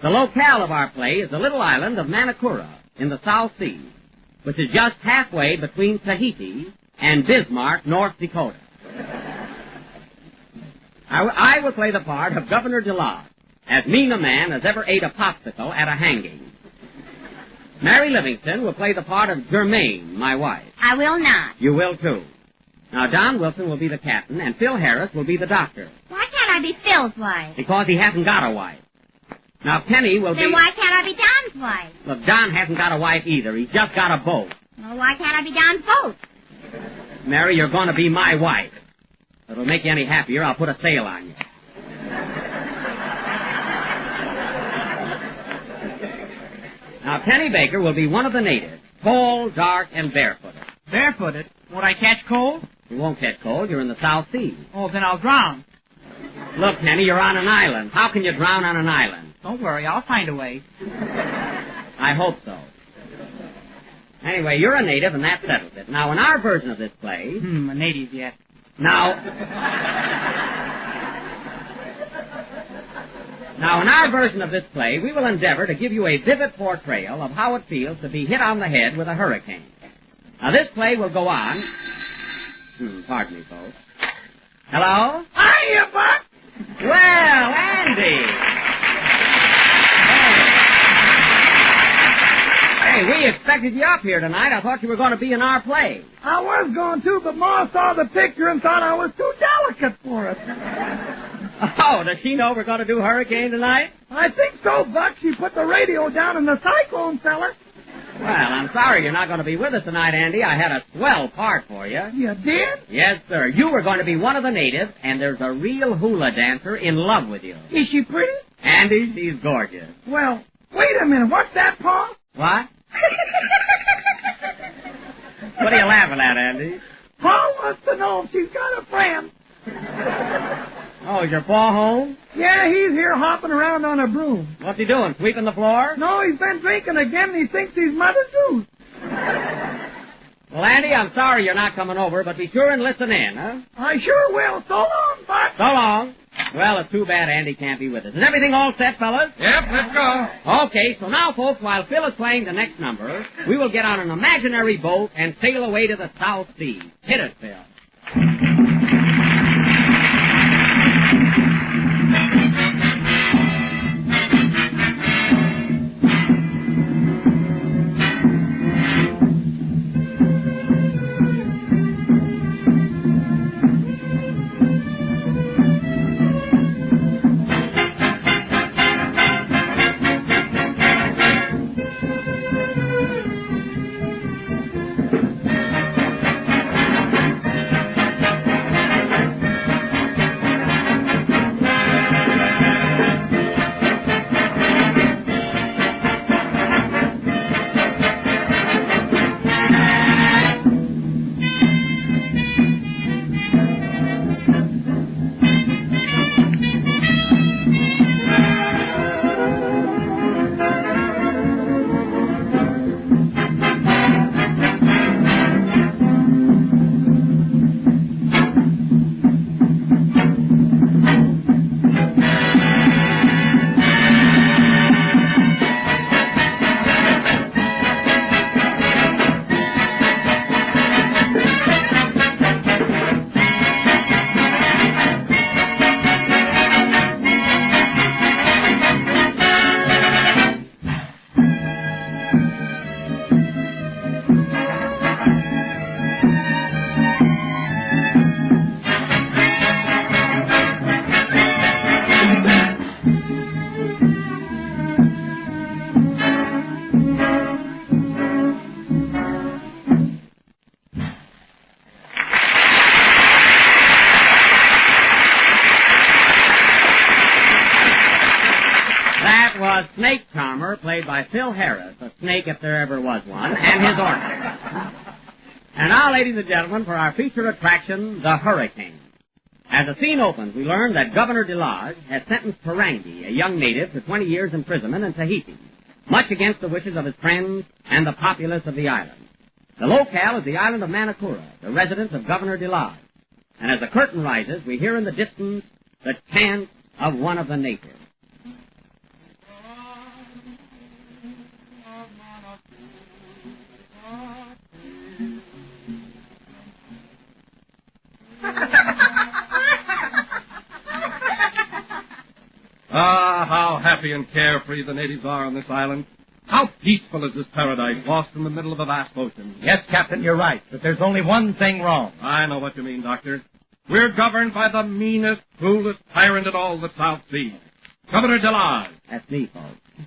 the locale of our play is the little island of Manakura in the South Sea, which is just halfway between Tahiti and Bismarck, North Dakota. I will play the part of Governor DeLotte, as mean a man as ever ate a popsicle at a hanging. Mary Livingston will play the part of Germaine, my wife. I will not. You will, too. Now, Don Wilson will be the captain, and Phil Harris will be the doctor. Why can't I be Phil's wife? Because he hasn't got a wife. Now, Penny will be... Then why can't I be Don's wife? Look, Don hasn't got a wife either. He's just got a boat. Well, why can't I be Don's boat? Mary, you're going to be my wife. If it'll make you any happier, I'll put a sail on you. Now, Penny Baker will be one of the natives, tall, dark, and barefooted. Barefooted? Won't I catch cold? You won't catch cold. You're in the South Sea. Oh, then I'll drown. Look, Penny, you're on an island. How can you drown on an island? Don't worry, I'll find a way. I hope so. Anyway, you're a native, and that settles it. Now, in our version of this play... A native yet. Now, in our version of this play, we will endeavor to give you a vivid portrayal of how it feels to be hit on the head with a hurricane. Now, this play will go on... pardon me, folks. Hello? Hiya, Buck! Well, Andy! Hey, we expected you up here tonight. I thought you were going to be in our play. I was going to, but Ma saw the picture and thought I was too delicate for it. Oh, does she know we're going to do Hurricane tonight? I think so, Buck. She put the radio down in the cyclone cellar. Well, I'm sorry you're not going to be with us tonight, Andy. I had a swell part for you. You did? Yes, sir. You were going to be one of the natives, and there's a real hula dancer in love with you. Is she pretty? Andy, she's gorgeous. Well, wait a minute. What's that, Pa? What? What are you laughing at, Andy? Pa wants to know if she's got a friend. Oh, is your pa home? Yeah, he's here hopping around on a broom. What's he doing, sweeping the floor? No, he's been drinking again, and he thinks he's Mother Goose. Well, Andy, I'm sorry you're not coming over, but be sure and listen in, huh? I sure will. So long, Buck. So long. Well, it's too bad Andy can't be with us. Is everything all set, fellas? Yep, let's go. Okay, so now, folks, while Phil is playing the next number, we will get on an imaginary boat and sail away to the South Sea. Hit it, Phil. Snake Charmer, played by Phil Harris, a snake if there ever was one, and his orchestra. And now, ladies and gentlemen, for our featured attraction, the Hurricane. As the scene opens, we learn that Governor DeLage has sentenced Parangi, a young native, to 20 years imprisonment in Tahiti, much against the wishes of his friends and the populace of the island. The locale is the island of Manakura, the residence of Governor DeLage. And as the curtain rises, we hear in the distance the chant of one of the natives. Ah, how happy and carefree the natives are on this island. How peaceful is this paradise, lost in the middle of a vast ocean. Yes, Captain, you're right, but there's only one thing wrong. I know what you mean, Doctor. We're governed by the meanest, cruelest tyrant in all the South Seas. Governor DeLage. That's me, folks.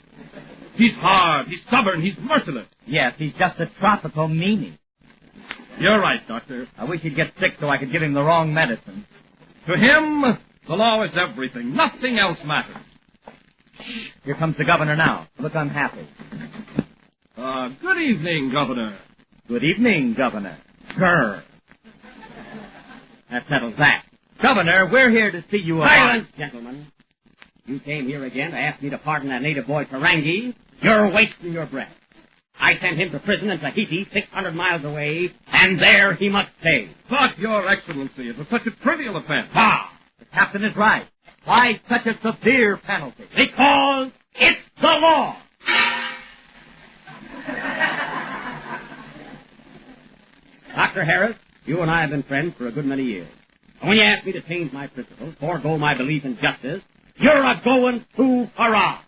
He's hard, he's stubborn, he's merciless. Yes, he's just a tropical meanie. You're right, Doctor. I wish he'd get sick so I could give him the wrong medicine. To him, the law is everything. Nothing else matters. Here comes the governor now. Look unhappy. Good evening, Governor. Good evening, Governor. Grr. That settles that. Governor, we're here to see you Silence, gentlemen. You came here again to ask me to pardon that native boy, Parangi. You're wasting your breath. I sent him to prison in Tahiti, 600 miles away, and there he must stay. But, Your Excellency, it was such a trivial offense. Ah! The captain is right. Why such a severe penalty? Because it's the law. Dr. Harris, you and I have been friends for a good many years. And when you ask me to change my principles, forego my belief in justice, you're a-going too far.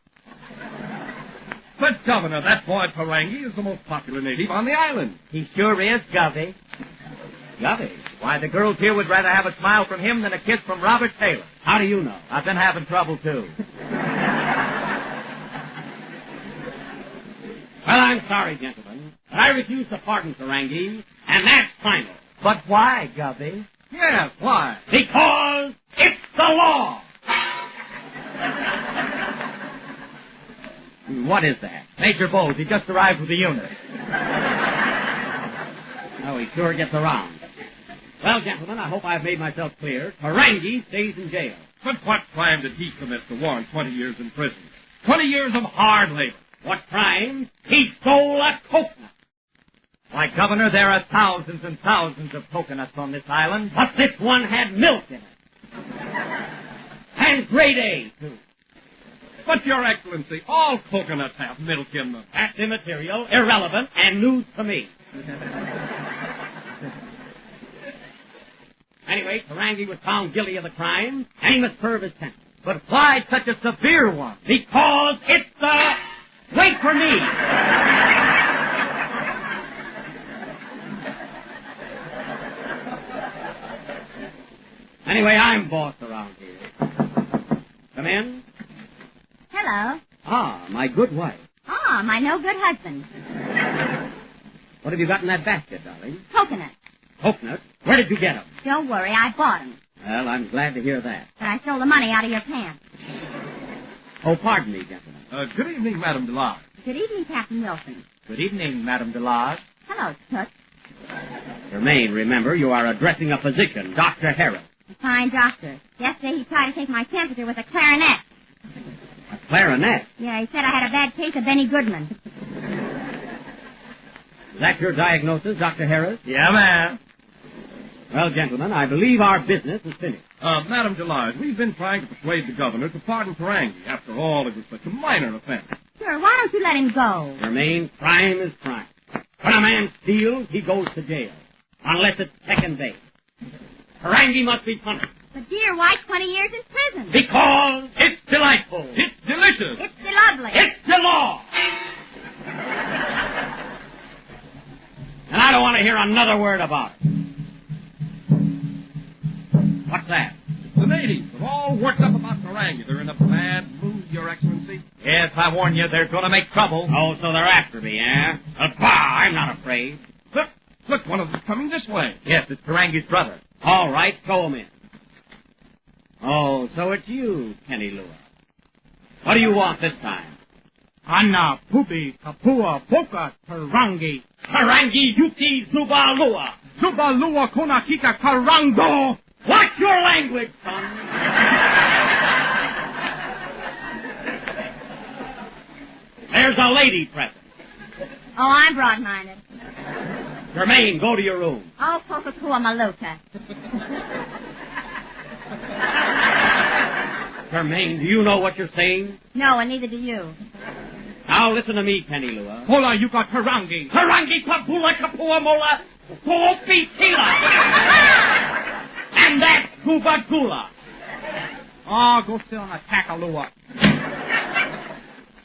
But, Governor, that boy Parangi is the most popular native on the island. He sure is, Govey. Govey? Why, the girls here would rather have a smile from him than a kiss from Robert Taylor. How do you know? I've been having trouble, too. Well, I'm sorry, gentlemen, but I refuse to pardon Parangi, and that's final. But why, Govey? Yes, why? Because it's the law. What is that? Major Bowles. He just arrived with the unit. Oh, he sure gets around. Well, gentlemen, I hope I've made myself clear. Parangi stays in jail. But what crime did he commit to warrant 20 years in prison? 20 years of hard labor. What crime? He stole a coconut. Why, Governor, there are thousands and thousands of coconuts on this island. But this one had milk in it. And grade A, too. But, Your Excellency, all coconuts have milk in them. That's immaterial, irrelevant, and news to me. Anyway, Ferengi was found guilty of the crime, and he must serve his sentence. But why such a severe one? Because it's the... Wait for me! Anyway, I'm boss around here. Come in. Hello. Ah, my good wife. Ah, my no-good husband. What have you got in that basket, darling? Coconut. Coconut? Where did you get them? Don't worry, I bought them. Well, I'm glad to hear that. But I stole the money out of your pants. Oh, pardon me, gentlemen. Good evening, Madame Delage. Good evening, Captain Wilson. Good evening, Madame Delage. Hello, Toots. Germaine, remember, you are addressing a physician, Dr. Harris. A fine doctor. Yesterday he tried to take my temperature with a clarinet. A clarinet? Yeah, he said I had a bad case of Benny Goodman. Is that your diagnosis, Dr. Harris? Yeah, ma'am. Well, gentlemen, I believe our business is finished. Madame Delage, we've been trying to persuade the governor to pardon Ferengi. After all, it was such a minor offense. Sure, why don't you let him go? Germaine, crime is crime. When a man steals, he goes to jail. Unless it's second base. Ferengi must be punished. But, dear, why 20 years in prison? Because it's delightful. It's delicious. It's lovely. It's the law. And I don't want to hear another word about it. What's that? The natives are all worked up about Ferengi. They're in a bad mood, Your Excellency. Yes, I warn you, they're going to make trouble. Oh, so they're after me, eh? Bah, I'm not afraid. Look, one of them's coming this way. Yes, it's Ferengi's brother. All right, throw him in. Oh, so it's you, Kenny Lua. What do you want this time? Anna, Pupi, Kapua, Poka, Tarangi. Tarangi, Yuki, Zuba, Lua. Zuba, Lua, Konakika, Karango. Watch your language, son. There's a lady present. Oh, I'm broad-minded. Germaine, go to your room. Oh, Kokakua Maluka. Germaine, do you know what you're saying? No, and neither do you. Now listen to me, Kenny Lua. Hola, you got Tarangi. Tarangi, Papula, Kapua, Mola, Kopi, Tila. And that's Kuba Gula. Oh, go sit on a Takalua.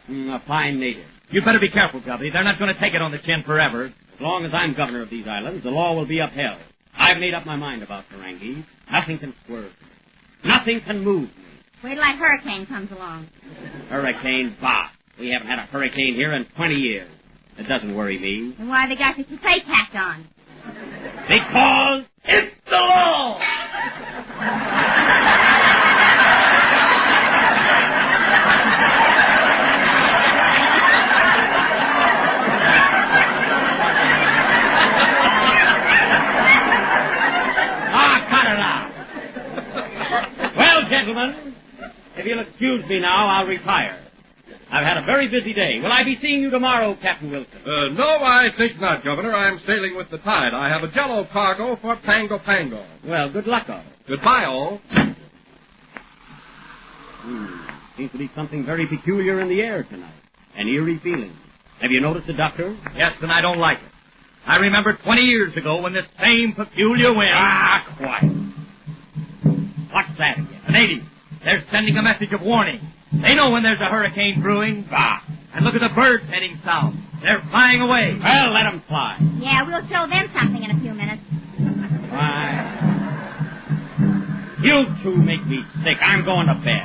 A fine native. You better be careful, Gubby. They're not going to take it on the chin forever. As long as I'm governor of these islands, the law will be upheld. I've made up my mind about Ferengi. Nothing can swerve me. Nothing can move me. Wait till that hurricane comes along. Hurricane? Bah. We haven't had a hurricane here in 20 years. It doesn't worry me. Then why they got this face tacked on? Because it's the law! Gentlemen, if you'll excuse me now, I'll retire. I've had a very busy day. Will I be seeing you tomorrow, Captain Wilson? No, I think not, Governor. I'm sailing with the tide. I have a jello cargo for Pango Pango. Well, good luck, all. Goodbye, all. Seems to be something very peculiar in the air tonight. An eerie feeling. Have you noticed it, Doctor? Yes, and I don't like it. I remember 20 years ago when this same peculiar wind... Ah, quiet. What's that again? The natives. They're sending a message of warning. They know when there's a hurricane brewing. Ah. And look at the birds heading south. They're flying away. Well, let them fly. Yeah, we'll show them something in a few minutes. Why? You two make me sick. I'm going to bed.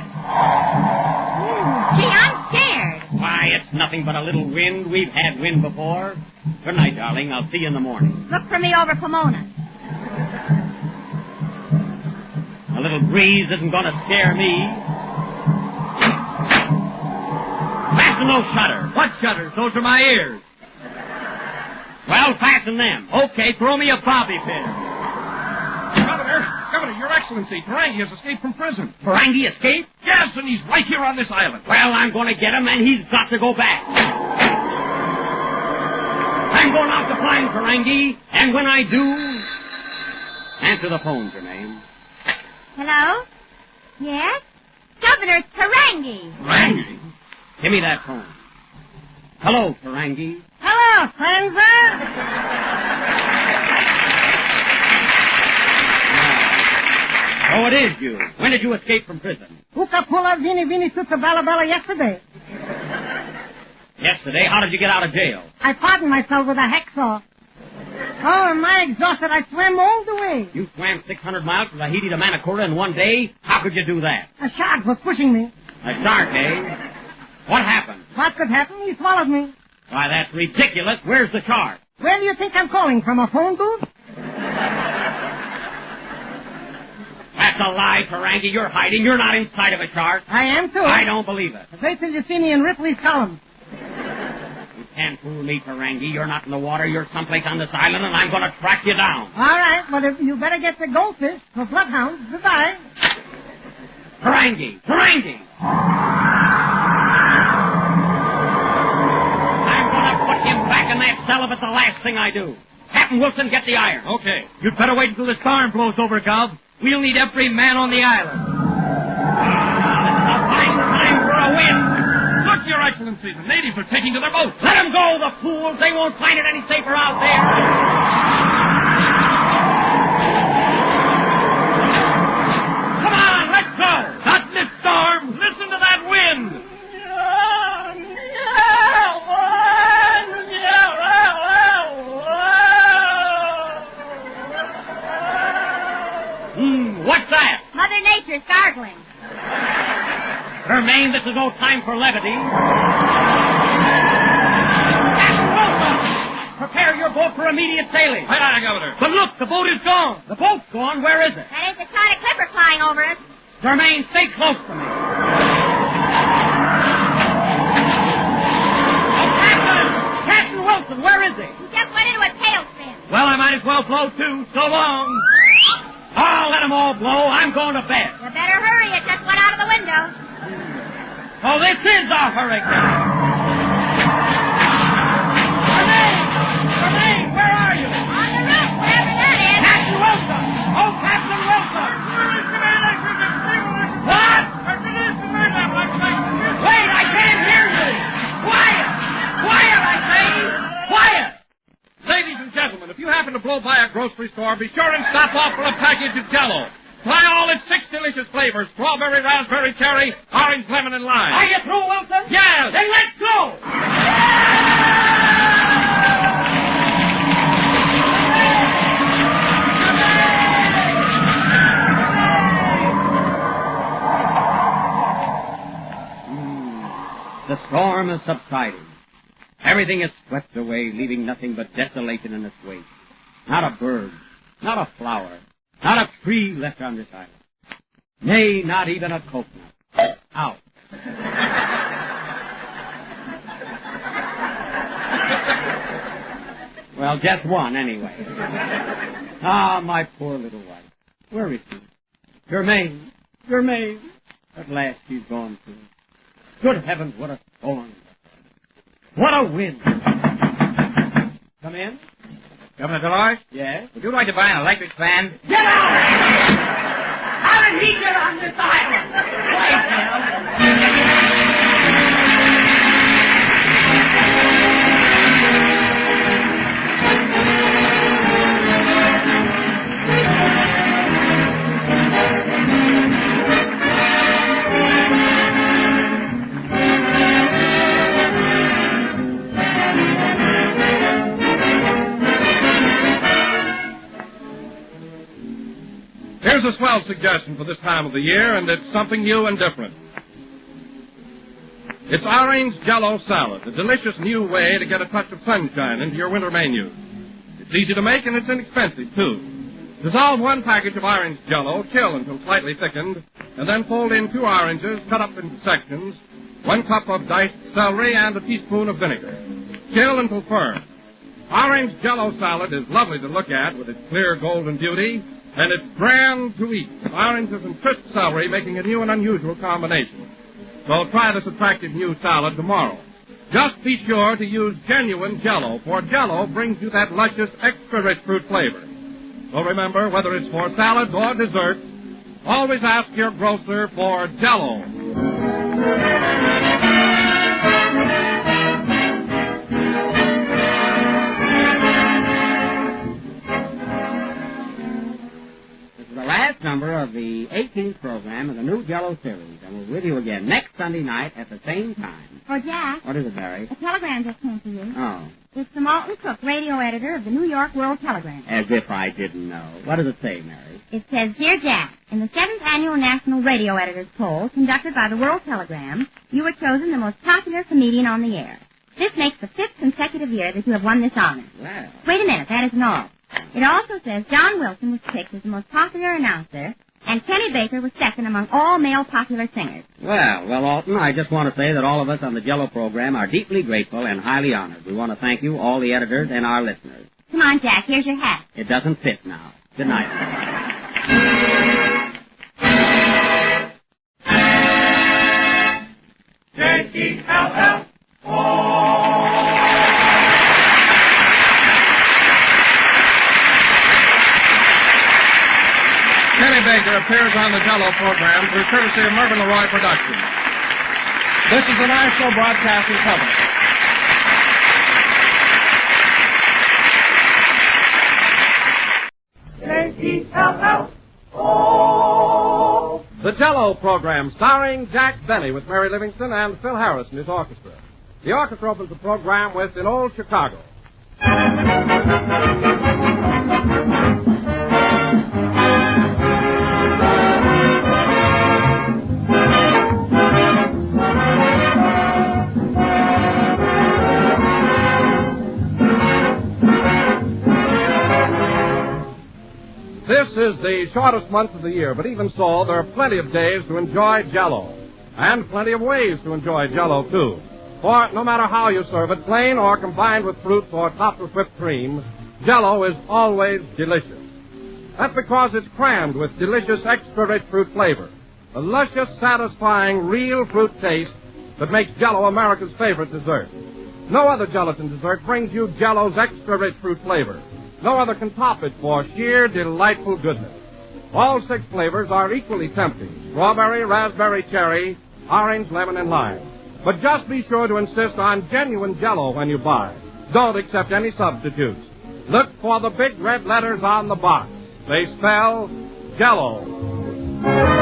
Gee, I'm scared. Why, it's nothing but a little wind. We've had wind before. Good night, darling. I'll see you in the morning. Look for me over Pomona. A little breeze isn't going to scare me. Fasten those shutters. What shutters? Those are my ears. Well, fasten them. Okay, throw me a bobby pin. Governor, Governor, Your Excellency, Ferengi has escaped from prison. Ferengi escaped? Yes, and he's right here on this island. Well, I'm going to get him, and he's got to go back. I'm going out to find Ferengi, and when I do... Answer the phone, Jermaine. Hello? Yes? Governor, it's Ferengi. Ferengi? Give me that phone. Hello, Ferengi. Hello, Sansa. Oh, it is you. When did you escape from prison? Hookapula Vini Vini Tutsa Bala Bala yesterday. Yesterday? How did you get out of jail? I pardoned myself with a hacksaw. Oh, am I exhausted? I swam all the way. You swam 600 miles from Tahiti to Manacora in one day? How could you do that? A shark was pushing me. A shark, eh? What happened? What could happen? He swallowed me. Why, that's ridiculous. Where's the shark? Where do you think I'm calling from? A phone booth? That's a lie, Ferengi. You're hiding. You're not inside of a shark. I am, too. I don't believe it. Wait till you see me in Ripley's column. You can't fool me, Ferengi. You're not in the water. You're someplace on this island, and I'm going to track you down. All right, but if you better get the goldfish for bloodhounds. Goodbye. Ferengi! Ferengi! I'm going to put him back in that cell if it's the last thing I do. Captain Wilson, get the iron. Okay. You'd better wait until the storm blows over, Gov. We'll need every man on the island. This is a fine time for a wind. Look, Your Excellency, the natives are taking to their boats. Let them go, the fools. They won't find it any safer out there. Come on, let's go. Not in this storm. Listen to that wind. What's that? Mother Nature's gargling. Jermaine, this is no time for levity. Captain Wilson! Prepare your boat for immediate sailing. Right on, Governor. But look, the boat is gone. The boat's gone? Where is it? That ain't the kind of clipper flying over us. Jermaine, stay close to me. Oh, Captain Wilson, where is he? He just went into a tailspin. Well, I might as well blow, too. So long. Oh, let them all blow. I'm going to bed. You better hurry. It just went out of the window. Oh, this is a hurricane. Jermaine, where are you? On the roof, wherever that is. Captain Wilson. Oh, Captain Wilson. What? Wait, I can't hear you. Quiet. Quiet, I say. Quiet. Ladies and gentlemen, if you happen to blow by a grocery store, be sure and stop off for a package of Jell-O. Try all its 6 delicious flavors: strawberry, raspberry, cherry, orange, lemon, and lime. Are you through, Wilson? Yes. Then let's go. The storm is subsiding. Everything is swept away, leaving nothing but desolation in its wake. Not a bird, not a flower, not a tree left on this island. Nay, not even a coconut. Out. Well, just one, anyway. Ah, my poor little wife. Where is she? Germaine. Germaine. At last she's gone too. Good heavens, what a storm. What a wind. Come in. Governor Dolores? Yes? Would you like to buy an electric fan? Get out! How did he get on this island? Wait, Here's a swell suggestion for this time of the year, and it's something new and different. It's orange Jell-O salad, a delicious new way to get a touch of sunshine into your winter menu. It's easy to make, and it's inexpensive, too. Dissolve 1 package of orange Jell-O, chill until slightly thickened, and then fold in 2 oranges cut up into sections, 1 cup of diced celery, and a teaspoon of vinegar. Chill until firm. Orange Jell-O salad is lovely to look at with its clear golden beauty, and it's grand to eat with oranges and crisp celery making a new and unusual combination. So try this attractive new salad tomorrow. Just be sure to use genuine Jell-O, for Jell-O brings you that luscious, extra-rich fruit flavor. So remember, whether it's for salads or desserts, always ask your grocer for Jell-O. The last number of the 18th program of the new Jell-O series, and we're with you again next Sunday night at the same time. Oh, Jack. What is it, Mary? A telegram just came to you. Oh, It's from Alton Cook, radio editor of the New York World Telegram. as if I didn't know. What does it say, Mary? It says, Dear Jack, in the 7th Annual National Radio Editors Poll conducted by the World Telegram, you were chosen the most popular comedian on the air. This makes the 5th consecutive year that you have won this honor. Well, Wait a minute, that isn't all. It also says John Wilson was picked as the most popular announcer, and Kenny Baker was second among all male popular singers. well, Alton, I just want to say that all of us on the Jell-O program are deeply grateful and highly honored. We want to thank you, all the editors, and our listeners. Come on, Jack, here's your hat. It doesn't fit now. Good night. Kenny Baker appears on the Jell-O program through courtesy of Mervyn LeRoy Productions. This is the National Broadcasting Company. J-E-L-L-O. The Jell-O program, starring Jack Benny with Mary Livingston and Phil Harris and his orchestra. The orchestra opens the program with In Old Chicago. This is the shortest month of the year, but even so, there are plenty of days to enjoy Jell-O. And plenty of ways to enjoy Jell-O, too. For no matter how you serve it, plain or combined with fruits or topped with whipped cream, Jell-O is always delicious. That's because it's crammed with delicious extra-rich fruit flavor. The luscious, satisfying, real fruit taste that makes Jell-O America's favorite dessert. No other gelatin dessert brings you Jell-O's extra-rich fruit flavor. No other can top it for sheer delightful goodness. All 6 flavors are equally tempting: strawberry, raspberry, cherry, orange, lemon, and lime. But just be sure to insist on genuine Jell-O when you buy. Don't accept any substitutes. Look for the big red letters on the box. They spell Jell-O.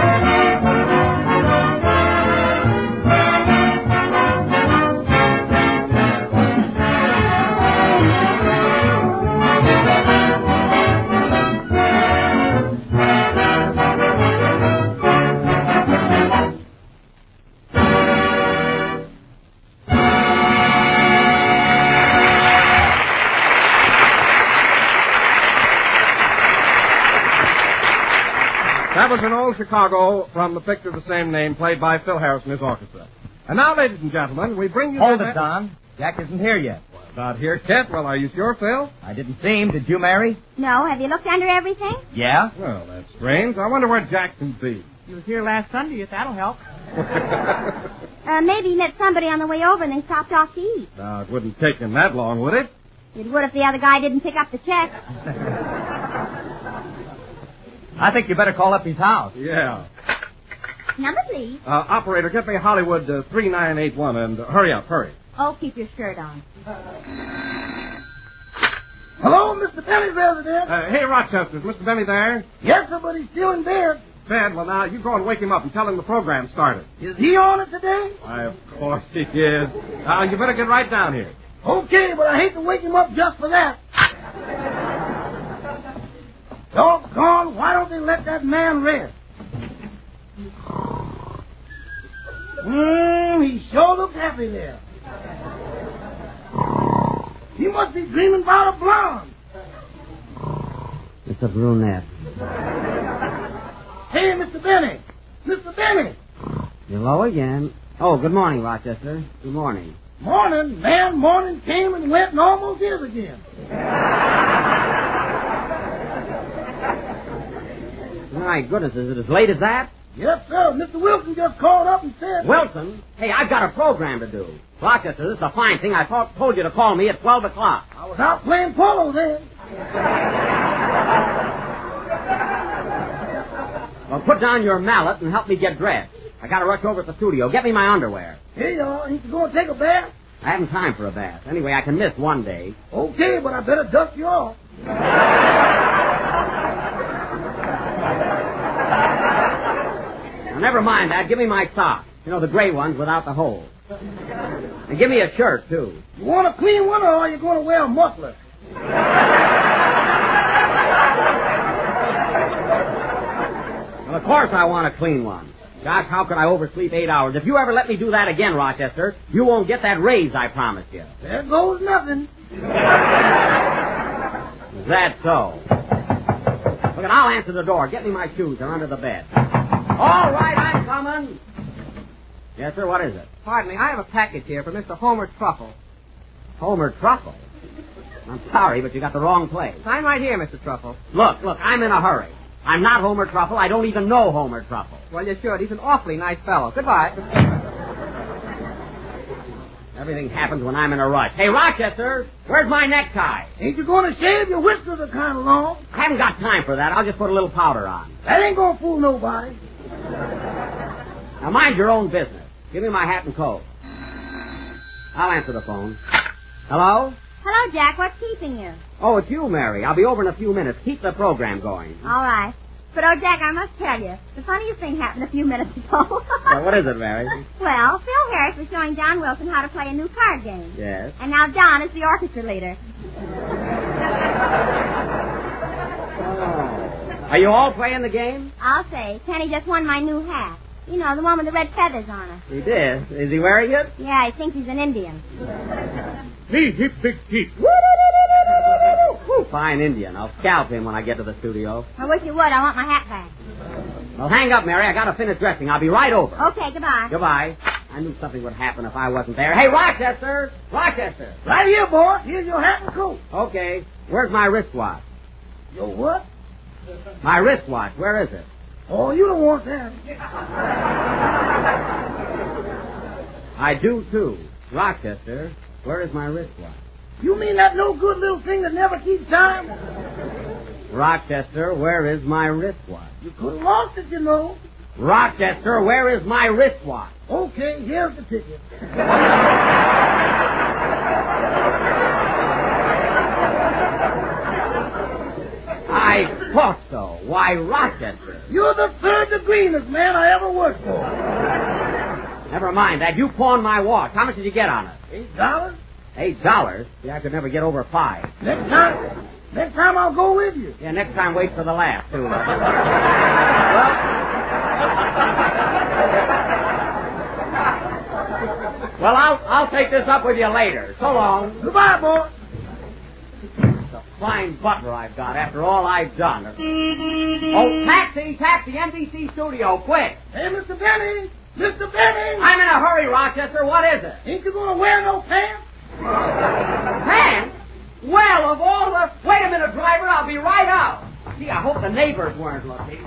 That was An Old Chicago from the picture of the same name, played by Phil Harris and his orchestra. And now, ladies and gentlemen, we bring you... Hold it, Don. Jack isn't here yet. Not here yet? Well, are you sure, Phil? I didn't see him. Did you, Mary? No, have you looked under everything? Yeah? Well, that's strange. I wonder where Jack can be. He was here last Sunday, if that'll help. Maybe he met somebody on the way over and they stopped off to eat. Now, it wouldn't take him that long, would it? It would if the other guy didn't pick up the check. I think you better call up his house. Yeah. Number, please. Operator, get me Hollywood 3981 and hurry up, hurry. Oh, keep your shirt on. Hello, Mr. Benny's resident. Hey, Rochester, is Mr. Benny there? Yes, sir, but he's still in bed. Bed? Well, now, you go and wake him up and tell him the program started. Is he on it today? Why, of course he is. Now, you better get right down here. Okay, but I hate to wake him up just for that. Doggone, why don't they let that man rest? He sure looks happy there. He must be dreaming about a blonde. It's a brunette. Hey, Mr. Benny. Mr. Benny. Hello again. Oh, good morning, Rochester. Good morning. Morning, man. Morning came and went and almost is again. My goodness, is it as late as that? Yes, sir. Mr. Wilson just called up and said... Wilson? Hey, I've got a program to do. Rochester, this is a fine thing. I told you to call me at 12 o'clock. I was out playing polo then. Well, put down your mallet and help me get dressed. I gotta rush over to the studio. Get me my underwear. Here you are. Ain't you going to take a bath? I haven't time for a bath. Anyway, I can miss one day. Okay, but I better dust you off. Now, never mind that. Give me my socks. You know, the gray ones without the holes. And give me a shirt, too. You want a clean one, or are you going to wear a muffler? Well, of course I want a clean one. Gosh, how could I oversleep 8 hours? If you ever let me do that again, Rochester, you won't get that raise I promised you. There goes nothing. Is that so? Look, I'll answer the door. Get me my shoes. They're under the bed. All right, I'm coming. Yes, sir, what is it? Pardon me, I have a package here for Mr. Homer Truffle. Homer Truffle? I'm sorry, but you got the wrong place. I'm right here, Mr. Truffle. Look, I'm in a hurry. I'm not Homer Truffle. I don't even know Homer Truffle. Well, you should. He's an awfully nice fellow. Goodbye. Everything happens when I'm in a rush. Hey, Rochester, where's my necktie? Ain't you going to shave? Your whiskers are kind of long. I haven't got time for that. I'll just put a little powder on. That ain't going to fool nobody. Now, mind your own business. Give me my hat and coat. I'll answer the phone. Hello? Hello, Jack. What's keeping you? Oh, it's you, Mary. I'll be over in a few minutes. Keep the program going. All right. But, oh, Jack, I must tell you, the funniest thing happened a few minutes ago. Well, what is it, Mary? Well, Phil Harris was showing John Wilson how to play a new card game. Yes. And now John is the orchestra leader. Oh. Are you all playing the game? I'll say, Kenny just won my new hat. You know, the one with the red feathers on it. He did. Is he wearing it? Yeah, he thinks he's an Indian. Me hip big teeth. Fine Indian. I'll scalp him when I get to the studio. I wish you would. I want my hat back. Well, hang up, Mary. I gotta finish dressing. I'll be right over. Okay, goodbye. Goodbye. I knew something would happen if I wasn't there. Hey, Rochester! Rochester! Right here, boy. Here's your hat and coat. Okay. Where's my wristwatch? Your what? My wristwatch. Where is it? Oh, you don't want that. I do, too. Rochester, where is my wristwatch? You mean that no good little thing that never keeps time? Rochester, where is my wristwatch? You could have lost it, you know. Rochester, where is my wristwatch? Okay, here's the ticket. I thought so. Why, Rochester? You're the third degreeest man I ever worked for. Never mind that. You pawned my watch. How much did you get on it? $8. $8? Yeah, I could never get over $5. Next time I'll go with you. Yeah, next time wait for the laugh, too. Well, I'll take this up with you later. So long. Goodbye, boy. Fine butler I've got after all I've done. Oh, taxi, NBC studio, quick. Hey, Mr. Benny. Mr. Benny. I'm in a hurry, Rochester. What is it? Ain't you going to wear no pants? Pants? Well, of all the... Wait a minute, driver. I'll be right out. Gee, I hope the neighbors weren't looking.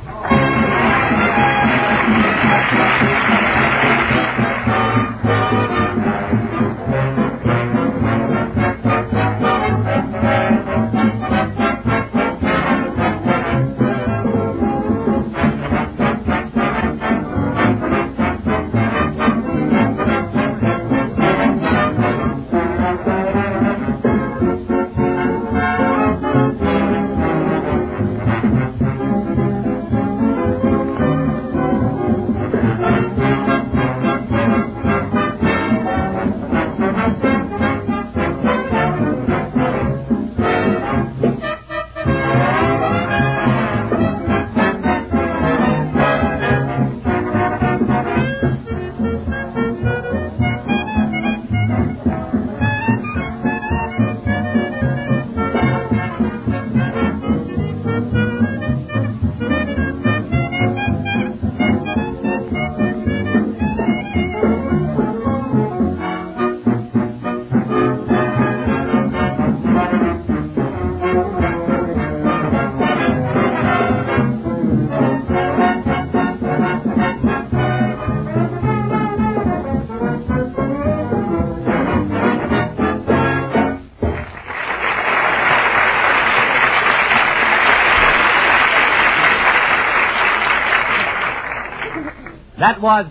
That was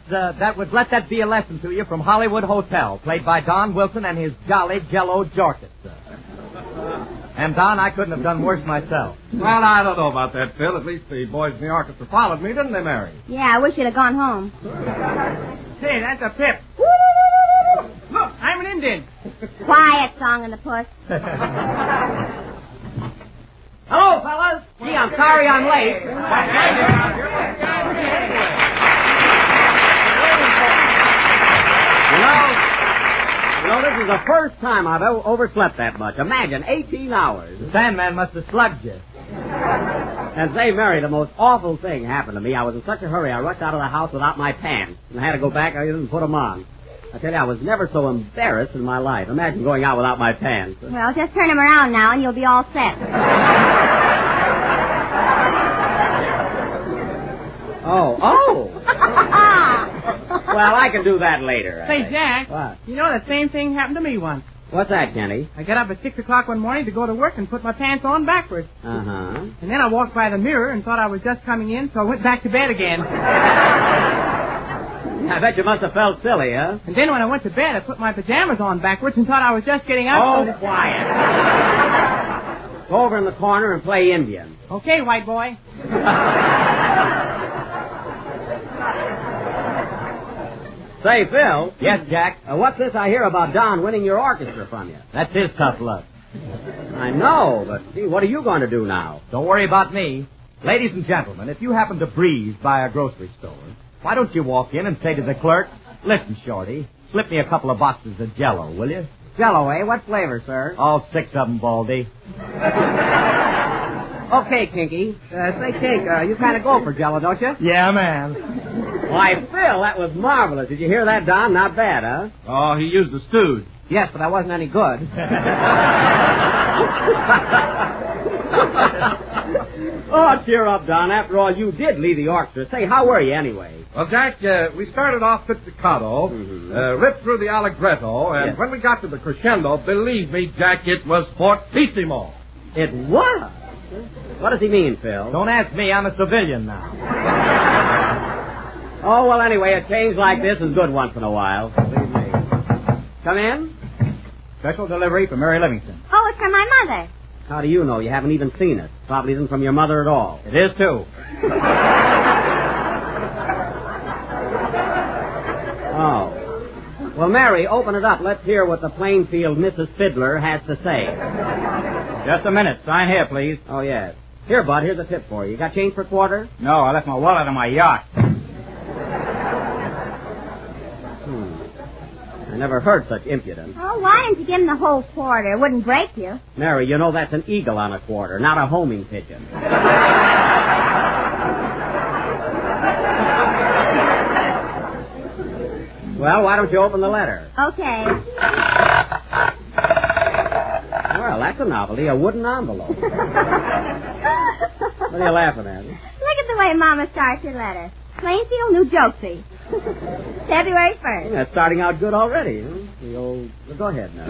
Let That Be a Lesson to You from Hollywood Hotel, played by Don Wilson and his Jolly Jello Jorkets. And, Don, I couldn't have done worse myself. Well, I don't know about that, Phil. At least the boys in the orchestra followed me, didn't they, Mary? Yeah, I wish you'd have gone home. Say, that's a pip. Look, I'm an Indian. Quiet, Song and the Puss. Hello, fellas. Gee, I'm sorry I'm late. You know, this is the first time I've ever overslept that much. Imagine, 18 hours. The Sandman must have slugged you. And say, Mary, the most awful thing happened to me. I was in such a hurry, I rushed out of the house without my pants. And I had to go back, I didn't put them on. I tell you, I was never so embarrassed in my life. Imagine going out without my pants. Well, just turn them around now and you'll be all set. Oh. Well, I can do that later. Say, Jack. What? You know, the same thing happened to me once. What's that, Kenny? I got up at 6 o'clock one morning to go to work and put my pants on backwards. Uh-huh. And then I walked by the mirror and thought I was just coming in, so I went back to bed again. I bet you must have felt silly, huh? And then when I went to bed, I put my pajamas on backwards and thought I was just getting up. Oh, quiet. Go over in the corner and play Indian. Okay, white boy. Say, Phil. Yes, Jack? What's this I hear about Don winning your orchestra from you? That's his tough luck. I know, but gee, what are you going to do now? Don't worry about me. Ladies and gentlemen, if you happen to breeze by a grocery store, why don't you walk in and say to the clerk, "Listen, Shorty, slip me a couple of boxes of Jell-O, will you?" Jell-O, eh? What flavor, sir? All 6 of them, Baldy. Okay, Kinky. Say, Kink, you kind of go for Jell-O, don't you? Yeah, man. Why, Phil, that was marvelous. Did you hear that, Don? Not bad, huh? Oh, he used the stooge. Yes, but I wasn't any good. Oh, cheer up, Don. After all, you did lead the orchestra. Say, how were you anyway? Well, Jack, we started off pizzicato, ripped through the allegretto, and when we got to the crescendo, believe me, Jack, it was fortissimo. It was? What does he mean, Phil? Don't ask me. I'm a civilian now. Oh, well, anyway, a change like this is good once in a while. Believe me. Come in. Special delivery for Mary Livingston. Oh, it's from my mother. How do you know? You haven't even seen it. Probably isn't from your mother at all. It is, too. Oh. Well, Mary, open it up. Let's hear what the Plainfield Mrs. Fiddler has to say. Just a minute. Sign here, please. Oh, yes. Here, Bud, here's a tip for you. You got change for a quarter? No, I left my wallet on my yacht. I never heard such impudence. Oh, why didn't you give him the whole quarter? It wouldn't break you. Mary, you know that's an eagle on a quarter, not a homing pigeon. Well, why don't you open the letter? Okay. Well, that's a novelty, a wooden envelope. What are you laughing at? Look at the way Mama starts her letter. Plainfield, New Jersey. February 1st. That's starting out good already. Huh? The old... Well, go ahead now.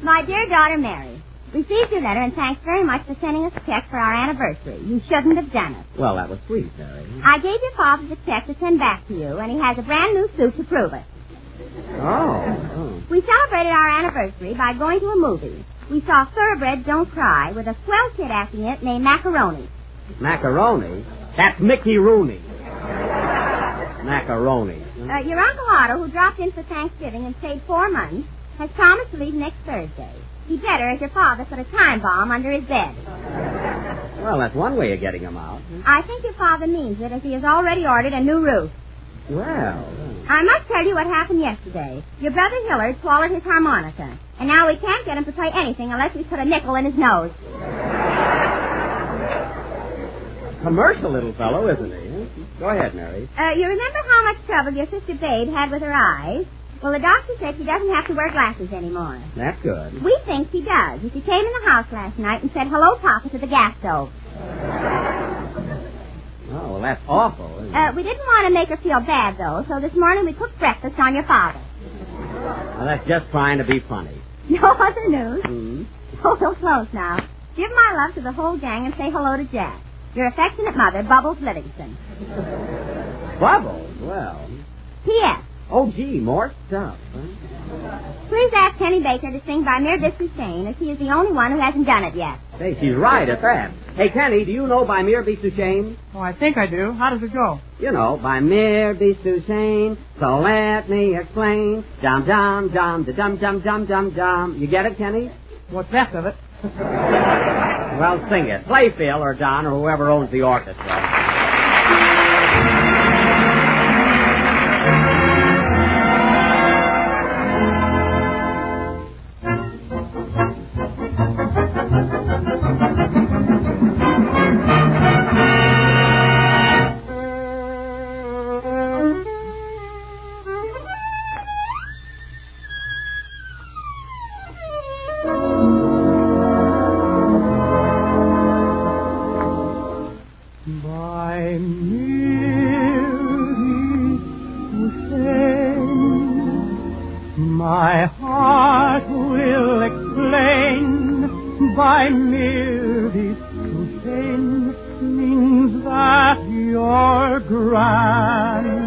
My dear daughter Mary, received your letter and thanks very much for sending us a check for our anniversary. You shouldn't have done it. Well, that was sweet, Mary. I gave your father the check to send back to you, and he has a brand new suit to prove it. Oh. We celebrated our anniversary by going to a movie. We saw Thoroughbreds Don't Cry with a swell kid acting in it named Macaroni. Macaroni? That's Mickey Rooney. Macaroni. Your Uncle Otto, who dropped in for Thanksgiving and stayed 4 months, has promised to leave next Thursday. He better, as your father, put a time bomb under his bed. Well, that's one way of getting him out. I think your father means it, as he has already ordered a new roof. Well. I must tell you what happened yesterday. Your brother Hillard swallowed his harmonica, and now we can't get him to play anything unless we put a nickel in his nose. Commercial little fellow, isn't he? Go ahead, Mary. You remember how much trouble your sister Babe had with her eyes? Well, the doctor said she doesn't have to wear glasses anymore. That's good. We think she does. And she came in the house last night and said, "Hello, Papa," to the gas stove. Oh, well, that's awful, isn't it? We didn't want to make her feel bad, though, so this morning we cooked breakfast on your father. Well, that's just trying to be funny. No other news? Mm-hmm. Oh, so close now. Give my love to the whole gang and say hello to Jack. Your affectionate mother, Bubbles Livingston. Bubbles? Well. P.S. Oh, gee, more stuff, huh? Please ask Kenny Baker to sing By Mere Biscuit, as he is the only one who hasn't done it yet. Say, she's right at that. Hey, Kenny, do you know By Mere Biscuit? Oh, I think I do. How does it go? You know, By Mere Biscuit, so let me explain. Dum dum dum da dum dum dum dum dum. You get it, Kenny? What's left of it? Well, sing it. Play Phil or Don or whoever owns the orchestra. My heart will explain by mere discussion means that you're grand.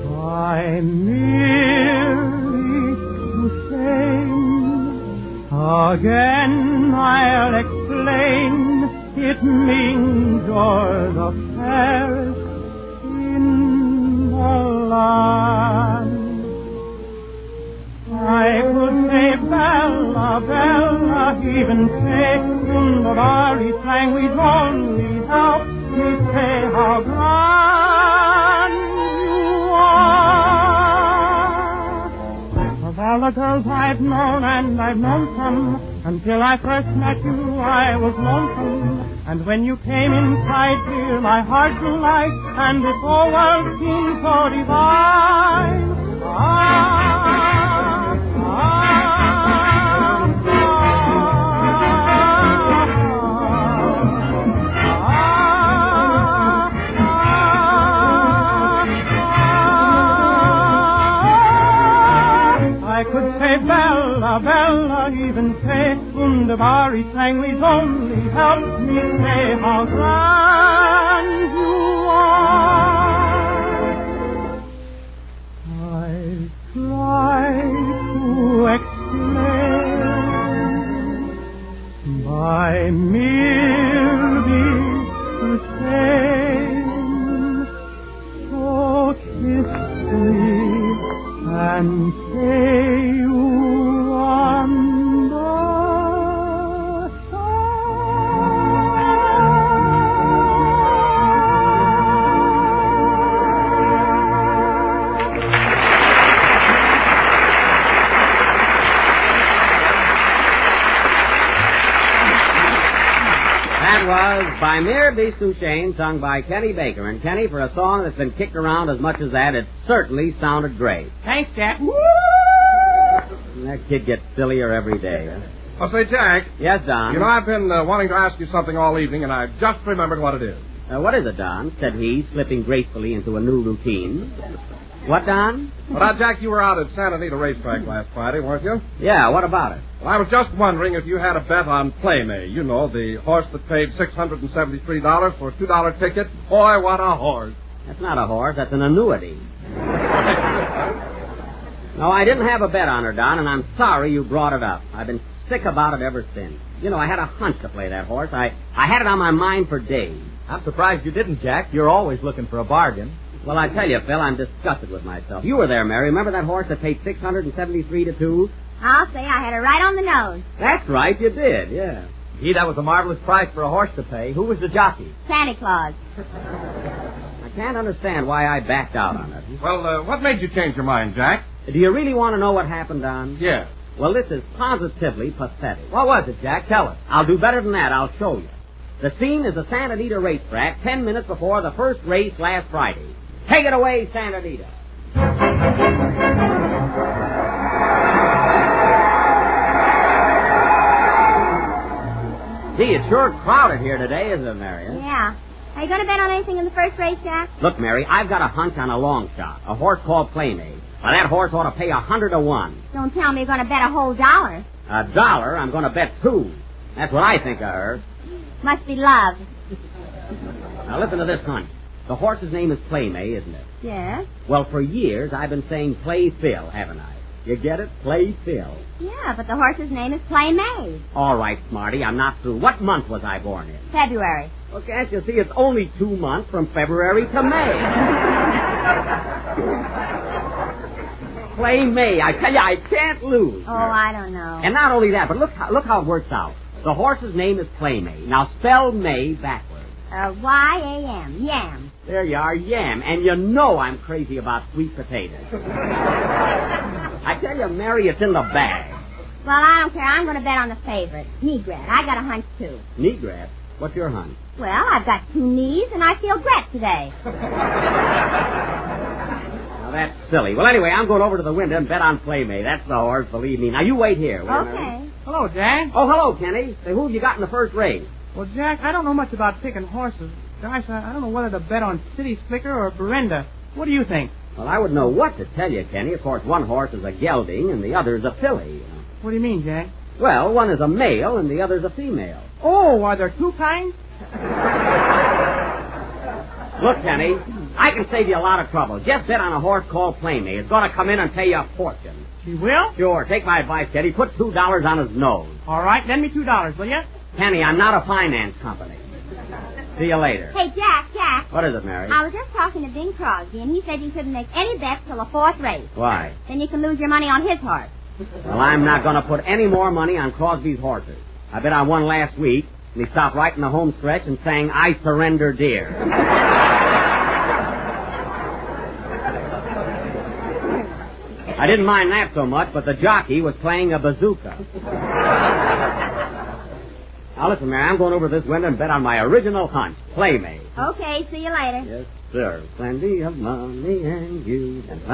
By merely to say again I'll explain it means you're the fairest in the land. I could say Bella, Bella, even say Wunderbar, sang we'd only help me say how grand you are. Of all the girls I've known, and I've known some, until I first met you I was lonesome. And when you came inside, dear, my heart grew light, and this whole world seemed so divine. I could say Bella, Bella, even say Wunderbar, sang we'd only help me say how grand you are. I try to explain by merely to say, so kiss me and say you was By Mere Biscuit, sung by Kenny Baker. And Kenny, for a song that's been kicked around as much as that, it certainly sounded great. Thanks, Jack. And that kid gets sillier every day. Huh? Oh, say, Jack. Yes, Don? You know, I've been wanting to ask you something all evening, and I've just remembered what it is. What is it, Don? Said he, slipping gracefully into a new routine. What, Don? Well, Jack, you were out at Santa Anita Racetrack last Friday, weren't you? Yeah, what about it? Well, I was just wondering if you had a bet on Playmay. You know, the horse that paid $673 for a $2 ticket. Boy, what a horse. That's not a horse, that's an annuity. No, I didn't have a bet on her, Don, and I'm sorry you brought it up. I've been sick about it ever since. You know, I had a hunch to play that horse. I had it on my mind for days. I'm surprised you didn't, Jack. You're always looking for a bargain. Well, I tell you, Phil, I'm disgusted with myself. You were there, Mary. Remember that horse that paid $673-2? I'll say I had it right on the nose. That's right, you did, yeah. Gee, that was a marvelous price for a horse to pay. Who was the jockey? Santa Claus. I can't understand why I backed out on it. Well, what made you change your mind, Jack? Do you really want to know what happened, Don? Yeah. Well, this is positively pathetic. What was it, Jack? Tell us. I'll do better than that. I'll show you. The scene is the Santa Anita racetrack 10 minutes before the first race last Friday. Take it away, Santa Anita. Gee, it's sure crowded here today, isn't it, Marion? Yeah. Are you going to bet on anything in the first race, Jack? Look, Mary, I've got a hunch on a long shot. A horse called Playmate. Well, that horse ought to pay 100 to 1. Don't tell me you're going to bet a whole $1. $1? I'm going to bet 2. That's what I think of her. Must be love. Now, listen to this hunch. The horse's name is Playmate, isn't it? Yes? Well, for years, I've been saying Play Phil, haven't I? You get it? Play Phil. Yeah, but the horse's name is Playmate. All right, Smarty, I'm not through. What month was I born in? February. Well, can't you see it's only 2 months from February to May? Play May. I tell you, I can't lose. Oh, I don't know. And not only that, but look how it works out. The horse's name is Playmate. Now spell May backwards. Y-A-M. Yam. There you are, yam. And you know I'm crazy about sweet potatoes. I tell you, Mary, it's in the bag. Well, I don't care. I'm going to bet on the favorite, Negret. I got a hunch, too. Negret? What's your hunch? Well, I've got 2 knees, and I feel gret today. Now, that's silly. Well, anyway, I'm going over to the window and bet on Playmate. That's the horse, believe me. Now, you wait here. Okay. Hello, Jack. Oh, hello, Kenny. Say, who have you got in the first race? Well, Jack, I don't know much about picking horses. Gosh, I don't know whether to bet on City Slicker or Berenda. What do you think? Well, I wouldn't know what to tell you, Kenny. Of course, one horse is a gelding and the other is a filly. You know. What do you mean, Jack? Well, one is a male and the other is a female. Oh, are there 2 kinds? Look, Kenny, I can save you a lot of trouble. Just bet on a horse called Playmate. It's going to come in and pay you a fortune. She will? Sure. Take my advice, Kenny. Put $2 on his nose. All right, lend me $2, will you? Kenny, I'm not a finance company. See you later. Hey, Jack. What is it, Mary? I was just talking to Bing Crosby, and he said you couldn't make any bets till the 4th race. Why? Then you can lose your money on his horse. Well, I'm not going to put any more money on Crosby's horses. I bet on one last week, and he stopped right in the home stretch and sang, I Surrender Dear. I didn't mind that so much, but the jockey was playing a bazooka. Now, listen, Mary, I'm going over this window and bet on my original hunch, Playmate. Okay, see you later. Yes, sir. Plenty of money and you and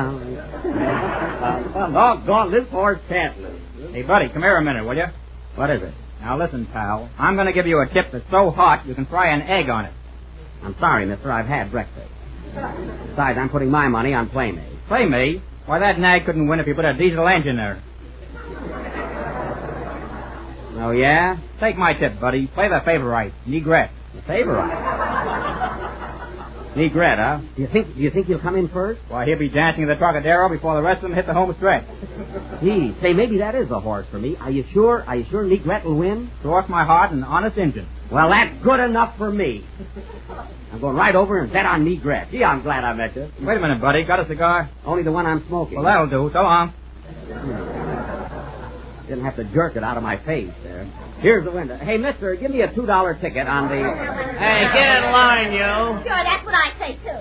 doggone, this horse can't lose. Hey, buddy, come here a minute, will you? What is it? Now, listen, pal. I'm going to give you a tip that's so hot you can fry an egg on it. I'm sorry, mister. I've had breakfast. Besides, I'm putting my money on Playmate. Playmate? Why, that nag couldn't win if you put a diesel engine there. Oh, yeah? Take my tip, buddy. Play the favorite, Negret. The favorite? Negret, huh? Do you think he'll come in first? Why, he'll be dancing in the Trocadero before the rest of them hit the home stretch. Gee, say, maybe that is the horse for me. Are you sure? Are you sure Negret will win? Cross my heart, an honest engine. Well, that's good enough for me. I'm going right over and bet on Negret. Gee, I'm glad I met you. Wait a minute, buddy. Got a cigar? Only the one I'm smoking. Well, that'll do. So long. Didn't have to jerk it out of my face there. Here's the window. Hey, mister, give me a $2 ticket on the... Hey, get in line, you. Sure, that's what I say, too.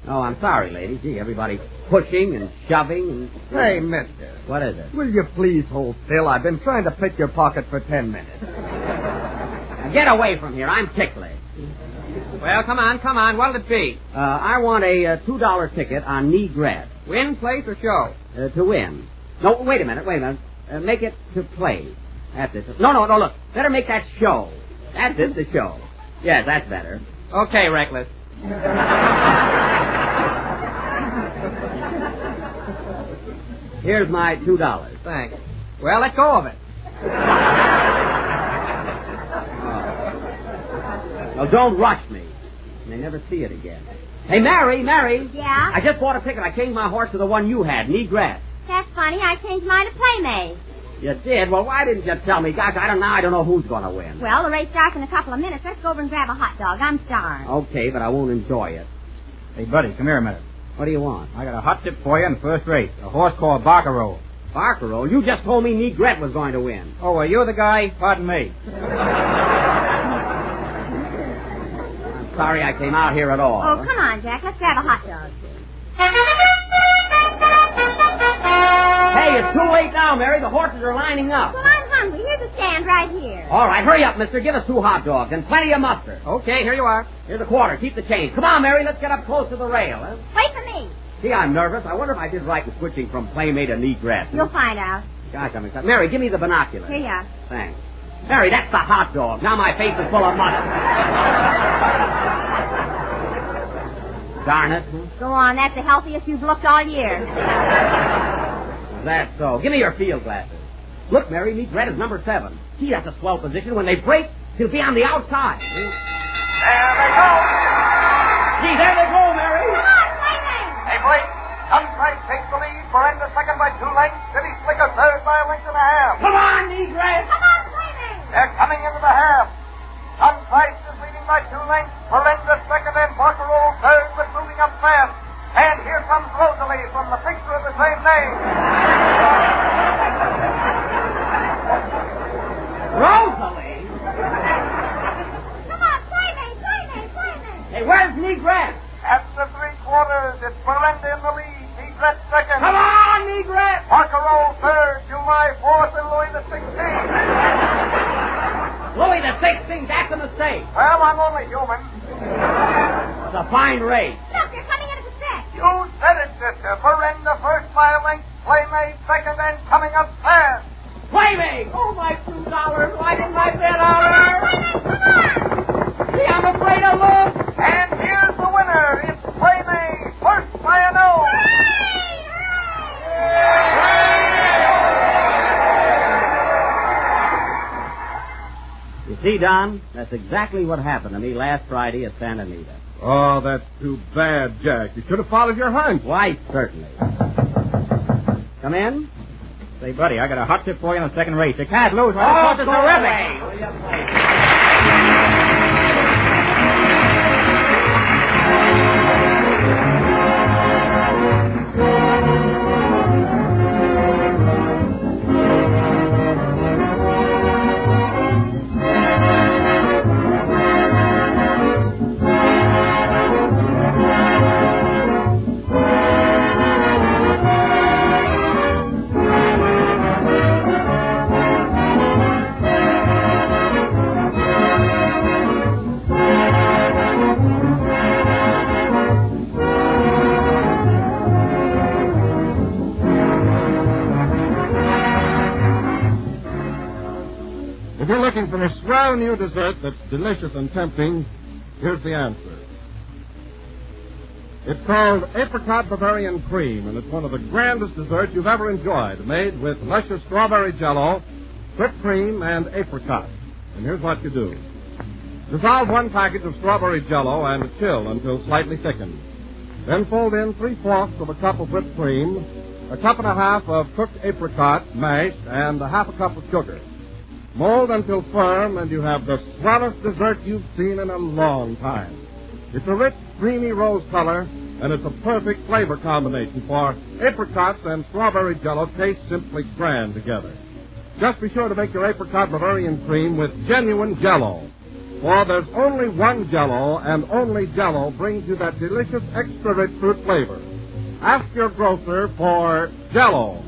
Oh, I'm sorry, lady. Gee, everybody pushing and shoving and... Hey, mister. What is it? Will you please hold still? I've been trying to pick your pocket for 10 minutes. Now get away from here. I'm ticklish. Well, come on. What'll it be? I want a $2 ticket on Negret. Win, place, or show? To win. No, wait a minute. Make it to play. That's it. No, look. Better make that show. That's it, the show. Yes, that's better. Okay, Reckless. Here's my $2. Thanks. Well, let go of it. Well, don't rush me. They never see it again. Hey, Mary. Yeah? I just bought a ticket. I changed my horse to the one you had, Negret. That's funny. I changed mine to Playmate. You did? Well, why didn't you tell me? Gosh, I don't know who's going to win. Well, the race starts in a couple of minutes. Let's go over and grab a hot dog. I'm starved. Okay, but I won't enjoy it. Hey, buddy, come here a minute. What do you want? I got a hot tip for you in the first race. A horse called Barcarolle. Barcarolle? You just told me Negret was going to win. Oh, well, you're the guy? Pardon me. I'm sorry I came out here at all. Oh, come on, Jack. Let's grab a hot dog. Hey, it's too late now, Mary. The horses are lining up. Well, I'm hungry. Here's a stand right here. All right, hurry up, mister. Give us 2 hot dogs and plenty of mustard. Okay, here you are. Here's a quarter. Keep the change. Come on, Mary. Let's get up close to the rail. Huh? Wait for me. Gee, I'm nervous. I wonder if I did right in switching from Playmate to Negret. You'll find out. Gosh, I'm excited. Mary, give me the binoculars. Here you are. Thanks. Mary, that's the hot dog. Now my face is full of mustard. Darn it. Go on, that's the healthiest you've looked all year. That's so. Give me your field glasses. Look, Mary, Neat Red is number 7. Gee, that's a swell position. When they break, he'll be on the outside. There they go. Gee, there they go, Mary. Come on, Playmate. Hey, Blake. Sunshine takes the lead. Miranda second by 2 lengths. City Slicker third by 1.5 lengths. Come on, Neat Red. Come on, Playmate. They're coming into the half. Sunrise is leading by 2 lengths. Miranda second and Barker Roll third, but moving up fast. And here comes Rosalie from the picture of the same name. Rosalie? Come on, Playmate. Hey, where's Neat Red? At the 3/4, it's Miranda in the lead. Neat Red second. Come on, Neat Red. Barker Roll third, July 4th, and Louis the 16th. Louis the 16th, that's a mistake. Well, I'm only human. It's a fine race. Look, they're coming into the set. You said it, sister. Miranda first by a length, Playmate second, and coming up fast. Playmate! Oh, my $2. Why didn't I bet on her? Playmate, come on. Gee, I'm afraid to look. And here's the winner. It's Playmate, first by a nose. You see, Don, that's exactly what happened to me last Friday at Santa Anita. Oh, that's too bad, Jack. You should have followed your hunch. Why, certainly. Come in. Say, buddy, I got a hot tip for you in the second race. You can't lose. Oh, This is go terrific. away. Will you play? If you're looking for a swell new dessert that's delicious and tempting, here's the answer. It's called Apricot Bavarian Cream, and it's one of the grandest desserts you've ever enjoyed, made with luscious strawberry jello, whipped cream, and apricot. And here's what you do. Dissolve 1 package of strawberry jello and chill until slightly thickened. Then fold in 3/4 of a cup of whipped cream, a cup and a half of cooked apricot mashed, and a half a cup of sugar. Mold until firm, and you have the swellest dessert you've seen in a long time. It's a rich, creamy rose color, and it's a perfect flavor combination, for apricots and strawberry jello taste simply grand together. Just be sure to make your apricot Bavarian cream with genuine jello, for there's only one jello, and only jello brings you that delicious extra rich fruit flavor. Ask your grocer for jello.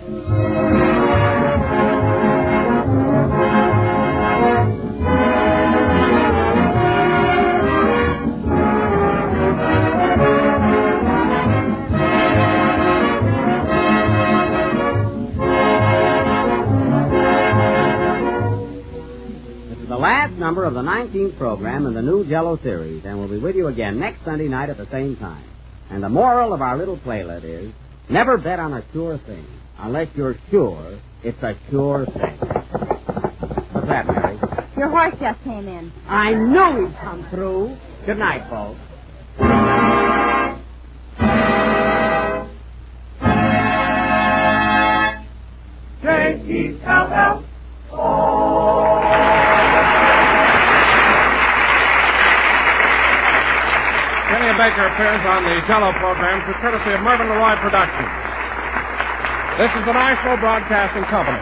Last number of the 19th program in the new Jello series, and we'll be with you again next Sunday night at the same time. And the moral of our little playlet is, never bet on a sure thing unless you're sure it's a sure thing. What's that, Mary? Your horse just came in. I knew he'd come through. Good night, folks. J-E-L-L. Baker appears on the Jello program through courtesy of Mervyn LeRoy Productions. This is the National Broadcasting Company.